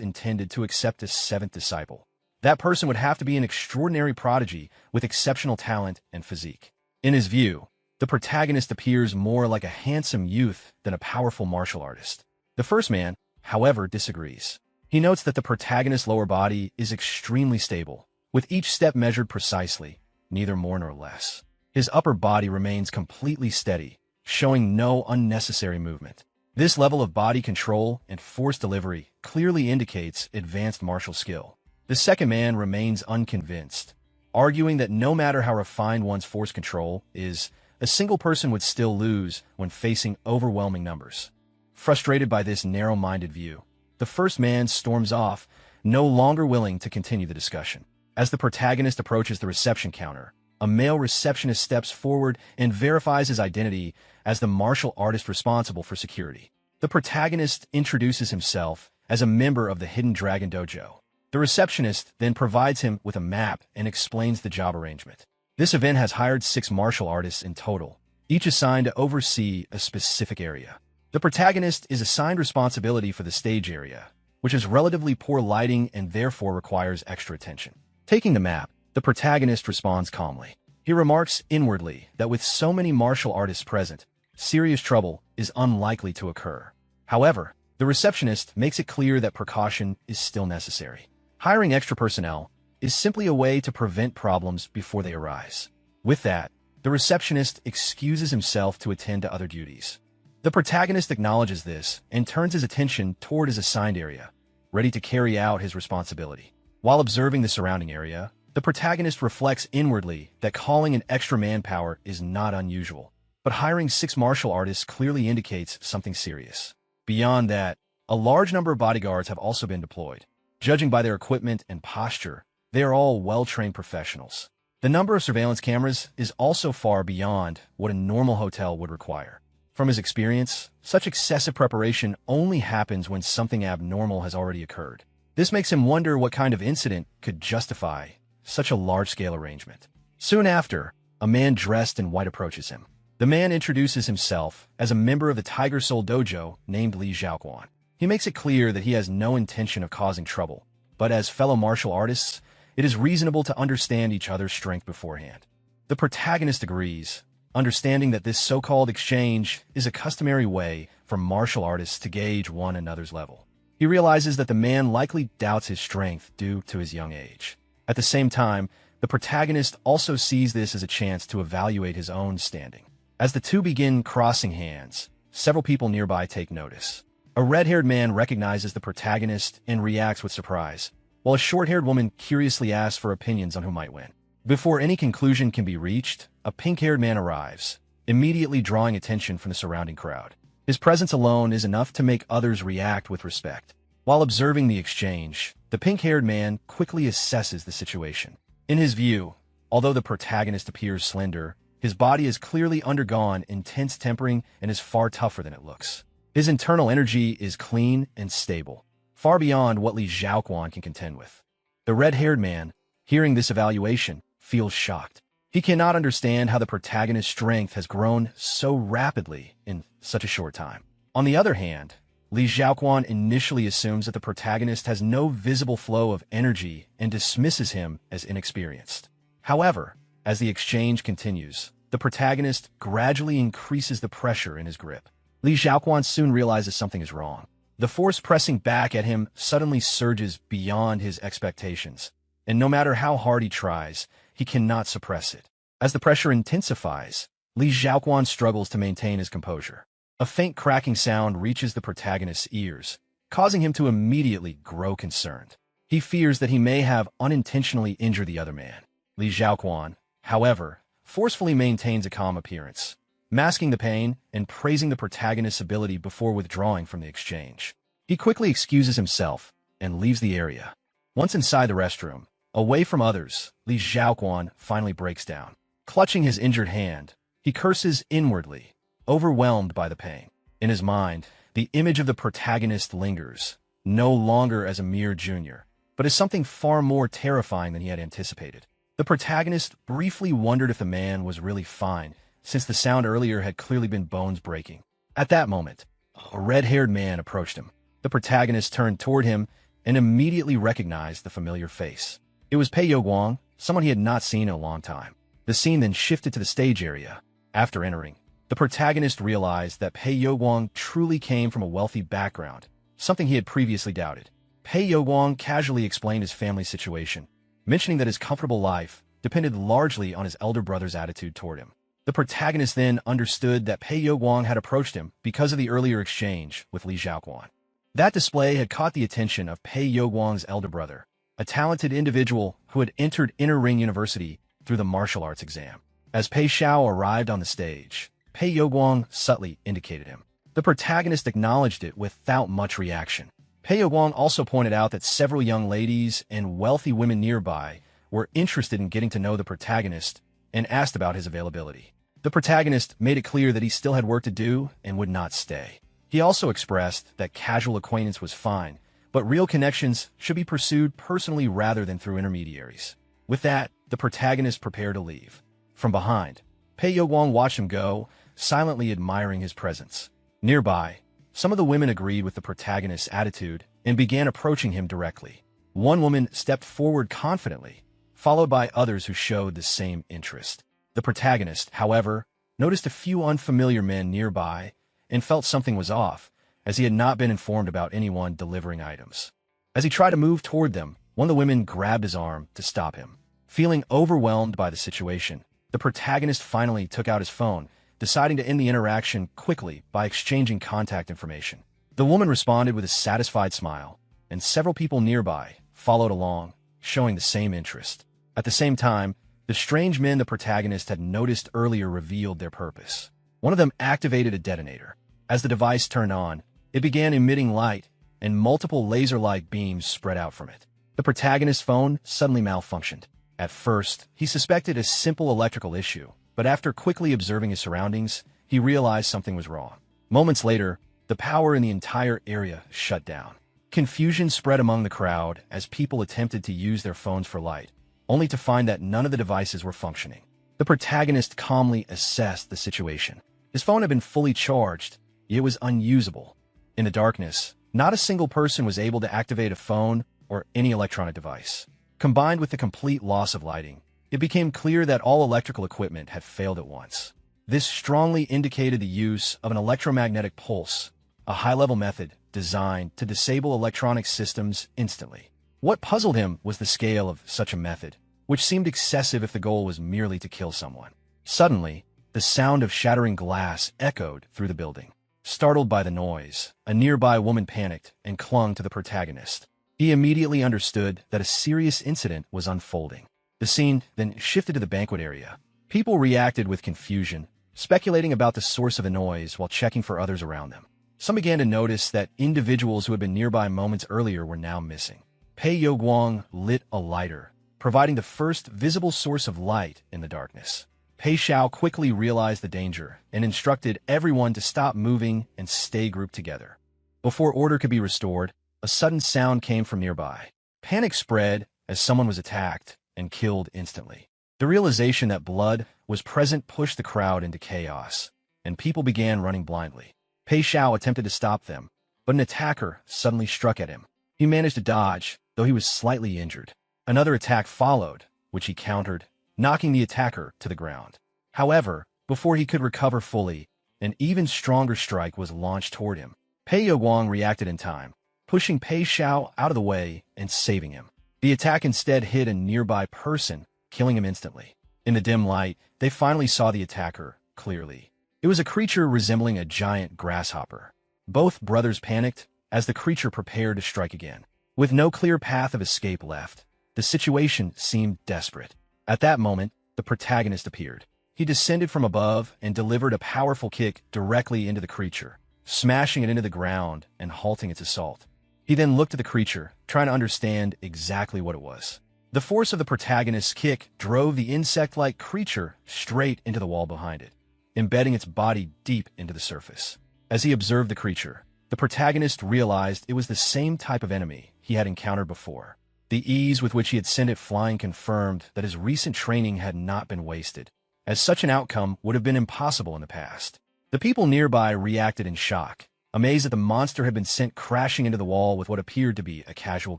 intended to accept a 7th disciple, that person would have to be an extraordinary prodigy with exceptional talent and physique. In his view, the protagonist appears more like a handsome youth than a powerful martial artist. The first man, however, disagrees. He notes that the protagonist's lower body is extremely stable, with each step measured precisely, neither more nor less. His upper body remains completely steady, showing no unnecessary movement. This level of body control and force delivery clearly indicates advanced martial skill. The second man remains unconvinced, arguing that no matter how refined one's force control is, a single person would still lose when facing overwhelming numbers. Frustrated by this narrow-minded view, the first man storms off, no longer willing to continue the discussion. As the protagonist approaches the reception counter, a male receptionist steps forward and verifies his identity as the martial artist responsible for security. The protagonist introduces himself as a member of the Hidden Dragon Dojo. The receptionist then provides him with a map and explains the job arrangement. This event has hired 6 martial artists in total, each assigned to oversee a specific area. The protagonist is assigned responsibility for the stage area, which has relatively poor lighting and therefore requires extra attention. Taking the map, the protagonist responds calmly. He remarks inwardly that with so many martial artists present, serious trouble is unlikely to occur. However, the receptionist makes it clear that precaution is still necessary. Hiring extra personnel is simply a way to prevent problems before they arise. With that, the receptionist excuses himself to attend to other duties. The protagonist acknowledges this and turns his attention toward his assigned area, ready to carry out his responsibility. While observing the surrounding area, the protagonist reflects inwardly that calling in extra manpower is not unusual, but hiring 6 martial artists clearly indicates something serious. Beyond that, a large number of bodyguards have also been deployed. Judging by their equipment and posture, they are all well-trained professionals. The number of surveillance cameras is also far beyond what a normal hotel would require. From his experience, such excessive preparation only happens when something abnormal has already occurred. This makes him wonder what kind of incident could justify such a large-scale arrangement. Soon after, a man dressed in white approaches him. The man introduces himself as a member of the Tiger Soul Dojo named Li Xiaoquan. He makes it clear that he has no intention of causing trouble, but as fellow martial artists, it is reasonable to understand each other's strength beforehand. The protagonist agrees, understanding that this so-called exchange is a customary way for martial artists to gauge one another's level. He realizes that the man likely doubts his strength due to his young age. At the same time, the protagonist also sees this as a chance to evaluate his own standing. As the two begin crossing hands, several people nearby take notice. A red-haired man recognizes the protagonist and reacts with surprise, while a short-haired woman curiously asks for opinions on who might win. Before any conclusion can be reached, a pink-haired man arrives, immediately drawing attention from the surrounding crowd. His presence alone is enough to make others react with respect. While observing the exchange, the pink-haired man quickly assesses the situation. In his view, although the protagonist appears slender, his body has clearly undergone intense tempering and is far tougher than it looks. His internal energy is clean and stable, far beyond what Li Xiaoquan can contend with. The red-haired man, hearing this evaluation, feels shocked. He cannot understand how the protagonist's strength has grown so rapidly in such a short time. On the other hand, Li Xiaoquan initially assumes that the protagonist has no visible flow of energy and dismisses him as inexperienced. However, as the exchange continues, the protagonist gradually increases the pressure in his grip. Li Xiaoquan soon realizes something is wrong. The force pressing back at him suddenly surges beyond his expectations, and no matter how hard he tries, he cannot suppress it. As the pressure intensifies, Li Xiaoquan struggles to maintain his composure. A faint cracking sound reaches the protagonist's ears, causing him to immediately grow concerned. He fears that he may have unintentionally injured the other man. Li Xiaoquan, however, forcefully maintains a calm appearance, masking the pain and praising the protagonist's ability before withdrawing from the exchange. He quickly excuses himself and leaves the area. Once inside the restroom, away from others, Li Xiaoquan finally breaks down. Clutching his injured hand, he curses inwardly, overwhelmed by the pain. In his mind, the image of the protagonist lingers, no longer as a mere junior, but as something far more terrifying than he had anticipated. The protagonist briefly wondered if the man was really fine, since the sound earlier had clearly been bones breaking. At that moment, a red-haired man approached him. The protagonist turned toward him and immediately recognized the familiar face. It was Pei Youguang, someone he had not seen in a long time. The scene then shifted to the stage area. After entering, the protagonist realized that Pei Youguang truly came from a wealthy background, something he had previously doubted. Pei Youguang casually explained his family situation, mentioning that his comfortable life depended largely on his elder brother's attitude toward him. The protagonist then understood that Pei Youguang had approached him because of the earlier exchange with Li Xiaoquan. That display had caught the attention of Pei Youguang's elder brother, a talented individual who had entered Inner Ring University through the martial arts exam. As Pei Xiao arrived on the stage, Pei Youguang subtly indicated him. The protagonist acknowledged it without much reaction. Pei Youguang also pointed out that several young ladies and wealthy women nearby were interested in getting to know the protagonist and asked about his availability. The protagonist made it clear that he still had work to do and would not stay. He also expressed that casual acquaintance was fine, but real connections should be pursued personally rather than through intermediaries. With that, the protagonist prepared to leave. From behind, Pei Youguang watched him go, silently admiring his presence. Nearby, some of the women agreed with the protagonist's attitude and began approaching him directly. One woman stepped forward confidently, followed by others who showed the same interest. The protagonist, however, noticed a few unfamiliar men nearby and felt something was off, as he had not been informed about anyone delivering items. As he tried to move toward them, one of the women grabbed his arm to stop him. Feeling overwhelmed by the situation, the protagonist finally took out his phone, deciding to end the interaction quickly by exchanging contact information. The woman responded with a satisfied smile, and several people nearby followed along, showing the same interest. At the same time, the strange men the protagonist had noticed earlier revealed their purpose. One of them activated a detonator. As the device turned on, it began emitting light, and multiple laser-like beams spread out from it. The protagonist's phone suddenly malfunctioned. At first, he suspected a simple electrical issue, but after quickly observing his surroundings, he realized something was wrong. Moments later, the power in the entire area shut down. Confusion spread among the crowd as people attempted to use their phones for light, only to find that none of the devices were functioning. The protagonist calmly assessed the situation. His phone had been fully charged, yet it was unusable. In the darkness, not a single person was able to activate a phone or any electronic device. Combined with the complete loss of lighting, it became clear that all electrical equipment had failed at once. This strongly indicated the use of an electromagnetic pulse, a high-level method designed to disable electronic systems instantly. What puzzled him was the scale of such a method, which seemed excessive if the goal was merely to kill someone. Suddenly, the sound of shattering glass echoed through the building. Startled by the noise, a nearby woman panicked and clung to the protagonist. He immediately understood that a serious incident was unfolding. The scene then shifted to the banquet area. People reacted with confusion, speculating about the source of the noise while checking for others around them. Some began to notice that individuals who had been nearby moments earlier were now missing. Pei Youguang lit a lighter, providing the first visible source of light in the darkness. Pei Xiao quickly realized the danger and instructed everyone to stop moving and stay grouped together. Before order could be restored, a sudden sound came from nearby. Panic spread as someone was attacked and killed instantly. The realization that blood was present pushed the crowd into chaos, and people began running blindly. Pei Xiao attempted to stop them, but an attacker suddenly struck at him. He managed to dodge, though he was slightly injured. Another attack followed, which he countered, knocking the attacker to the ground. However, before he could recover fully, an even stronger strike was launched toward him. Pei Youguang reacted in time, pushing Pei Xiao out of the way and saving him. The attack instead hit a nearby person, killing him instantly. In the dim light, they finally saw the attacker clearly. It was a creature resembling a giant grasshopper. Both brothers panicked as the creature prepared to strike again. With no clear path of escape left, the situation seemed desperate. At that moment, the protagonist appeared. He descended from above and delivered a powerful kick directly into the creature, smashing it into the ground and halting its assault. He then looked at the creature, trying to understand exactly what it was. The force of the protagonist's kick drove the insect-like creature straight into the wall behind it, embedding its body deep into the surface. As he observed the creature, the protagonist realized it was the same type of enemy he had encountered before. The ease with which he had sent it flying confirmed that his recent training had not been wasted, as such an outcome would have been impossible in the past. The people nearby reacted in shock, amazed that the monster had been sent crashing into the wall with what appeared to be a casual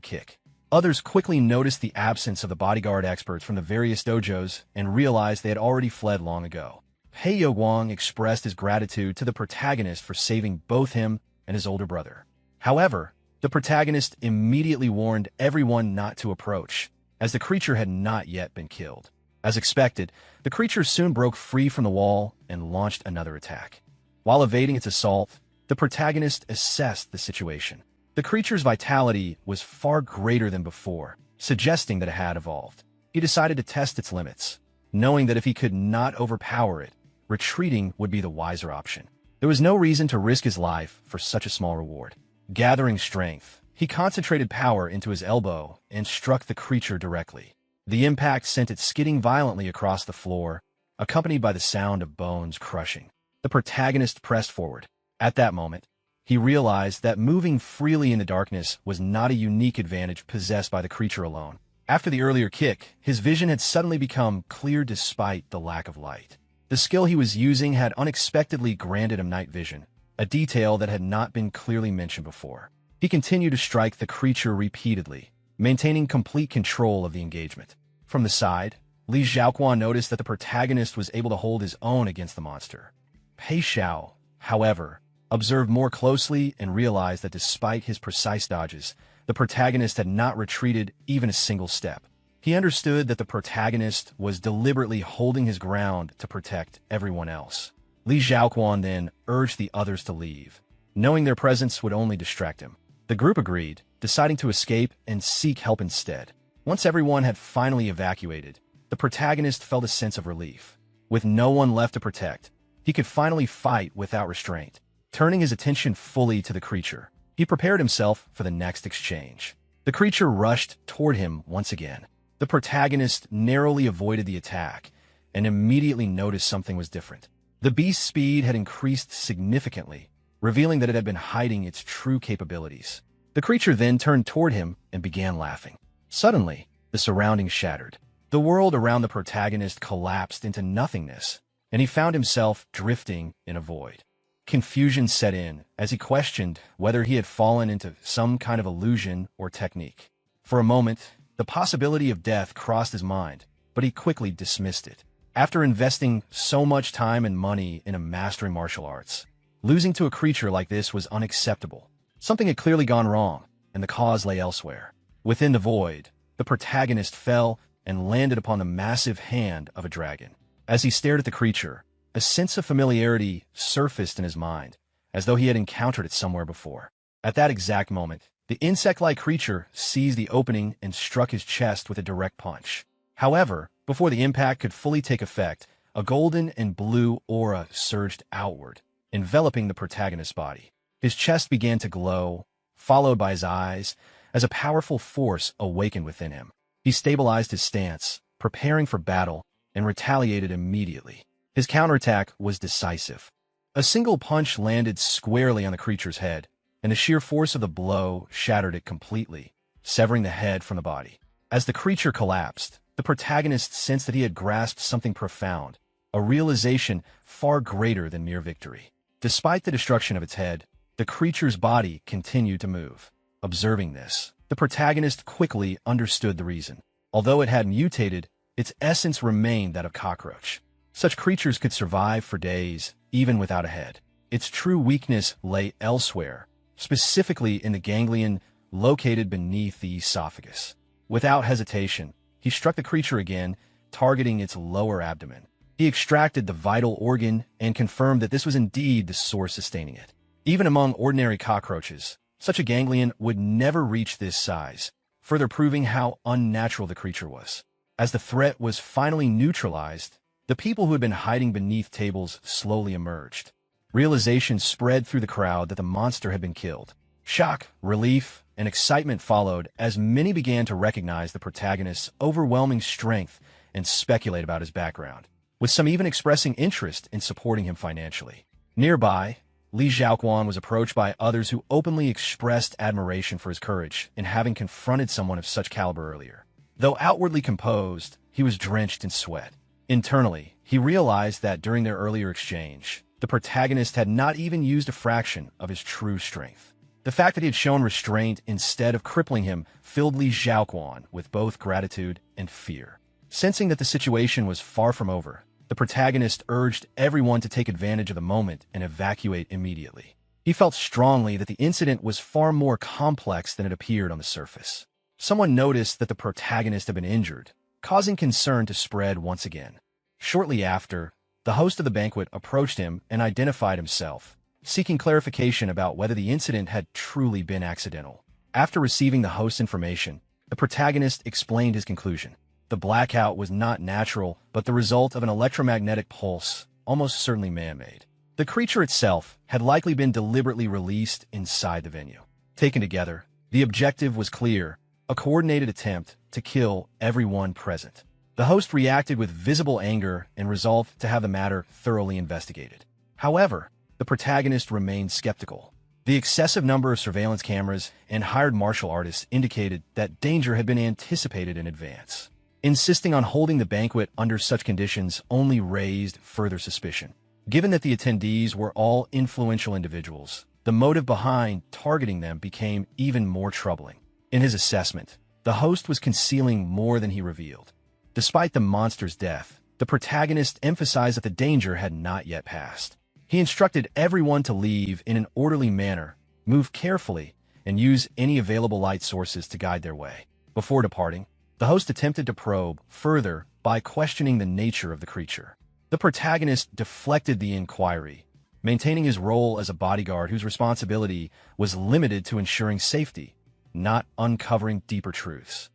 kick. Others quickly noticed the absence of the bodyguard experts from the various dojos and realized they had already fled long ago. Pei Yoguang expressed his gratitude to the protagonist for saving both him and his older brother. However, the protagonist immediately warned everyone not to approach, as the creature had not yet been killed. As expected, the creature soon broke free from the wall and launched another attack. While evading its assault, the protagonist assessed the situation. The creature's vitality was far greater than before, suggesting that it had evolved. He decided to test its limits, knowing that if he could not overpower it, retreating would be the wiser option. There was no reason to risk his life for such a small reward. Gathering strength, he concentrated power into his elbow and struck the creature directly. The impact sent it skidding violently across the floor, accompanied by the sound of bones crushing. The protagonist pressed forward. At that moment, he realized that moving freely in the darkness was not a unique advantage possessed by the creature alone. After the earlier kick, his vision had suddenly become clear despite the lack of light. The skill he was using had unexpectedly granted him night vision, a detail that had not been clearly mentioned before. He continued to strike the creature repeatedly, maintaining complete control of the engagement. From the side, Li Xiaoquan noticed that the protagonist was able to hold his own against the monster. Pei Xiao, however, observed more closely and realized that despite his precise dodges, the protagonist had not retreated even a single step. He understood that the protagonist was deliberately holding his ground to protect everyone else. Li Xiaoquan then urged the others to leave, knowing their presence would only distract him. The group agreed, deciding to escape and seek help instead. Once everyone had finally evacuated, the protagonist felt a sense of relief. With no one left to protect, he could finally fight without restraint. Turning his attention fully to the creature, he prepared himself for the next exchange. The creature rushed toward him once again. The protagonist narrowly avoided the attack and immediately noticed something was different. The beast's speed had increased significantly, revealing that it had been hiding its true capabilities. The creature then turned toward him and began laughing. Suddenly, the surroundings shattered. The world around the protagonist collapsed into nothingness, and he found himself drifting in a void. Confusion set in as he questioned whether he had fallen into some kind of illusion or technique. For a moment, the possibility of death crossed his mind, but he quickly dismissed it. After investing so much time and money into mastering martial arts, losing to a creature like this was unacceptable. Something had clearly gone wrong, and the cause lay elsewhere. Within the void, the protagonist fell and landed upon the massive hand of a dragon. As he stared at the creature, a sense of familiarity surfaced in his mind, as though he had encountered it somewhere before. At that exact moment, the insect-like creature seized the opening and struck his chest with a direct punch. However, before the impact could fully take effect, a golden and blue aura surged outward, enveloping the protagonist's body. His chest began to glow, followed by his eyes, as a powerful force awakened within him. He stabilized his stance, preparing for battle, and retaliated immediately. His counterattack was decisive. A single punch landed squarely on the creature's head, and the sheer force of the blow shattered it completely, severing the head from the body. As the creature collapsed, the protagonist sensed that he had grasped something profound, a realization far greater than mere victory. Despite the destruction of its head, the creature's body continued to move. Observing this, the protagonist quickly understood the reason. Although it had mutated, its essence remained that of cockroach. Such creatures could survive for days, even without a head. Its true weakness lay elsewhere, specifically in the ganglion located beneath the esophagus. Without hesitation, he struck the creature again, targeting its lower abdomen. He extracted the vital organ and confirmed that this was indeed the source sustaining it. Even among ordinary cockroaches, such a ganglion would never reach this size, further proving how unnatural the creature was. As the threat was finally neutralized, the people who had been hiding beneath tables slowly emerged. Realization spread through the crowd that the monster had been killed. Shock, relief, and excitement followed as many began to recognize the protagonist's overwhelming strength and speculate about his background, with some even expressing interest in supporting him financially. Nearby, Li Xiaoquan was approached by others who openly expressed admiration for his courage in having confronted someone of such caliber earlier. Though outwardly composed, he was drenched in sweat. Internally, he realized that during their earlier exchange, the protagonist had not even used a fraction of his true strength. The fact that he had shown restraint instead of crippling him filled Li Xiaoquan with both gratitude and fear. Sensing that the situation was far from over, the protagonist urged everyone to take advantage of the moment and evacuate immediately. He felt strongly that the incident was far more complex than it appeared on the surface. Someone noticed that the protagonist had been injured, causing concern to spread once again. Shortly after, the host of the banquet approached him and identified himself, seeking clarification about whether the incident had truly been accidental. After receiving the host's information, the protagonist explained his conclusion. The blackout was not natural, but the result of an electromagnetic pulse, almost certainly man-made. The creature itself had likely been deliberately released inside the venue. Taken together, the objective was clear: a coordinated attempt to kill everyone present. The host reacted with visible anger and resolved to have the matter thoroughly investigated. However, the protagonist remained skeptical. The excessive number of surveillance cameras and hired martial artists indicated that danger had been anticipated in advance. Insisting on holding the banquet under such conditions only raised further suspicion. Given that the attendees were all influential individuals, the motive behind targeting them became even more troubling. In his assessment, the host was concealing more than he revealed. Despite the monster's death, the protagonist emphasized that the danger had not yet passed. He instructed everyone to leave in an orderly manner, move carefully, and use any available light sources to guide their way. Before departing, the host attempted to probe further by questioning the nature of the creature. The protagonist deflected the inquiry, maintaining his role as a bodyguard whose responsibility was limited to ensuring safety, not uncovering deeper truths.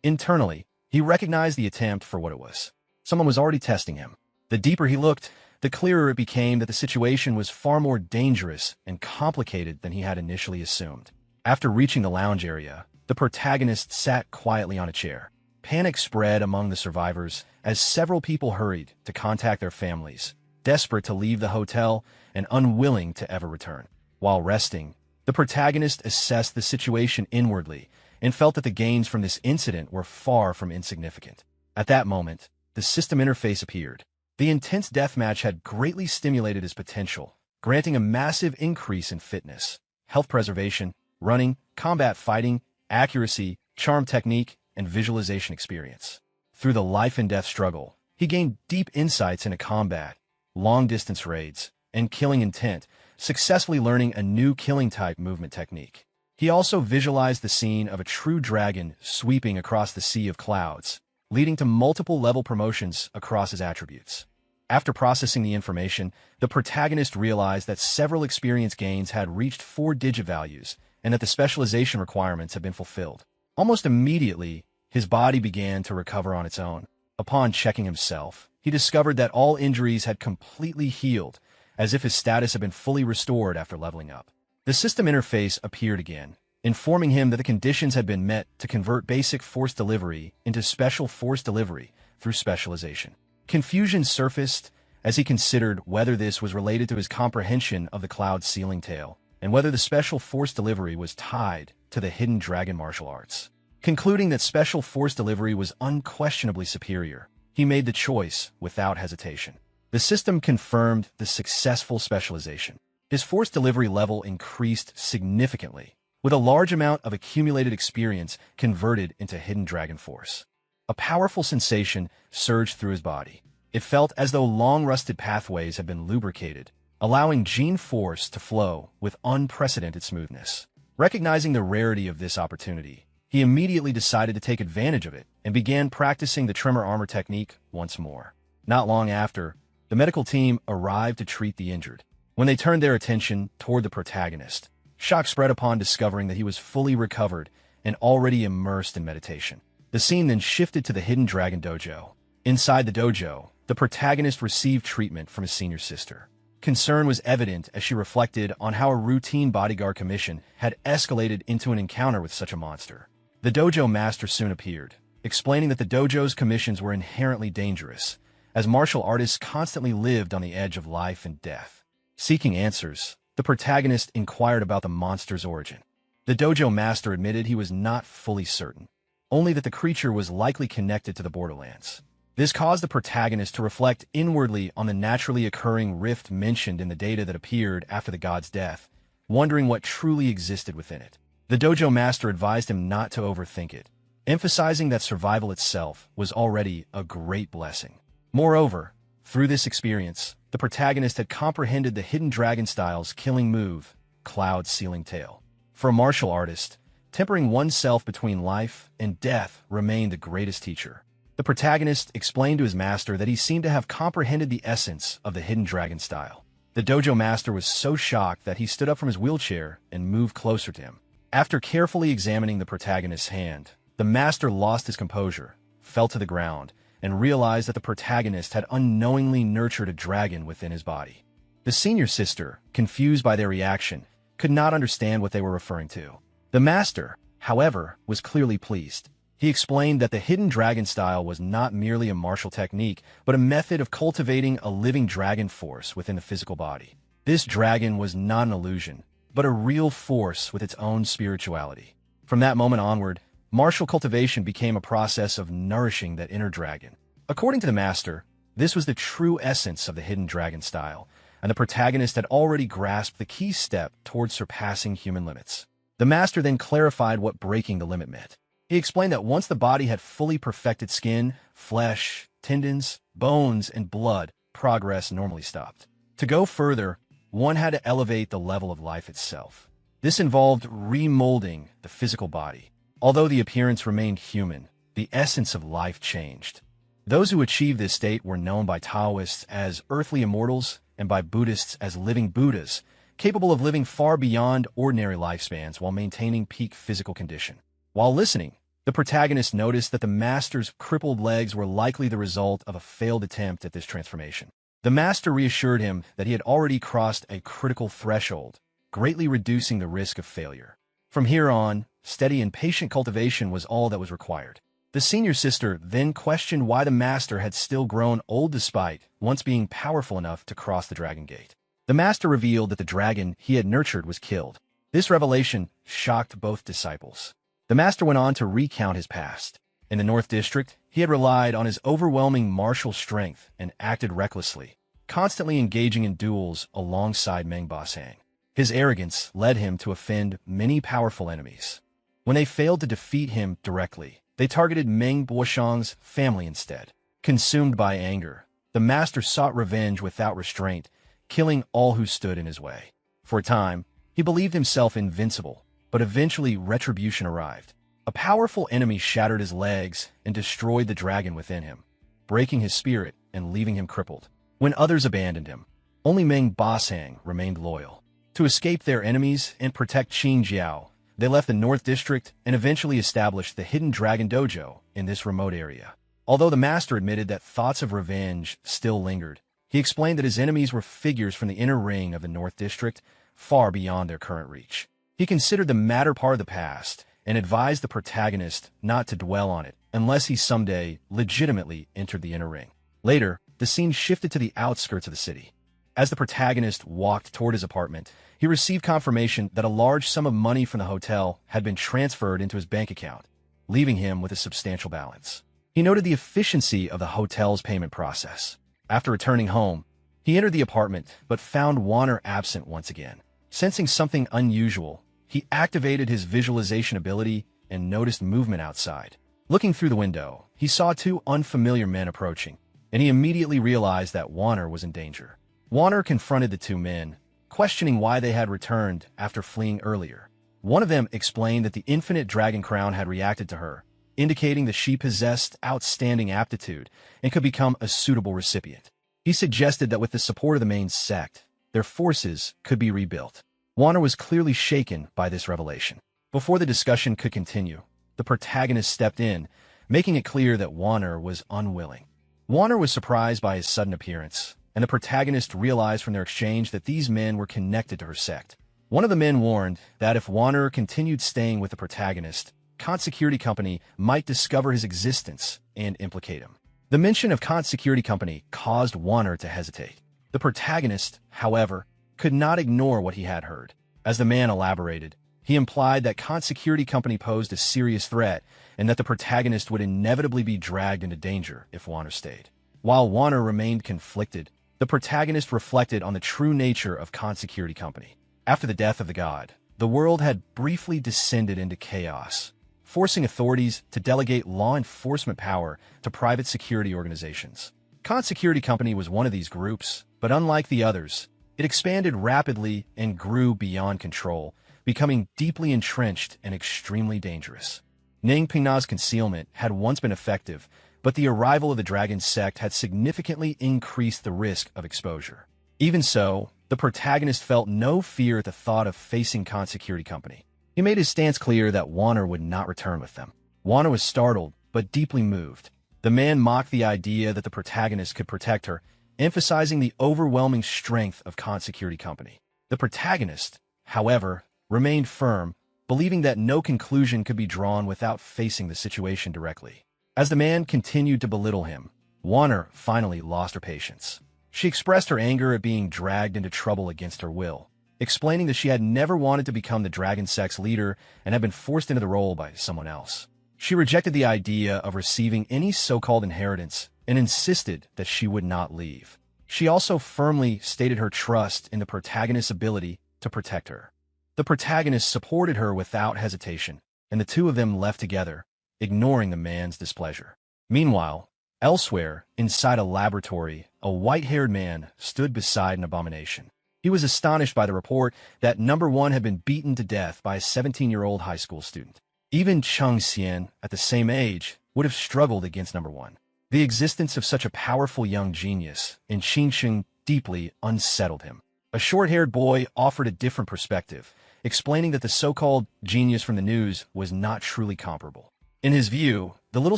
Internally, he recognized the attempt for what it was. Someone was already testing him. The deeper he looked, the clearer it became that the situation was far more dangerous and complicated than he had initially assumed. After reaching the lounge area, the protagonist sat quietly on a chair. Panic spread among the survivors as several people hurried to contact their families, desperate to leave the hotel and unwilling to ever return. While resting, the protagonist assessed the situation inwardly and felt that the gains from this incident were far from insignificant. At that moment, the system interface appeared. The intense deathmatch had greatly stimulated his potential, granting a massive increase in fitness, health preservation, running, combat fighting, accuracy, charm technique, and visualization experience. Through the life-and-death struggle, he gained deep insights into combat, long-distance raids, and killing intent, successfully learning a new killing-type movement technique. He also visualized the scene of a true dragon sweeping across the sea of clouds, leading to multiple level promotions across his attributes. After processing the information, the protagonist realized that several experience gains had reached 4-digit values, and that the specialization requirements had been fulfilled. Almost immediately, his body began to recover on its own. Upon checking himself, he discovered that all injuries had completely healed, as if his status had been fully restored after leveling up. The system interface appeared again, informing him that the conditions had been met to convert basic force delivery into special force delivery through specialization. Confusion surfaced as he considered whether this was related to his comprehension of the cloud ceiling tale, and whether the special force delivery was tied to the hidden dragon martial arts. Concluding that special force delivery was unquestionably superior, he made the choice without hesitation. The system confirmed the successful specialization. His force delivery level increased significantly, with a large amount of accumulated experience converted into hidden dragon force. A powerful sensation surged through his body. It felt as though long-rusted pathways had been lubricated, allowing gene force to flow with unprecedented smoothness. Recognizing the rarity of this opportunity, he immediately decided to take advantage of it and began practicing the tremor armor technique once more. Not long after, the medical team arrived to treat the injured. When they turned their attention toward the protagonist, shock spread upon discovering that he was fully recovered and already immersed in meditation. The scene then shifted to the Hidden Dragon Dojo. Inside the dojo, the protagonist received treatment from his senior sister. Concern was evident as she reflected on how a routine bodyguard commission had escalated into an encounter with such a monster. The dojo master soon appeared, explaining that the dojo's commissions were inherently dangerous, as martial artists constantly lived on the edge of life and death. Seeking answers, the protagonist inquired about the monster's origin. The dojo master admitted he was not fully certain, only that the creature was likely connected to the borderlands. This caused the protagonist to reflect inwardly on the naturally occurring rift mentioned in the data that appeared after the god's death, wondering what truly existed within it. The dojo master advised him not to overthink it, emphasizing that survival itself was already a great blessing. Moreover, through this experience, the protagonist had comprehended the Hidden Dragon style's killing move, Cloud Sealing Tail. For a martial artist, tempering oneself between life and death remained the greatest teacher. The protagonist explained to his master that he seemed to have comprehended the essence of the Hidden Dragon style. The dojo master was so shocked that he stood up from his wheelchair and moved closer to him. After carefully examining the protagonist's hand, the master lost his composure, fell to the ground, and realized that the protagonist had unknowingly nurtured a dragon within his body. The senior sister, confused by their reaction, could not understand what they were referring to. The master, however, was clearly pleased. He explained that the Hidden Dragon style was not merely a martial technique, but a method of cultivating a living dragon force within the physical body. This dragon was not an illusion, but a real force with its own spirituality. From that moment onward, martial cultivation became a process of nourishing that inner dragon. According to the master, this was the true essence of the Hidden Dragon style, and the protagonist had already grasped the key step towards surpassing human limits. The master then clarified what breaking the limit meant. He explained that once the body had fully perfected skin, flesh, tendons, bones, and blood, progress normally stopped. To go further, one had to elevate the level of life itself. This involved remolding the physical body. Although the appearance remained human, the essence of life changed. Those who achieved this state were known by Taoists as earthly immortals and by Buddhists as living Buddhas, capable of living far beyond ordinary lifespans while maintaining peak physical condition. While listening, the protagonist noticed that the master's crippled legs were likely the result of a failed attempt at this transformation. The master reassured him that he had already crossed a critical threshold, greatly reducing the risk of failure. From here on, steady and patient cultivation was all that was required. The senior sister then questioned why the master had still grown old despite once being powerful enough to cross the dragon gate. The master revealed that the dragon he had nurtured was killed. This revelation shocked both disciples. The master went on to recount his past. In the North District, he had relied on his overwhelming martial strength and acted recklessly, constantly engaging in duels alongside Meng Basang. His arrogance led him to offend many powerful enemies. When they failed to defeat him directly, they targeted Meng Basang's family instead. Consumed by anger, the master sought revenge without restraint, killing all who stood in his way. For a time, he believed himself invincible, but eventually retribution arrived. A powerful enemy shattered his legs and destroyed the dragon within him, breaking his spirit and leaving him crippled. When others abandoned him, only Meng Basang remained loyal. To escape their enemies and protect Qingjiao, they left the North District and eventually established the Hidden Dragon Dojo in this remote area. Although the master admitted that thoughts of revenge still lingered, he explained that his enemies were figures from the inner ring of the North District, far beyond their current reach. He considered the matter part of the past and advised the protagonist not to dwell on it unless he someday legitimately entered the inner ring. Later, the scene shifted to the outskirts of the city. As the protagonist walked toward his apartment, he received confirmation that a large sum of money from the hotel had been transferred into his bank account, leaving him with a substantial balance. He noted the efficiency of the hotel's payment process. After returning home, he entered the apartment but found Warner absent once again. Sensing something unusual, he activated his visualization ability and noticed movement outside. Looking through the window, he saw two unfamiliar men approaching, and he immediately realized that Warner was in danger. Warner confronted the two men, questioning why they had returned after fleeing earlier. One of them explained that the infinite dragon crown had reacted to her, indicating that she possessed outstanding aptitude and could become a suitable recipient. He suggested that with the support of the main sect, their forces could be rebuilt. Warner was clearly shaken by this revelation. Before the discussion could continue, the protagonist stepped in, making it clear that Warner was unwilling. Warner was surprised by his sudden appearance, and the protagonist realized from their exchange that these men were connected to her sect. One of the men warned that if Warner continued staying with the protagonist, Kant Security Company might discover his existence and implicate him. The mention of Kant Security Company caused Warner to hesitate. The protagonist, however, could not ignore what he had heard. As the man elaborated, he implied that Kant Security Company posed a serious threat and that the protagonist would inevitably be dragged into danger if Warner stayed. While Warner remained conflicted, the protagonist reflected on the true nature of Kant Security Company. After the death of the god, the world had briefly descended into chaos, forcing authorities to delegate law enforcement power to private security organizations. Kant Security Company was one of these groups, but unlike the others, it expanded rapidly and grew beyond control, becoming deeply entrenched and extremely dangerous. Ningpingna's concealment had once been effective, but the arrival of the Dragon sect had significantly increased the risk of exposure. Even so, the protagonist felt no fear at the thought of facing Kant Security Company. He made his stance clear that Warner would not return with them. Warner was startled, but deeply moved. The man mocked the idea that the protagonist could protect her, emphasizing the overwhelming strength of Kant Security Company. The protagonist, however, remained firm, believing that no conclusion could be drawn without facing the situation directly. As the man continued to belittle him, Warner finally lost her patience. She expressed her anger at being dragged into trouble against her will, explaining that she had never wanted to become the Dragon Sect's leader and had been forced into the role by someone else. She rejected the idea of receiving any so-called inheritance and insisted that she would not leave. She also firmly stated her trust in the protagonist's ability to protect her. The protagonist supported her without hesitation, and the two of them left together, ignoring the man's displeasure. Meanwhile, elsewhere, inside a laboratory, a white-haired man stood beside an abomination. He was astonished by the report that Number 1 had been beaten to death by a 17-year-old high school student. Even Cheng Xian, at the same age, would have struggled against Number 1. The existence of such a powerful young genius in Qingsheng deeply unsettled him. A short-haired boy offered a different perspective, explaining that the so-called genius from the news was not truly comparable. In his view, the little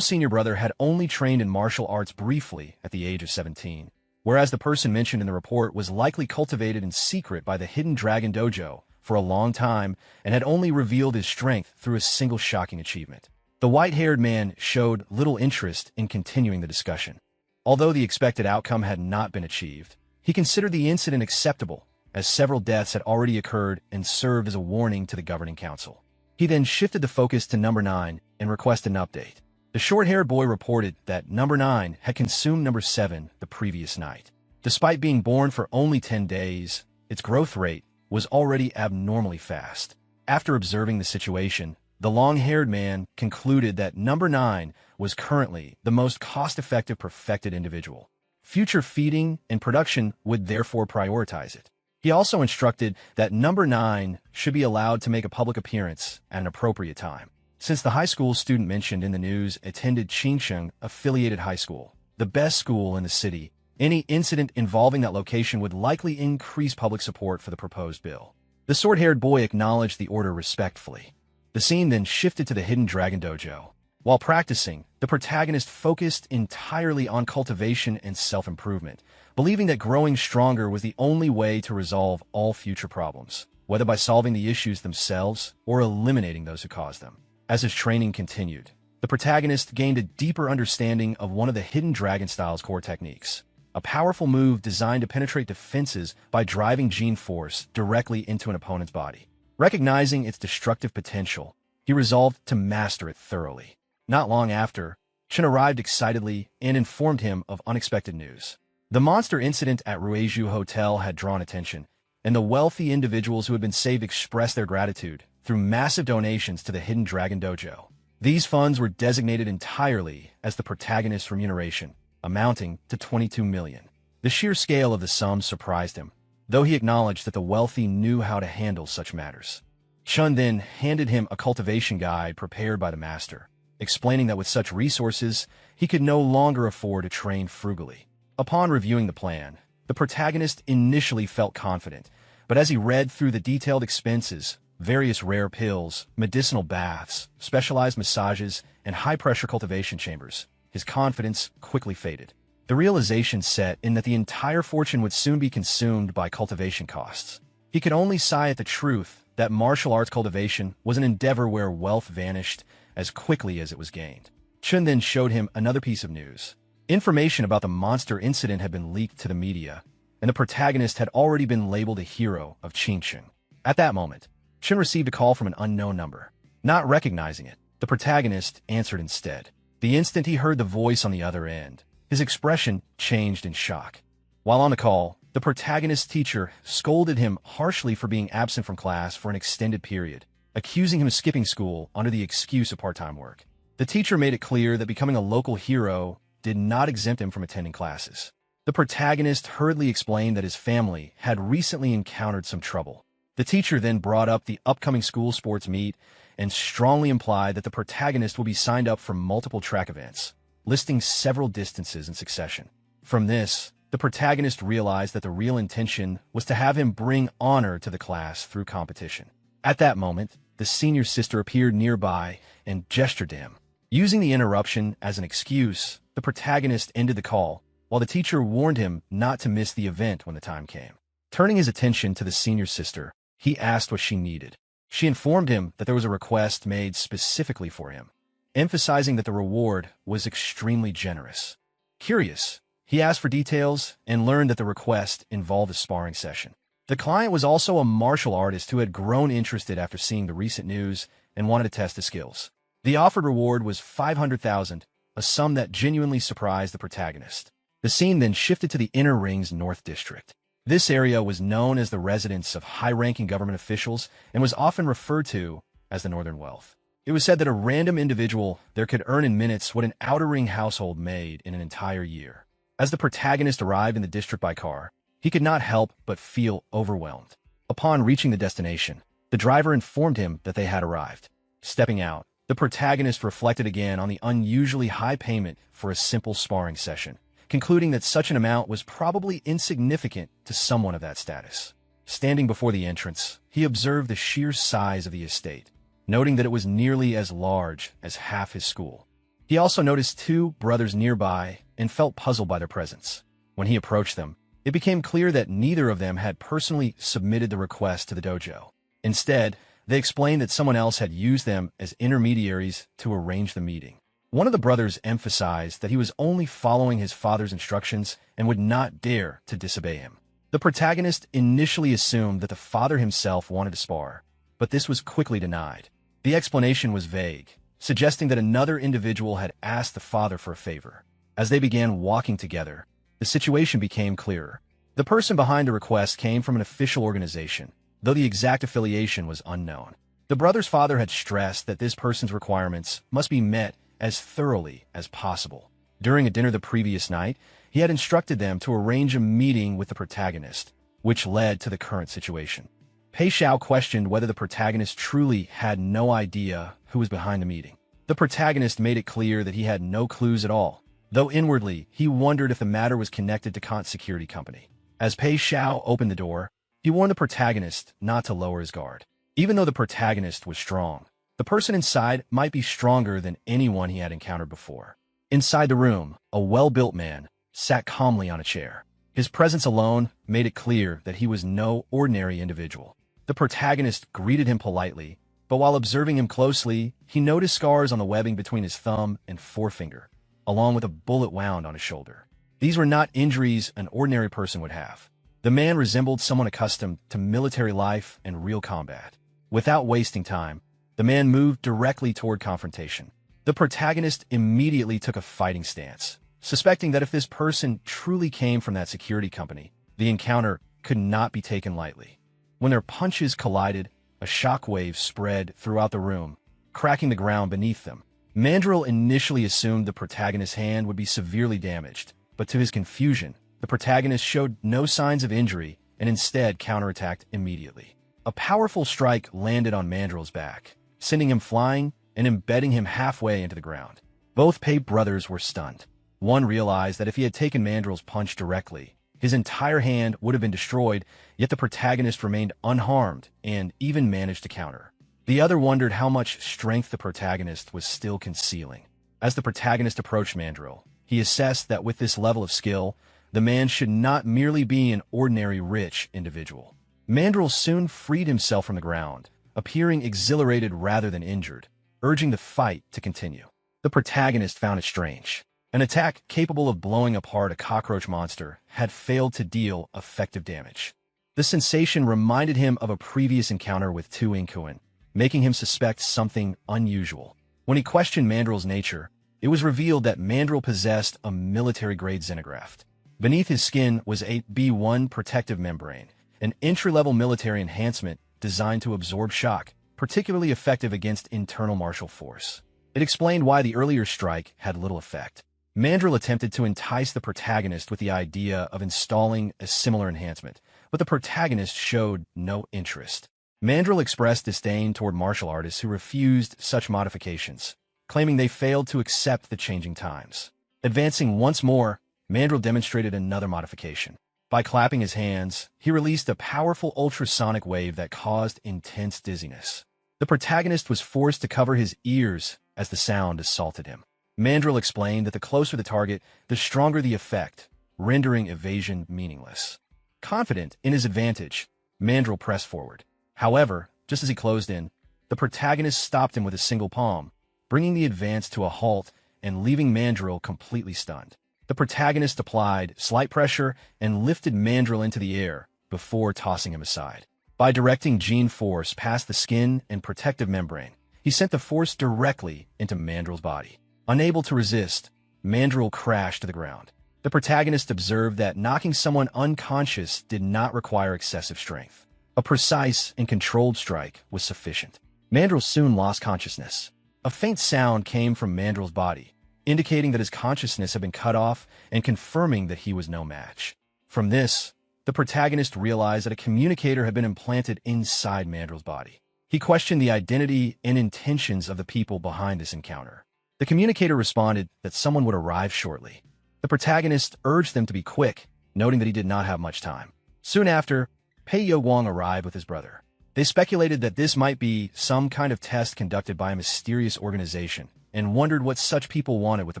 senior brother had only trained in martial arts briefly at the age of 17, whereas the person mentioned in the report was likely cultivated in secret by the Hidden Dragon Dojo for a long time and had only revealed his strength through a single shocking achievement. The white-haired man showed little interest in continuing the discussion. Although the expected outcome had not been achieved, he considered the incident acceptable, as several deaths had already occurred and served as a warning to the governing council. He then shifted the focus to Number 9 and requested an update. The short-haired boy reported that Number 9 had consumed Number 7 the previous night. Despite being born for only 10 days, its growth rate was already abnormally fast. After observing the situation, the long-haired man concluded that Number 9 was currently the most cost-effective perfected individual. Future feeding and production would therefore prioritize it. He also instructed that Number 9 should be allowed to make a public appearance at an appropriate time. Since the high school student mentioned in the news attended Qingsheng affiliated high school, the best school in the city, any incident involving that location would likely increase public support for the proposed bill. The short-haired boy acknowledged the order respectfully. The scene then shifted to the Hidden Dragon Dojo. While practicing, the protagonist focused entirely on cultivation and self-improvement, believing that growing stronger was the only way to resolve all future problems, whether by solving the issues themselves or eliminating those who caused them. As his training continued, the protagonist gained a deeper understanding of one of the Hidden Dragon style's core techniques, a powerful move designed to penetrate defenses by driving gene force directly into an opponent's body. Recognizing its destructive potential, he resolved to master it thoroughly. Not long after, Chen arrived excitedly and informed him of unexpected news. The monster incident at Ruizhu Hotel had drawn attention, and the wealthy individuals who had been saved expressed their gratitude through massive donations to the Hidden Dragon Dojo. These funds were designated entirely as the protagonist's remuneration, amounting to 22 million. The sheer scale of the sum surprised him, though he acknowledged that the wealthy knew how to handle such matters. Chun then handed him a cultivation guide prepared by the master, explaining that with such resources, he could no longer afford to train frugally. Upon reviewing the plan, the protagonist initially felt confident, but as he read through the detailed expenses, various rare pills, medicinal baths, specialized massages, and high-pressure cultivation chambers, his confidence quickly faded. The realization set in that the entire fortune would soon be consumed by cultivation costs. He could only sigh at the truth that martial arts cultivation was an endeavor where wealth vanished as quickly as it was gained. Chun then showed him another piece of news. Information about the monster incident had been leaked to the media, and the protagonist had already been labeled a hero of Qingqing. At that moment, Chun received a call from an unknown number. Not recognizing it, the protagonist answered instead. The instant he heard the voice on the other end, his expression changed in shock. While on the call, the protagonist's teacher scolded him harshly for being absent from class for an extended period, accusing him of skipping school under the excuse of part-time work. The teacher made it clear that becoming a local hero did not exempt him from attending classes. The protagonist hurriedly explained that his family had recently encountered some trouble. The teacher then brought up the upcoming school sports meet and strongly implied that the protagonist will be signed up for multiple track events, listing several distances in succession. From this, the protagonist realized that the real intention was to have him bring honor to the class through competition. At that moment, the senior sister appeared nearby and gestured to him. Using the interruption as an excuse, the protagonist ended the call, while the teacher warned him not to miss the event when the time came. Turning his attention to the senior sister, he asked what she needed. She informed him that there was a request made specifically for him, emphasizing that the reward was extremely generous. Curious, he asked for details and learned that the request involved a sparring session. The client was also a martial artist who had grown interested after seeing the recent news and wanted to test his skills. The offered reward was 500,000, a sum that genuinely surprised the protagonist. The scene then shifted to the Inner Ring's North District. This area was known as the residence of high-ranking government officials and was often referred to as the Northern Wealth. It was said that a random individual there could earn in minutes what an Outer Ring household made in an entire year. As the protagonist arrived in the district by car, he could not help but feel overwhelmed. Upon reaching the destination, the driver informed him that they had arrived. Stepping out, the protagonist reflected again on the unusually high payment for a simple sparring session, concluding that such an amount was probably insignificant to someone of that status. Standing before the entrance, he observed the sheer size of the estate, noting that it was nearly as large as half his school. He also noticed two brothers nearby and felt puzzled by their presence. When he approached them, it became clear that neither of them had personally submitted the request to the dojo. Instead, they explained that someone else had used them as intermediaries to arrange the meeting. One of the brothers emphasized that he was only following his father's instructions and would not dare to disobey him. The protagonist initially assumed that the father himself wanted to spar, but this was quickly denied. The explanation was vague, suggesting that another individual had asked the father for a favor. As they began walking together, the situation became clearer. The person behind the request came from an official organization, though the exact affiliation was unknown. The brother's father had stressed that this person's requirements must be met as thoroughly as possible. During a dinner the previous night, he had instructed them to arrange a meeting with the protagonist, which led to the current situation. Pei Xiao questioned whether the protagonist truly had no idea who was behind the meeting. The protagonist made it clear that he had no clues at all, though inwardly he wondered if the matter was connected to Kant's security company. As Pei Xiao opened the door, he warned the protagonist not to lower his guard. Even though the protagonist was strong, the person inside might be stronger than anyone he had encountered before. Inside the room, a well-built man sat calmly on a chair. His presence alone made it clear that he was no ordinary individual. The protagonist greeted him politely, but while observing him closely, he noticed scars on the webbing between his thumb and forefinger, along with a bullet wound on his shoulder. These were not injuries an ordinary person would have. The man resembled someone accustomed to military life and real combat. Without wasting time, the man moved directly toward confrontation. The protagonist immediately took a fighting stance, suspecting that if this person truly came from that security company, the encounter could not be taken lightly. When their punches collided, a shockwave spread throughout the room, cracking the ground beneath them. Mandrill initially assumed the protagonist's hand would be severely damaged, but to his confusion, the protagonist showed no signs of injury and instead counterattacked immediately. A powerful strike landed on Mandrill's back, sending him flying and embedding him halfway into the ground. Both Pei brothers were stunned. One realized that if he had taken Mandrill's punch directly, his entire hand would have been destroyed, yet the protagonist remained unharmed and even managed to counter. The other wondered how much strength the protagonist was still concealing. As the protagonist approached Mandrill, he assessed that with this level of skill, the man should not merely be an ordinary rich individual. Mandrill soon freed himself from the ground, appearing exhilarated rather than injured, urging the fight to continue. The protagonist found it strange. An attack capable of blowing apart a cockroach monster had failed to deal effective damage. The sensation reminded him of a previous encounter with Tu Inkuan, making him suspect something unusual. When he questioned Mandrill's nature, it was revealed that Mandrill possessed a military-grade xenograft. Beneath his skin was a B1 protective membrane, an entry-level military enhancement designed to absorb shock, particularly effective against internal martial force. It explained why the earlier strike had little effect. Mandrill attempted to entice the protagonist with the idea of installing a similar enhancement, but the protagonist showed no interest. Mandrill expressed disdain toward martial artists who refused such modifications, claiming they failed to accept the changing times. Advancing once more, Mandrill demonstrated another modification. By clapping his hands, he released a powerful ultrasonic wave that caused intense dizziness. The protagonist was forced to cover his ears as the sound assaulted him. Mandrill explained that the closer the target, the stronger the effect, rendering evasion meaningless. Confident in his advantage, Mandrill pressed forward. However, just as he closed in, the protagonist stopped him with a single palm, bringing the advance to a halt and leaving Mandrill completely stunned. The protagonist applied slight pressure and lifted Mandrill into the air before tossing him aside. By directing gene force past the skin and protective membrane, he sent the force directly into Mandrill's body. Unable to resist, Mandrill crashed to the ground. The protagonist observed that knocking someone unconscious did not require excessive strength. A precise and controlled strike was sufficient. Mandrill soon lost consciousness. A faint sound came from Mandrill's body, indicating that his consciousness had been cut off and confirming that he was no match. From this, the protagonist realized that a communicator had been implanted inside Mandrill's body. He questioned the identity and intentions of the people behind this encounter. The communicator responded that someone would arrive shortly. The protagonist urged them to be quick, noting that he did not have much time. Soon after, Pei Yowang arrived with his brother. They speculated that this might be some kind of test conducted by a mysterious organization, and wondered what such people wanted with the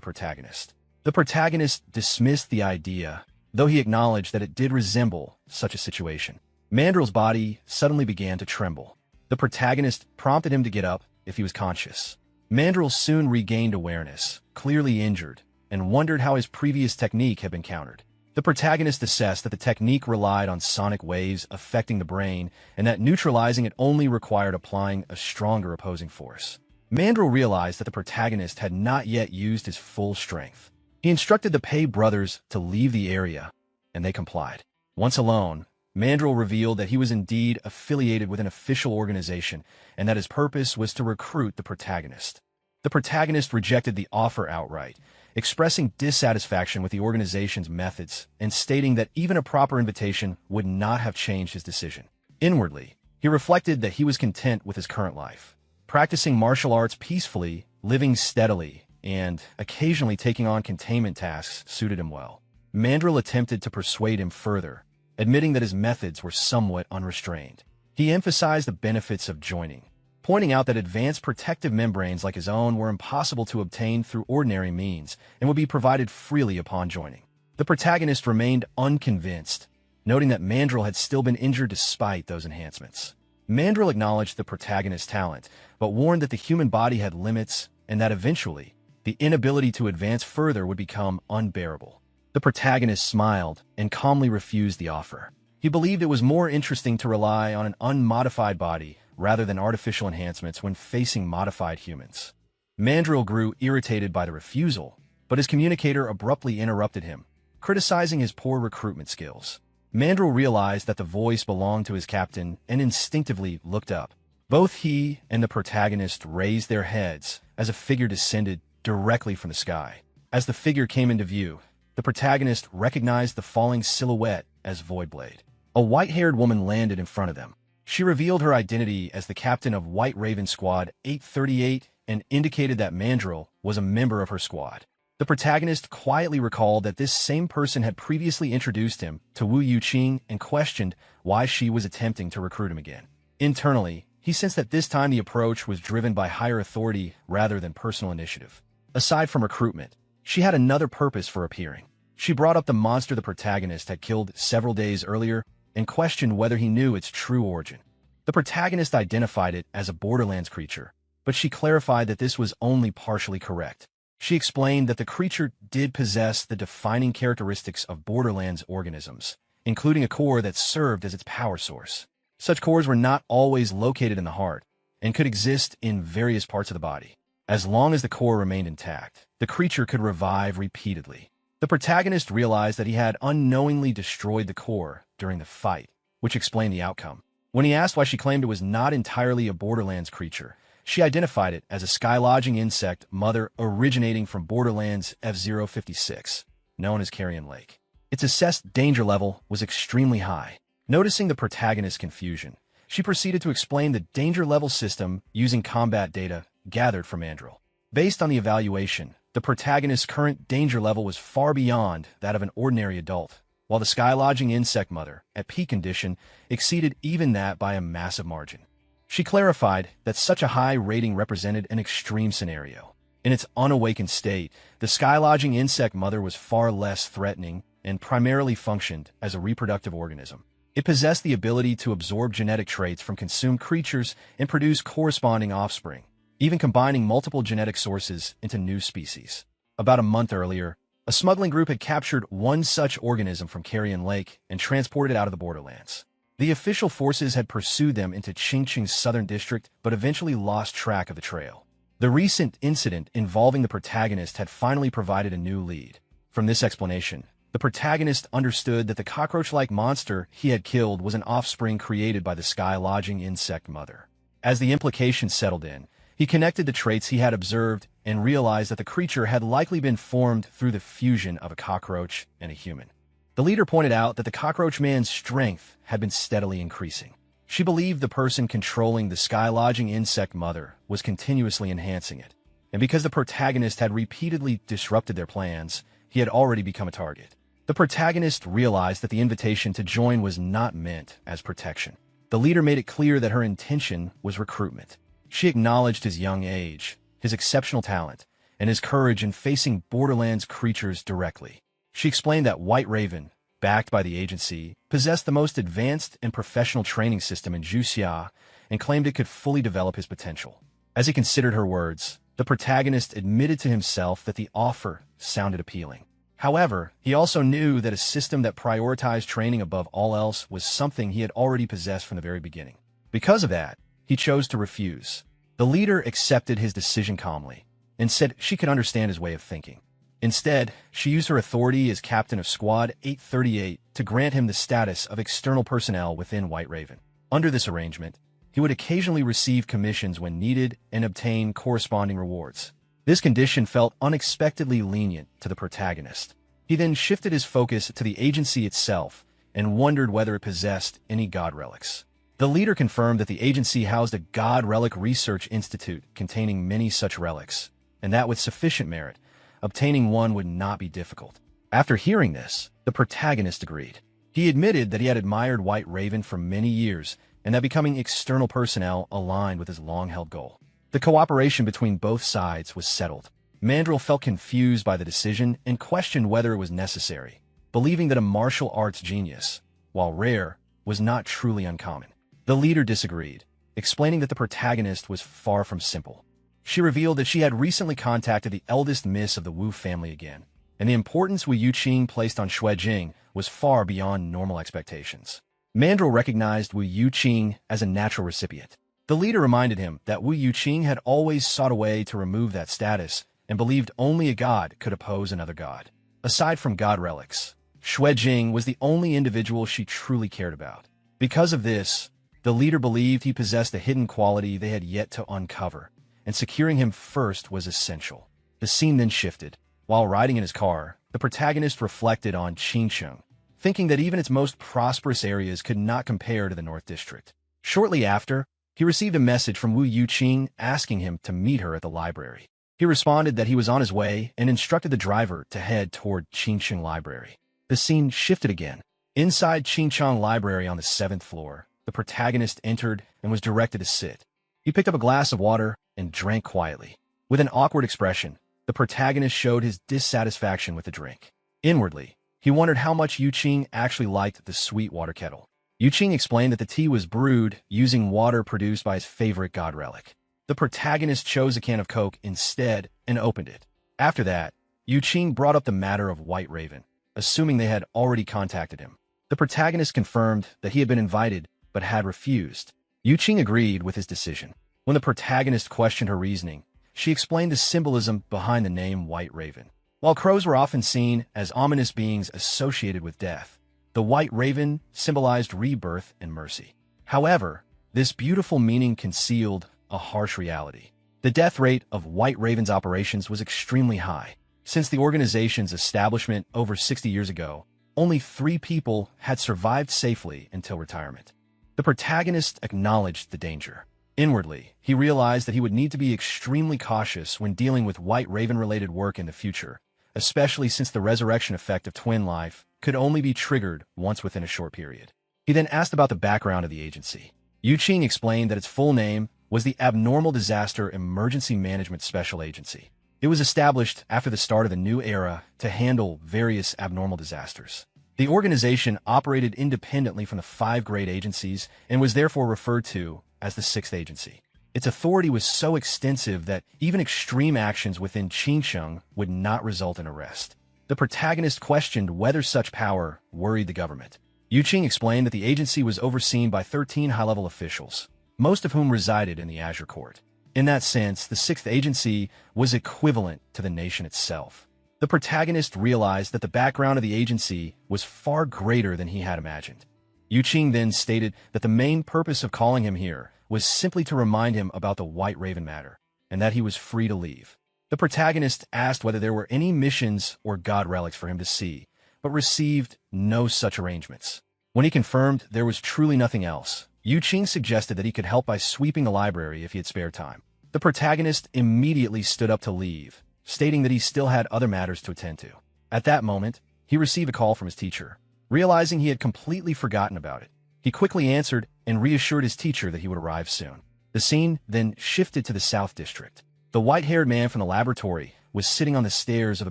protagonist. The protagonist dismissed the idea, though he acknowledged that it did resemble such a situation. Mandrill's body suddenly began to tremble. The protagonist prompted him to get up if he was conscious. Mandrill soon regained awareness, clearly injured, and wondered how his previous technique had been countered. The protagonist assessed that the technique relied on sonic waves affecting the brain, and that neutralizing it only required applying a stronger opposing force. Mandrill realized that the protagonist had not yet used his full strength. He instructed the Pei brothers to leave the area, and they complied. Once alone, Mandrill revealed that he was indeed affiliated with an official organization, and that his purpose was to recruit the protagonist. The protagonist rejected the offer outright, expressing dissatisfaction with the organization's methods and stating that even a proper invitation would not have changed his decision. Inwardly, he reflected that he was content with his current life, practicing martial arts peacefully, living steadily, and occasionally taking on containment tasks suited him well. Mandrill attempted to persuade him further, admitting that his methods were somewhat unrestrained. He emphasized the benefits of joining, pointing out that advanced protective membranes like his own were impossible to obtain through ordinary means and would be provided freely upon joining. The protagonist remained unconvinced, noting that Mandrill had still been injured despite those enhancements. Mandrill acknowledged the protagonist's talent, but warned that the human body had limits and that eventually, the inability to advance further would become unbearable. The protagonist smiled and calmly refused the offer. He believed it was more interesting to rely on an unmodified body rather than artificial enhancements when facing modified humans. Mandrill grew irritated by the refusal, but his communicator abruptly interrupted him, criticizing his poor recruitment skills. Mandrill realized that the voice belonged to his captain and instinctively looked up. Both he and the protagonist raised their heads as a figure descended directly from the sky. As the figure came into view, the protagonist recognized the falling silhouette as Voidblade. A white-haired woman landed in front of them. She revealed her identity as the captain of White Raven Squad 838 and indicated that Mandrill was a member of her squad. The protagonist quietly recalled that this same person had previously introduced him to Wu Yuqing and questioned why she was attempting to recruit him again. Internally, he sensed that this time the approach was driven by higher authority rather than personal initiative. Aside from recruitment, she had another purpose for appearing. She brought up the monster the protagonist had killed several days earlier and questioned whether he knew its true origin. The protagonist identified it as a Borderlands creature, but she clarified that this was only partially correct. She explained that the creature did possess the defining characteristics of Borderlands organisms, including a core that served as its power source. Such cores were not always located in the heart and could exist in various parts of the body. As long as the core remained intact, the creature could revive repeatedly. The protagonist realized that he had unknowingly destroyed the core during the fight, which explained the outcome. When he asked why she claimed it was not entirely a Borderlands creature, she identified it as a sky-lodging insect mother originating from Borderlands F-056, known as Carrion Lake. Its assessed danger level was extremely high. Noticing the protagonist's confusion, she proceeded to explain the danger level system using combat data gathered from Mandrill. Based on the evaluation, the protagonist's current danger level was far beyond that of an ordinary adult, while the sky-lodging insect mother, at peak condition, exceeded even that by a massive margin. She clarified that such a high rating represented an extreme scenario. In its unawakened state, the sky-lodging insect mother was far less threatening and primarily functioned as a reproductive organism. It possessed the ability to absorb genetic traits from consumed creatures and produce corresponding offspring, even combining multiple genetic sources into new species. About a month earlier, a smuggling group had captured one such organism from Carrion Lake and transported it out of the Borderlands. The official forces had pursued them into Qingqing's southern district, but eventually lost track of the trail. The recent incident involving the protagonist had finally provided a new lead. From this explanation, the protagonist understood that the cockroach-like monster he had killed was an offspring created by the sky-lodging insect mother. As the implications settled in, he connected the traits he had observed and realized that the creature had likely been formed through the fusion of a cockroach and a human. The leader pointed out that the cockroach man's strength had been steadily increasing. She believed the person controlling the sky-lodging insect mother was continuously enhancing it, and because the protagonist had repeatedly disrupted their plans, he had already become a target. The protagonist realized that the invitation to join was not meant as protection. The leader made it clear that her intention was recruitment. She acknowledged his young age, his exceptional talent, and his courage in facing Borderlands creatures directly. She explained that White Raven, backed by the agency, possessed the most advanced and professional training system in Juxia and claimed it could fully develop his potential. As he considered her words, the protagonist admitted to himself that the offer sounded appealing. However, he also knew that a system that prioritized training above all else was something he had already possessed from the very beginning. Because of that, he chose to refuse. The leader accepted his decision calmly and said she could understand his way of thinking. Instead, she used her authority as captain of Squad 838 to grant him the status of external personnel within White Raven. Under this arrangement, he would occasionally receive commissions when needed and obtain corresponding rewards. This condition felt unexpectedly lenient to the protagonist. He then shifted his focus to the agency itself and wondered whether it possessed any god relics. The leader confirmed that the agency housed a god relic research institute containing many such relics, and that with sufficient merit, obtaining one would not be difficult. After hearing this, the protagonist agreed. He admitted that he had admired White Raven for many years and that becoming external personnel aligned with his long-held goal. The cooperation between both sides was settled. Mandrill felt confused by the decision and questioned whether it was necessary, believing that a martial arts genius, while rare, was not truly uncommon. The leader disagreed, explaining that the protagonist was far from simple. She revealed that she had recently contacted the eldest miss of the Wu family again, and the importance Wu Yuqing placed on Shui Jing was far beyond normal expectations. Mandrill recognized Wu Yuqing as a natural recipient. The leader reminded him that Wu Yuqing had always sought a way to remove that status and believed only a god could oppose another god. Aside from god relics, Shui Jing was the only individual she truly cared about. Because of this, the leader believed he possessed a hidden quality they had yet to uncover, and securing him first was essential. The scene then shifted. While riding in his car, the protagonist reflected on Qingqing, thinking that even its most prosperous areas could not compare to the North District. Shortly after, he received a message from Wu Yuqing asking him to meet her at the library. He responded that he was on his way and instructed the driver to head toward Qingcheng Library. The scene shifted again. Inside Qingcheng Library on the 7th floor, the protagonist entered and was directed to sit. He picked up a glass of water and drank quietly. With an awkward expression, the protagonist showed his dissatisfaction with the drink. Inwardly, he wondered how much Yuqing actually liked the sweet water kettle. Yuqing explained that the tea was brewed using water produced by his favorite god relic. The protagonist chose a can of Coke instead and opened it. After that, Yuqing brought up the matter of White Raven, assuming they had already contacted him. The protagonist confirmed that he had been invited but had refused. Yuqing agreed with his decision. When the protagonist questioned her reasoning, she explained the symbolism behind the name White Raven. While crows were often seen as ominous beings associated with death, the White Raven symbolized rebirth and mercy. However, this beautiful meaning concealed a harsh reality. The death rate of White Raven's operations was extremely high. Since the organization's establishment over 60 years ago, only 3 people had survived safely until retirement. The protagonist acknowledged the danger. Inwardly, he realized that he would need to be extremely cautious when dealing with White Raven-related work in the future, especially since the resurrection effect of twin life could only be triggered once within a short period. He then asked about the background of the agency. Yuqing explained that its full name was the Abnormal Disaster Emergency Management Special Agency. It was established after the start of a new era to handle various abnormal disasters. The organization operated independently from the 5 great agencies and was therefore referred to as the 6th agency. Its authority was so extensive that even extreme actions within Qingcheng would not result in arrest. The protagonist questioned whether such power worried the government. Yuqing explained that the agency was overseen by 13 high-level officials, most of whom resided in the Azure Court. In that sense, the 6th agency was equivalent to the nation itself. The protagonist realized that the background of the agency was far greater than he had imagined. Yuqing then stated that the main purpose of calling him here was simply to remind him about the White Raven matter, and that he was free to leave. The protagonist asked whether there were any missions or god relics for him to see, but received no such arrangements. When he confirmed there was truly nothing else, Yuqing suggested that he could help by sweeping the library if he had spare time. The protagonist immediately stood up to leave, stating that he still had other matters to attend to. At that moment, he received a call from his teacher. Realizing he had completely forgotten about it, he quickly answered and reassured his teacher that he would arrive soon. The scene then shifted to the South District. The white-haired man from the laboratory was sitting on the stairs of a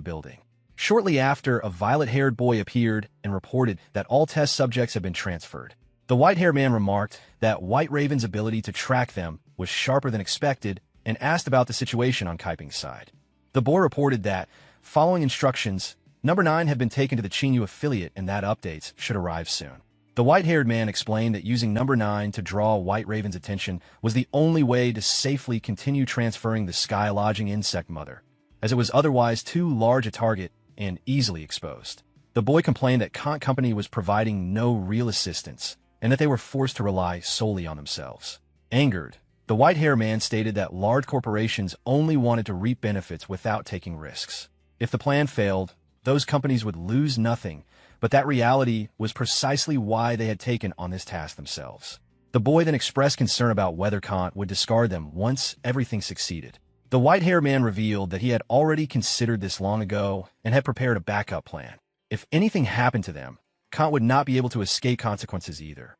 building. Shortly after, a violet-haired boy appeared and reported that all test subjects had been transferred. The white-haired man remarked that White Raven's ability to track them was sharper than expected and asked about the situation on Kaiping's side. The boy reported that, following instructions, Number 9 had been taken to the Qingyu affiliate and that updates should arrive soon. The white-haired man explained that using Number 9 to draw White Raven's attention was the only way to safely continue transferring the sky-lodging insect mother, as it was otherwise too large a target and easily exposed. The boy complained that Kant Company was providing no real assistance and that they were forced to rely solely on themselves. Angered, the white-haired man stated that large corporations only wanted to reap benefits without taking risks. If the plan failed, those companies would lose nothing, but that reality was precisely why they had taken on this task themselves. The boy then expressed concern about whether Kant would discard them once everything succeeded. The white-haired man revealed that he had already considered this long ago and had prepared a backup plan. If anything happened to them, Kant would not be able to escape consequences either.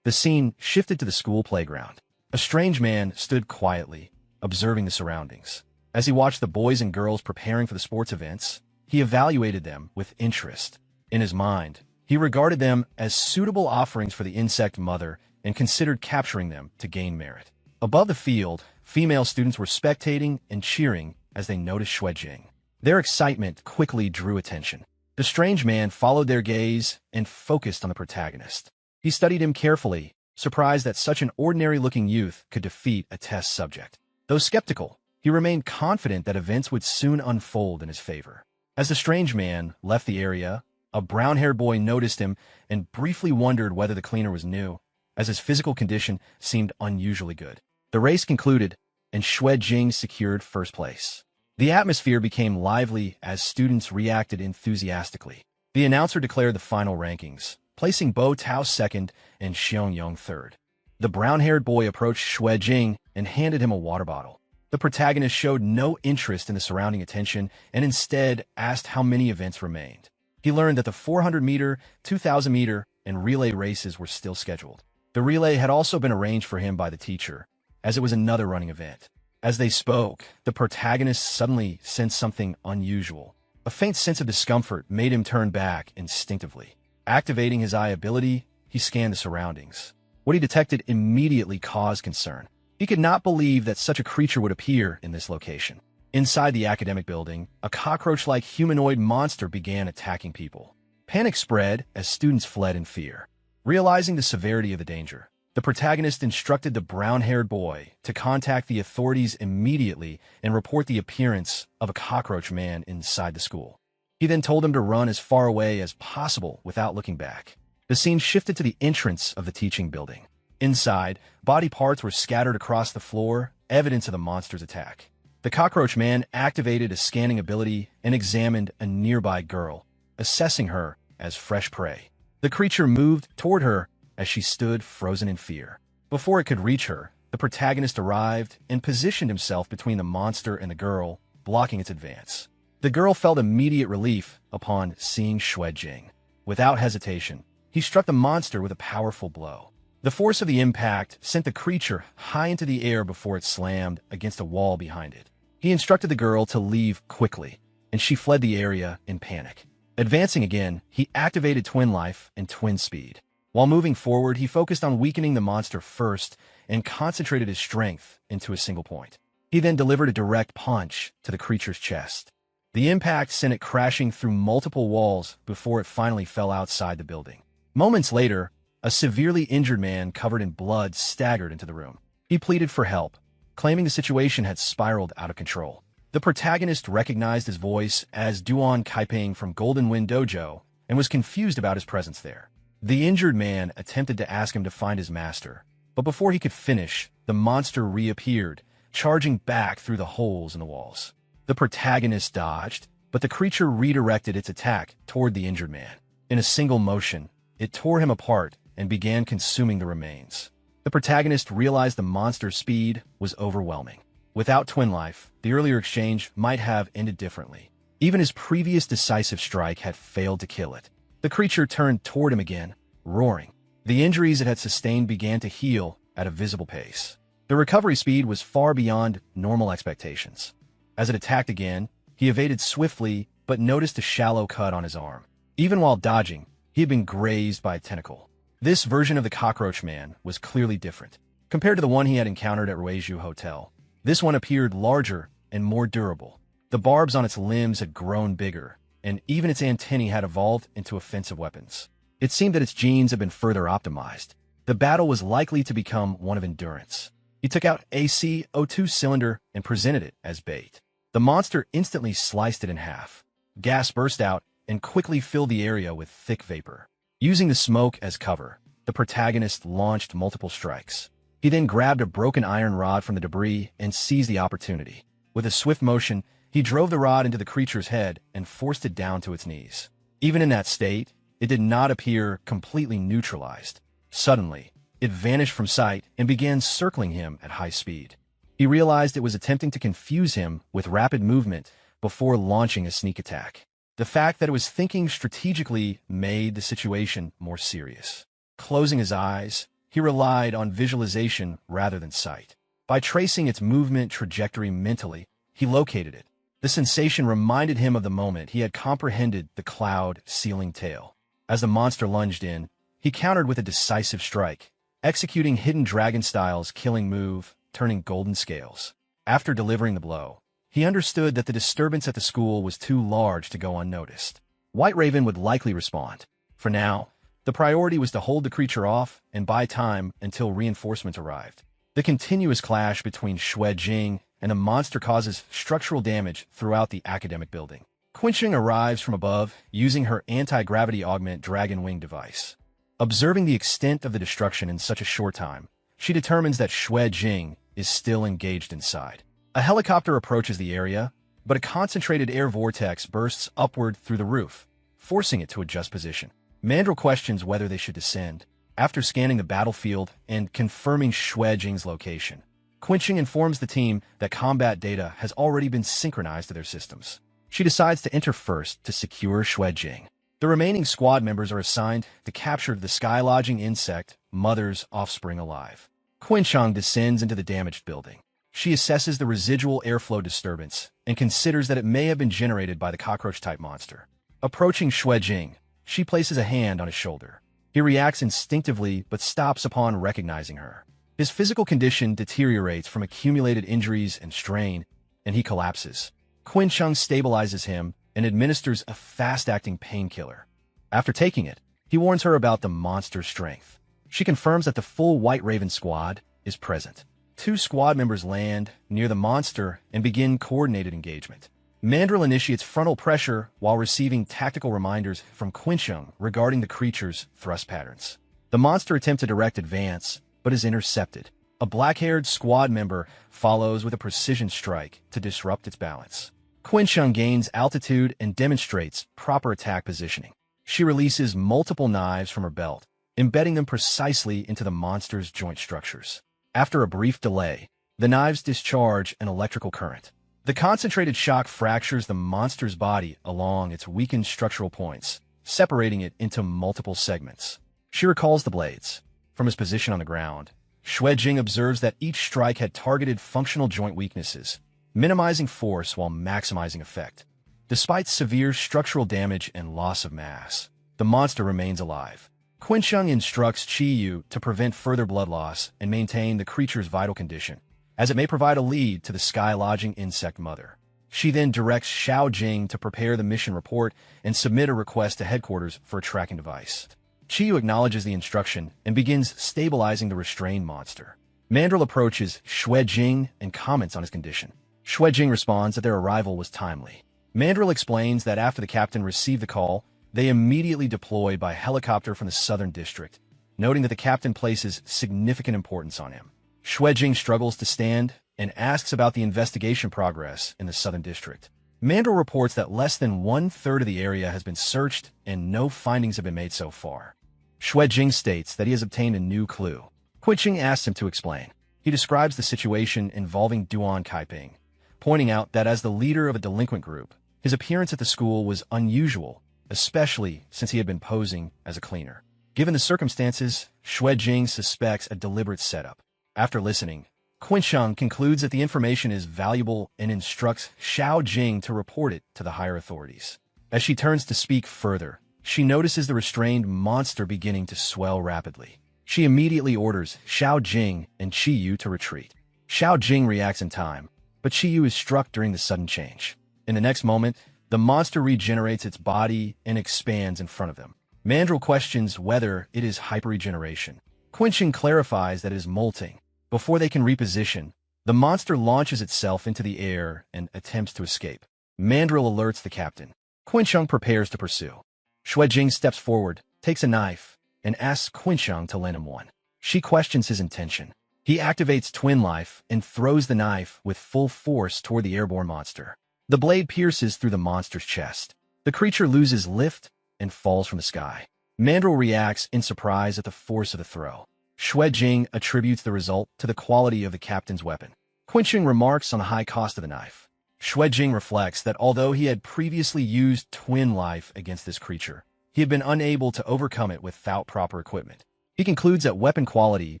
The scene shifted to the school playground. A strange man stood quietly, observing the surroundings. As he watched the boys and girls preparing for the sports events, he evaluated them with interest. In his mind, he regarded them as suitable offerings for the insect mother and considered capturing them to gain merit. Above the field, female students were spectating and cheering as they noticed Xue Jing. Their excitement quickly drew attention. The strange man followed their gaze and focused on the protagonist. He studied him carefully, surprised that such an ordinary-looking youth could defeat a test subject. Though skeptical, he remained confident that events would soon unfold in his favor. As the strange man left the area, a brown-haired boy noticed him and briefly wondered whether the cleaner was new, as his physical condition seemed unusually good. The race concluded, and Xue Jing secured first place. The atmosphere became lively as students reacted enthusiastically. The announcer declared the final rankings, placing Bo Tao second and Xiong Yong third. The brown-haired boy approached Xue Jing and handed him a water bottle. The protagonist showed no interest in the surrounding attention and instead asked how many events remained. He learned that the 400-meter, 2,000-meter, and relay races were still scheduled. The relay had also been arranged for him by the teacher, as it was another running event. As they spoke, the protagonist suddenly sensed something unusual. A faint sense of discomfort made him turn back instinctively. Activating his eye ability, he scanned the surroundings. What he detected immediately caused concern. He could not believe that such a creature would appear in this location. Inside the academic building, a cockroach-like humanoid monster began attacking people. Panic spread as students fled in fear. Realizing the severity of the danger, the protagonist instructed the brown-haired boy to contact the authorities immediately and report the appearance of a cockroach man inside the school. He then told him to run as far away as possible without looking back. The scene shifted to the entrance of the teaching building. Inside, body parts were scattered across the floor, evidence of the monster's attack. The cockroach man activated a scanning ability and examined a nearby girl, assessing her as fresh prey. The creature moved toward her as she stood frozen in fear. Before it could reach her, the protagonist arrived and positioned himself between the monster and the girl, blocking its advance. The girl felt immediate relief upon seeing Xue Jing. Without hesitation, he struck the monster with a powerful blow. The force of the impact sent the creature high into the air before it slammed against a wall behind it. He instructed the girl to leave quickly, and she fled the area in panic. Advancing again, he activated Twin Life and Twin Speed. While moving forward, he focused on weakening the monster first and concentrated his strength into a single point. He then delivered a direct punch to the creature's chest. The impact sent it crashing through multiple walls before it finally fell outside the building. Moments later, a severely injured man covered in blood staggered into the room. He pleaded for help, claiming the situation had spiraled out of control. The protagonist recognized his voice as Duan Kaiping from Golden Wind Dojo and was confused about his presence there. The injured man attempted to ask him to find his master, but before he could finish, the monster reappeared, charging back through the holes in the walls. The protagonist dodged, but the creature redirected its attack toward the injured man. In a single motion, it tore him apart and began consuming the remains. The protagonist realized the monster's speed was overwhelming. Without Twin Life, the earlier exchange might have ended differently. Even his previous decisive strike had failed to kill it. The creature turned toward him again, roaring. The injuries it had sustained began to heal at a visible pace. The recovery speed was far beyond normal expectations. As it attacked again, he evaded swiftly but noticed a shallow cut on his arm. Even while dodging, he had been grazed by a tentacle. This version of the cockroach man was clearly different. Compared to the one he had encountered at Ruizhu Hotel, this one appeared larger and more durable. The barbs on its limbs had grown bigger, and even its antennae had evolved into offensive weapons. It seemed that its genes had been further optimized. The battle was likely to become one of endurance. He took out a CO2 cylinder and presented it as bait. The monster instantly sliced it in half. Gas burst out and quickly filled the area with thick vapor. Using the smoke as cover, the protagonist launched multiple strikes. He then grabbed a broken iron rod from the debris and seized the opportunity. With a swift motion, he drove the rod into the creature's head and forced it down to its knees. Even in that state, it did not appear completely neutralized. Suddenly, it vanished from sight and began circling him at high speed. He realized it was attempting to confuse him with rapid movement before launching a sneak attack. The fact that it was thinking strategically made the situation more serious. Closing his eyes, he relied on visualization rather than sight. By tracing its movement trajectory mentally, he located it. The sensation reminded him of the moment he had comprehended the cloud sealing tail. As the monster lunged in, he countered with a decisive strike, executing hidden dragon-style's killing move, turning golden scales. After delivering the blow, he understood that the disturbance at the school was too large to go unnoticed. White Raven would likely respond. For now, the priority was to hold the creature off and buy time until reinforcements arrived. The continuous clash between Xue Jing and the monster causes structural damage throughout the academic building. Quenching arrives from above using her anti-gravity augment dragon wing device. Observing the extent of the destruction in such a short time, she determines that Xue Jing is still engaged inside. A helicopter approaches the area, but a concentrated air vortex bursts upward through the roof, forcing it to adjust position. Mandrill questions whether they should descend. After scanning the battlefield and confirming Xue Jing's location, Qinsheng informs the team that combat data has already been synchronized to their systems. She decides to enter first to secure Xue Jing. The remaining squad members are assigned to capture the sky-lodging insect mother's offspring alive. Qinsheng descends into the damaged building. She assesses the residual airflow disturbance and considers that it may have been generated by the cockroach-type monster. Approaching Xue Jing, she places a hand on his shoulder. He reacts instinctively but stops upon recognizing her. His physical condition deteriorates from accumulated injuries and strain, and he collapses. Qinsheng stabilizes him and administers a fast-acting painkiller. After taking it, he warns her about the monster's strength. She confirms that the full White Raven squad is present. 2 squad members land near the monster and begin coordinated engagement. Mandrill initiates frontal pressure while receiving tactical reminders from Qinsheng regarding the creature's thrust patterns. The monster attempts a direct advance, but is intercepted. A black-haired squad member follows with a precision strike to disrupt its balance. Qinsheng gains altitude and demonstrates proper attack positioning. She releases multiple knives from her belt, embedding them precisely into the monster's joint structures. After a brief delay, the knives discharge an electrical current. The concentrated shock fractures the monster's body along its weakened structural points, separating it into multiple segments. She recalls the blades. From his position on the ground, Xue Jing observes that each strike had targeted functional joint weaknesses, minimizing force while maximizing effect. Despite severe structural damage and loss of mass, the monster remains alive. Qinsheng instructs Qiyu to prevent further blood loss and maintain the creature's vital condition, as it may provide a lead to the sky-lodging insect mother. She then directs Xiao Jing to prepare the mission report and submit a request to headquarters for a tracking device. Qiyu acknowledges the instruction and begins stabilizing the restrained monster. Mandrill approaches Xue Jing and comments on his condition. Xue Jing responds that their arrival was timely. Mandrill explains that after the captain received the call, they immediately deployed by helicopter from the southern district, noting that the captain places significant importance on him. Xue Jing struggles to stand and asks about the investigation progress in the southern district. Mandrill reports that less than 1/3 of the area has been searched and no findings have been made so far. Xue Jing states that he has obtained a new clue. Qinsheng asks him to explain. He describes the situation involving Duan Kaiping, pointing out that as the leader of a delinquent group, his appearance at the school was unusual, especially since he had been posing as a cleaner. Given the circumstances, Xue Jing suspects a deliberate setup. After listening, Qinsheng concludes that the information is valuable and instructs Xiao Jing to report it to the higher authorities. As she turns to speak further, she notices the restrained monster beginning to swell rapidly. She immediately orders Xiao Jing and Qiyu to retreat. Xiao Jing reacts in time, but Qiyu is struck during the sudden change. In the next moment, the monster regenerates its body and expands in front of them. Mandrill questions whether it is hyperregeneration. Qinsheng clarifies that it is molting. Before they can reposition, the monster launches itself into the air and attempts to escape. Mandrill alerts the captain. Qinsheng prepares to pursue. Xue Jing steps forward, takes a knife, and asks Qinsheng to lend him one. She questions his intention. He activates Twin Life and throws the knife with full force toward the airborne monster. The blade pierces through the monster's chest. The creature loses lift and falls from the sky. Mandrill reacts in surprise at the force of the throw. Xue Jing attributes the result to the quality of the captain's weapon. Qinsheng remarks on the high cost of the knife. Xue Jing reflects that although he had previously used Twin Life against this creature, he had been unable to overcome it without proper equipment. He concludes that weapon quality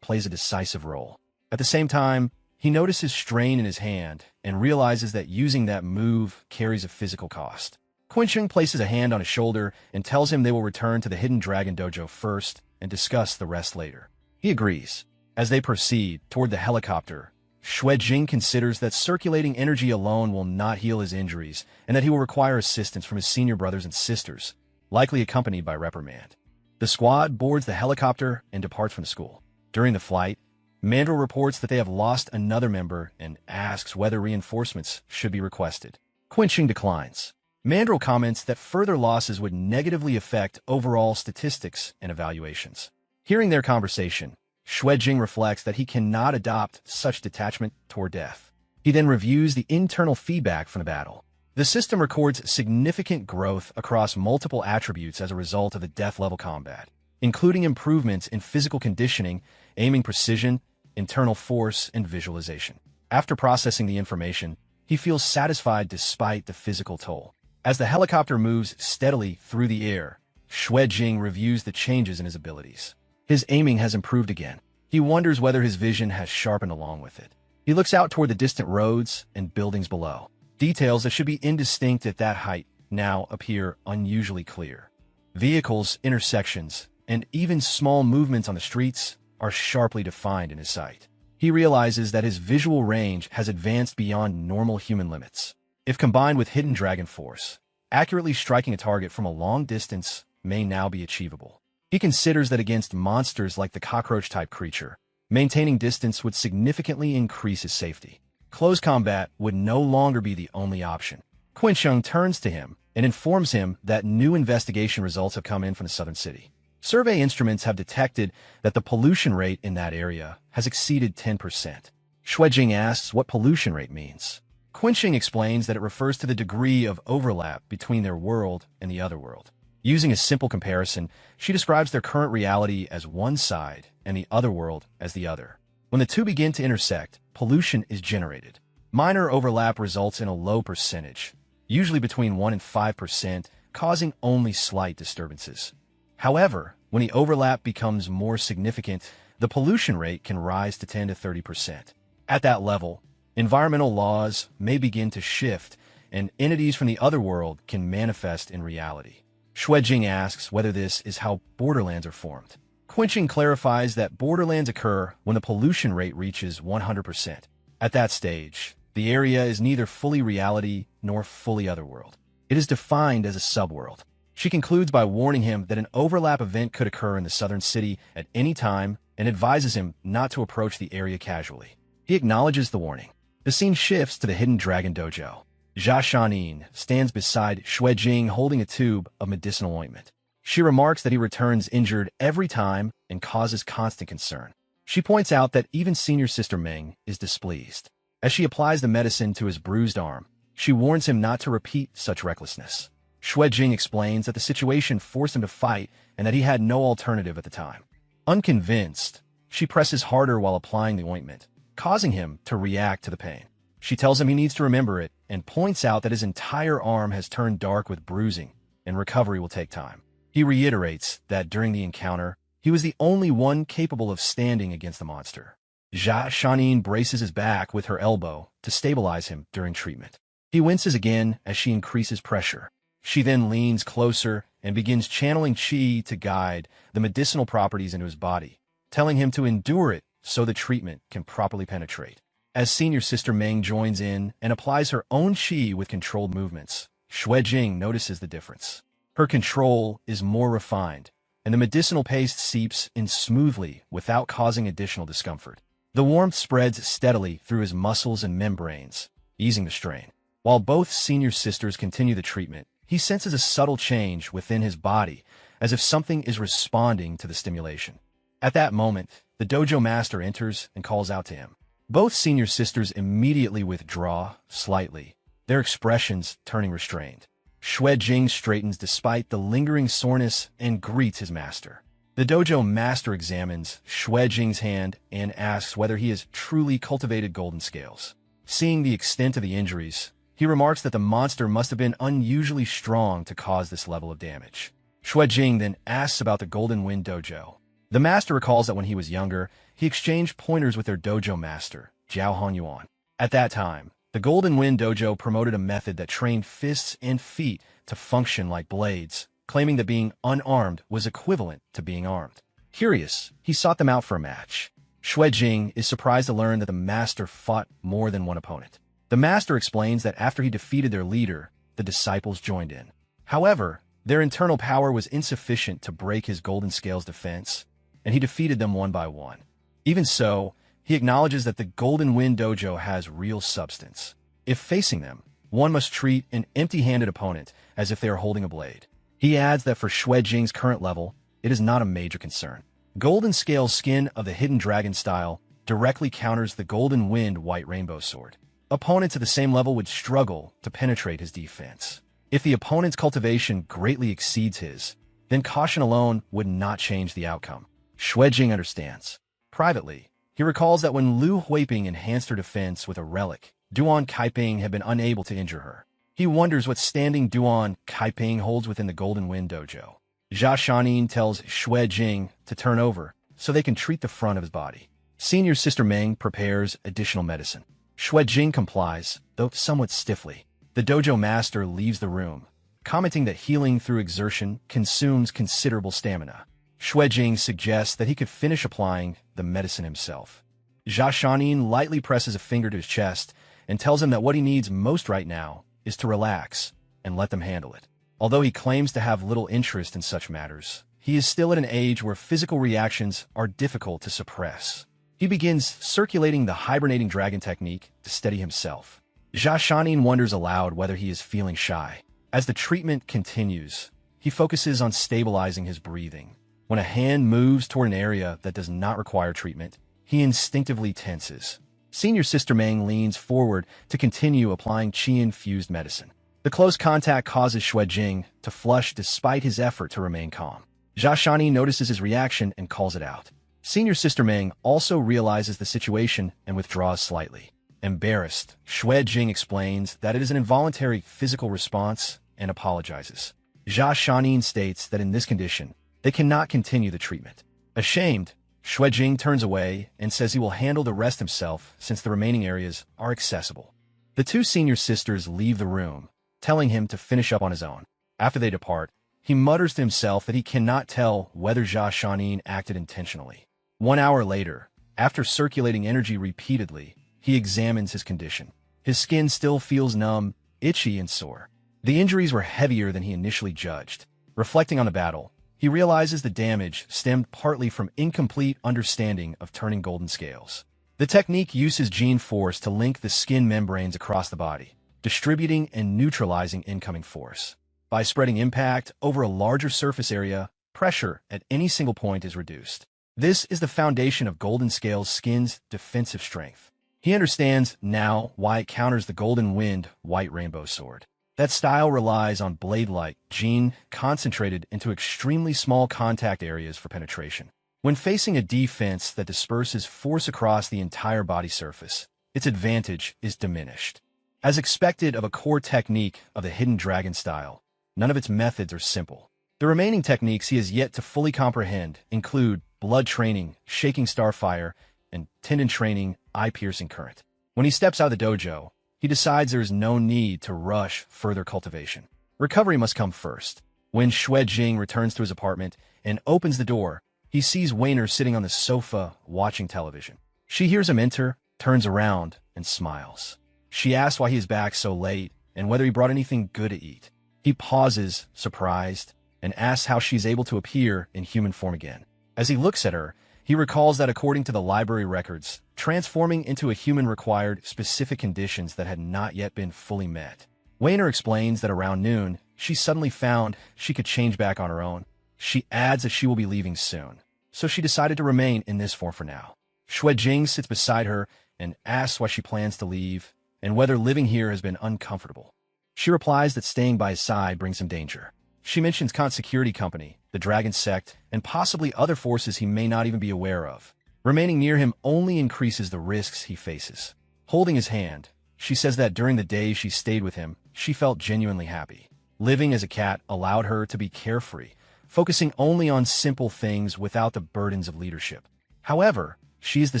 plays a decisive role. At the same time, he notices strain in his hand and realizes that using that move carries a physical cost. Qinsheng places a hand on his shoulder and tells him they will return to the Hidden Dragon Dojo first and discuss the rest later. He agrees. As they proceed toward the helicopter, Xue Jing considers that circulating energy alone will not heal his injuries and that he will require assistance from his senior brothers and sisters, likely accompanied by reprimand. The squad boards the helicopter and departs from the school. During the flight, Mandrill reports that they have lost another member and asks whether reinforcements should be requested. Qinsheng declines. Mandrill comments that further losses would negatively affect overall statistics and evaluations. Hearing their conversation, Xue Jing reflects that he cannot adopt such detachment toward death. He then reviews the internal feedback from the battle. The system records significant growth across multiple attributes as a result of the death-level combat. including improvements in physical conditioning, aiming precision, internal force, and visualization. After processing the information, he feels satisfied despite the physical toll. As the helicopter moves steadily through the air, Xue Jing reviews the changes in his abilities. His aiming has improved again. He wonders whether his vision has sharpened along with it. He looks out toward the distant roads and buildings below. Details that should be indistinct at that height now appear unusually clear. Vehicles, intersections, and even small movements on the streets are sharply defined in his sight. He realizes that his visual range has advanced beyond normal human limits. If combined with hidden dragon force, accurately striking a target from a long distance may now be achievable. He considers that against monsters like the cockroach-type creature, maintaining distance would significantly increase his safety. Close combat would no longer be the only option. Quinsheng turns to him and informs him that new investigation results have come in from the southern city. Survey instruments have detected that the pollution rate in that area has exceeded 10%. Xue Jing asks what pollution rate means. Quinsheng explains that it refers to the degree of overlap between their world and the other world. Using a simple comparison, she describes their current reality as one side and the other world as the other. When the two begin to intersect, pollution is generated. Minor overlap results in a low percentage, usually between 1 and 5%, causing only slight disturbances. However, when the overlap becomes more significant, the pollution rate can rise to 10 to 30%. At that level, environmental laws may begin to shift, and entities from the other world can manifest in reality. Xue Jing asks whether this is how borderlands are formed. Quinsheng clarifies that borderlands occur when the pollution rate reaches 100%. At that stage, the area is neither fully reality nor fully otherworld. It is defined as a subworld. She concludes by warning him that an overlap event could occur in the southern city at any time and advises him not to approach the area casually. He acknowledges the warning. The scene shifts to the Hidden Dragon Dojo. Jia Shanin stands beside Xue Jing holding a tube of medicinal ointment. She remarks that he returns injured every time and causes constant concern. She points out that even Senior Sister Meng is displeased. As she applies the medicine to his bruised arm, she warns him not to repeat such recklessness. Xue Jing explains that the situation forced him to fight and that he had no alternative at the time. Unconvinced, she presses harder while applying the ointment, causing him to react to the pain. She tells him he needs to remember it and points out that his entire arm has turned dark with bruising and recovery will take time. He reiterates that during the encounter, he was the only one capable of standing against the monster. Jia Shanin braces his back with her elbow to stabilize him during treatment. He winces again as she increases pressure. She then leans closer and begins channeling qi to guide the medicinal properties into his body, telling him to endure it so the treatment can properly penetrate. As Senior Sister Meng joins in and applies her own qi with controlled movements, Xue Jing notices the difference. Her control is more refined, and the medicinal paste seeps in smoothly without causing additional discomfort. The warmth spreads steadily through his muscles and membranes, easing the strain. While both senior sisters continue the treatment, he senses a subtle change within his body, as if something is responding to the stimulation. At that moment, the dojo master enters and calls out to him. Both senior sisters immediately withdraw slightly, their expressions turning restrained. Xue Jing straightens despite the lingering soreness and greets his master. The dojo master examines Xue Jing's hand and asks whether he has truly cultivated golden scales. Seeing the extent of the injuries, he remarks that the monster must have been unusually strong to cause this level of damage. Xue Jing then asks about the Golden Wind Dojo. The master recalls that when he was younger, he exchanged pointers with their dojo master, Jiao Honyuan. At that time, the Golden Wind Dojo promoted a method that trained fists and feet to function like blades, claiming that being unarmed was equivalent to being armed. Curious, he sought them out for a match. Xue Jing is surprised to learn that the master fought more than one opponent. The master explains that after he defeated their leader, the disciples joined in. However, their internal power was insufficient to break his Golden Scales defense, and he defeated them one by one. Even so, he acknowledges that the Golden Wind Dojo has real substance. If facing them, one must treat an empty-handed opponent as if they are holding a blade. He adds that for Xue Jing's current level, it is not a major concern. Golden Scale's skin of the Hidden Dragon style directly counters the Golden Wind White Rainbow Sword. Opponents at the same level would struggle to penetrate his defense. If the opponent's cultivation greatly exceeds his, then caution alone would not change the outcome. Jing understands. Privately, he recalls that when Lu Huiping enhanced her defense with a relic, Duan Kaiping had been unable to injure her. He wonders what standing Duan Kaiping holds within the Golden Wind Dojo. Jia Shanin tells Jing to turn over so they can treat the front of his body. Senior Sister Meng prepares additional medicine. Jing complies, though somewhat stiffly. The dojo master leaves the room, commenting that healing through exertion consumes considerable stamina. Jing suggests that he could finish applying the medicine himself. Jia Shanin lightly presses a finger to his chest and tells him that what he needs most right now is to relax and let them handle it. Although he claims to have little interest in such matters, he is still at an age where physical reactions are difficult to suppress. He begins circulating the hibernating dragon technique to steady himself. Jia Shanin wonders aloud whether he is feeling shy. As the treatment continues, he focuses on stabilizing his breathing. When a hand moves toward an area that does not require treatment, he instinctively tenses. Senior Sister Meng leans forward to continue applying qi-infused medicine. The close contact causes Jing to flush despite his effort to remain calm. Jia Shanin notices his reaction and calls it out. Senior Sister Meng also realizes the situation and withdraws slightly. Embarrassed, Jing explains that it is an involuntary physical response and apologizes. Jia Shanin states that in this condition, they cannot continue the treatment. Ashamed, Jing turns away and says he will handle the rest himself since the remaining areas are accessible. The two senior sisters leave the room, telling him to finish up on his own. After they depart, he mutters to himself that he cannot tell whether Jia Shanin acted intentionally. 1 hour later, after circulating energy repeatedly, he examines his condition. His skin still feels numb, itchy, and sore. The injuries were heavier than he initially judged. Reflecting on the battle, he realizes the damage stemmed partly from incomplete understanding of turning golden scales. The technique uses gene force to link the skin membranes across the body, distributing and neutralizing incoming force. By spreading impact over a larger surface area, pressure at any single point is reduced. This is the foundation of Golden Scale's skin's defensive strength. He understands now why it counters the Golden Wind White Rainbow Sword. That style relies on blade-like gene concentrated into extremely small contact areas for penetration. When facing a defense that disperses force across the entire body surface, its advantage is diminished. As expected of a core technique of the Hidden Dragon style, none of its methods are simple. The remaining techniques he has yet to fully comprehend include blood training, shaking starfire, and tendon training, eye-piercing current. When he steps out of the dojo, he decides there is no need to rush further cultivation. Recovery must come first. When Jing returns to his apartment and opens the door, he sees Weiner sitting on the sofa watching television. She hears him enter, turns around, and smiles. She asks why he is back so late and whether he brought anything good to eat. He pauses, surprised, and asks how she's able to appear in human form again. As he looks at her, he recalls that according to the library records, transforming into a human required specific conditions that had not yet been fully met. Weiner explains that around noon, she suddenly found she could change back on her own. She adds that she will be leaving soon, so she decided to remain in this form for now. Jing sits beside her and asks why she plans to leave and whether living here has been uncomfortable. She replies that staying by his side brings him danger. She mentions Khan's security company, the Dragon Sect, and possibly other forces he may not even be aware of. Remaining near him only increases the risks he faces. Holding his hand, she says that during the days she stayed with him, she felt genuinely happy. Living as a cat allowed her to be carefree, focusing only on simple things without the burdens of leadership. However, she is the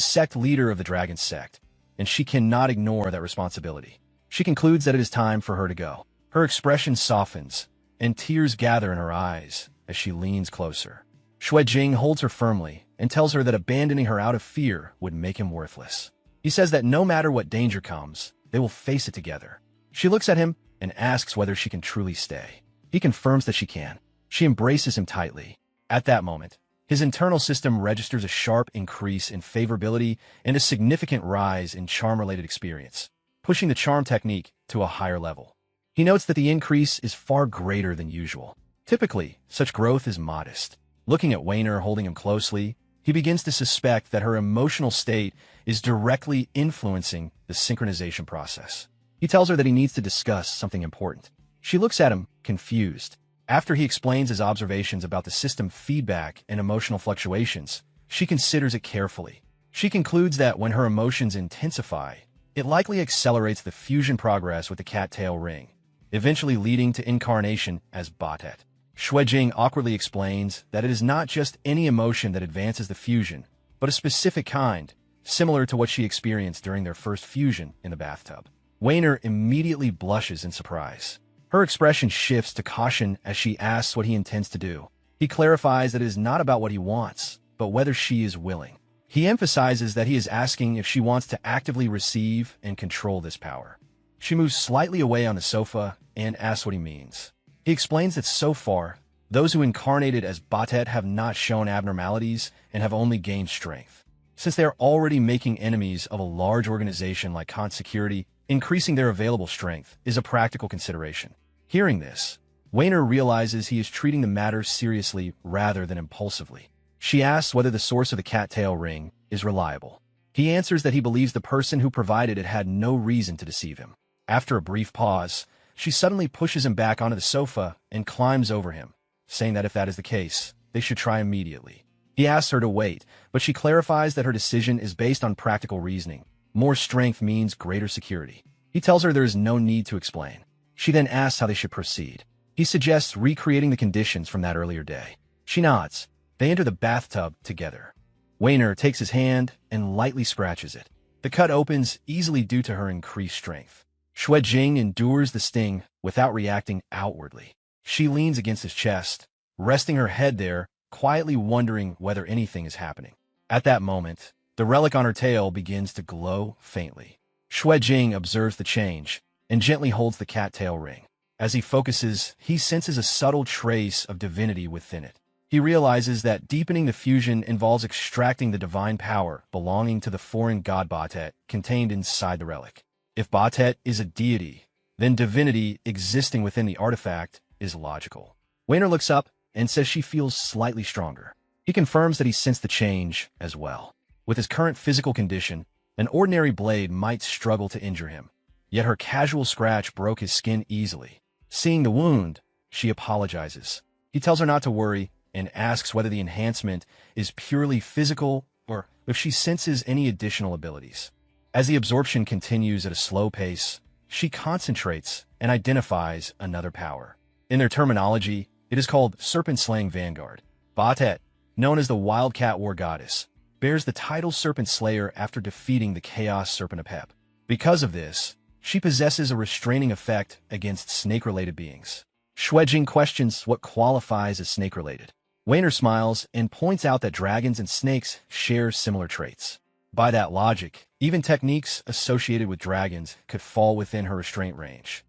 sect leader of the Dragon Sect, and she cannot ignore that responsibility. She concludes that it is time for her to go. Her expression softens, and tears gather in her eyes as she leans closer. Jing holds her firmly and tells her that abandoning her out of fear would make him worthless. He says that no matter what danger comes, they will face it together. She looks at him and asks whether she can truly stay. He confirms that she can. She embraces him tightly. At that moment, his internal system registers a sharp increase in favorability and a significant rise in charm-related experience, pushing the charm technique to a higher level. He notes that the increase is far greater than usual. Typically, such growth is modest. Looking at Weiner holding him closely, he begins to suspect that her emotional state is directly influencing the synchronization process. He tells her that he needs to discuss something important. She looks at him, confused. After he explains his observations about the system feedback and emotional fluctuations, she considers it carefully. She concludes that when her emotions intensify, it likely accelerates the fusion progress with the cattail ring, eventually leading to incarnation as Batet. Xuejing awkwardly explains that it is not just any emotion that advances the fusion, but a specific kind, similar to what she experienced during their first fusion in the bathtub. Weiner immediately blushes in surprise. Her expression shifts to caution as she asks what he intends to do. He clarifies that it is not about what he wants, but whether she is willing. He emphasizes that he is asking if she wants to actively receive and control this power. She moves slightly away on the sofa and asks what he means. He explains that so far, those who incarnated as Batet have not shown abnormalities and have only gained strength. Since they are already making enemies of a large organization like Khan Security, increasing their available strength is a practical consideration. Hearing this, Weiner realizes he is treating the matter seriously rather than impulsively. She asks whether the source of the cattail ring is reliable. He answers that he believes the person who provided it had no reason to deceive him. After a brief pause, she suddenly pushes him back onto the sofa and climbs over him, saying that if that is the case, they should try immediately. He asks her to wait, but she clarifies that her decision is based on practical reasoning. More strength means greater security. He tells her there is no need to explain. She then asks how they should proceed. He suggests recreating the conditions from that earlier day. She nods. They enter the bathtub together. Weiner takes his hand and lightly scratches it. The cut opens easily due to her increased strength. Xuejing endures the sting without reacting outwardly. She leans against his chest, resting her head there, quietly wondering whether anything is happening. At that moment, the relic on her tail begins to glow faintly. Xuejing observes the change and gently holds the cattail ring. As he focuses, he senses a subtle trace of divinity within it. He realizes that deepening the fusion involves extracting the divine power belonging to the foreign god Batet contained inside the relic. If Batet is a deity, then divinity existing within the artifact is logical. Weiner looks up and says she feels slightly stronger. He confirms that he sensed the change as well. With his current physical condition, an ordinary blade might struggle to injure him. Yet her casual scratch broke his skin easily. Seeing the wound, she apologizes. He tells her not to worry and asks whether the enhancement is purely physical or if she senses any additional abilities. As the absorption continues at a slow pace, she concentrates and identifies another power. In their terminology, it is called Serpent-Slaying Vanguard. Batet, known as the Wildcat War Goddess, bears the title Serpent Slayer after defeating the Chaos Serpent Apep. Because of this, she possesses a restraining effect against snake-related beings. Xuejing questions what qualifies as snake-related. Weiner smiles and points out that dragons and snakes share similar traits. By that logic, even techniques associated with dragons could fall within her restraint range.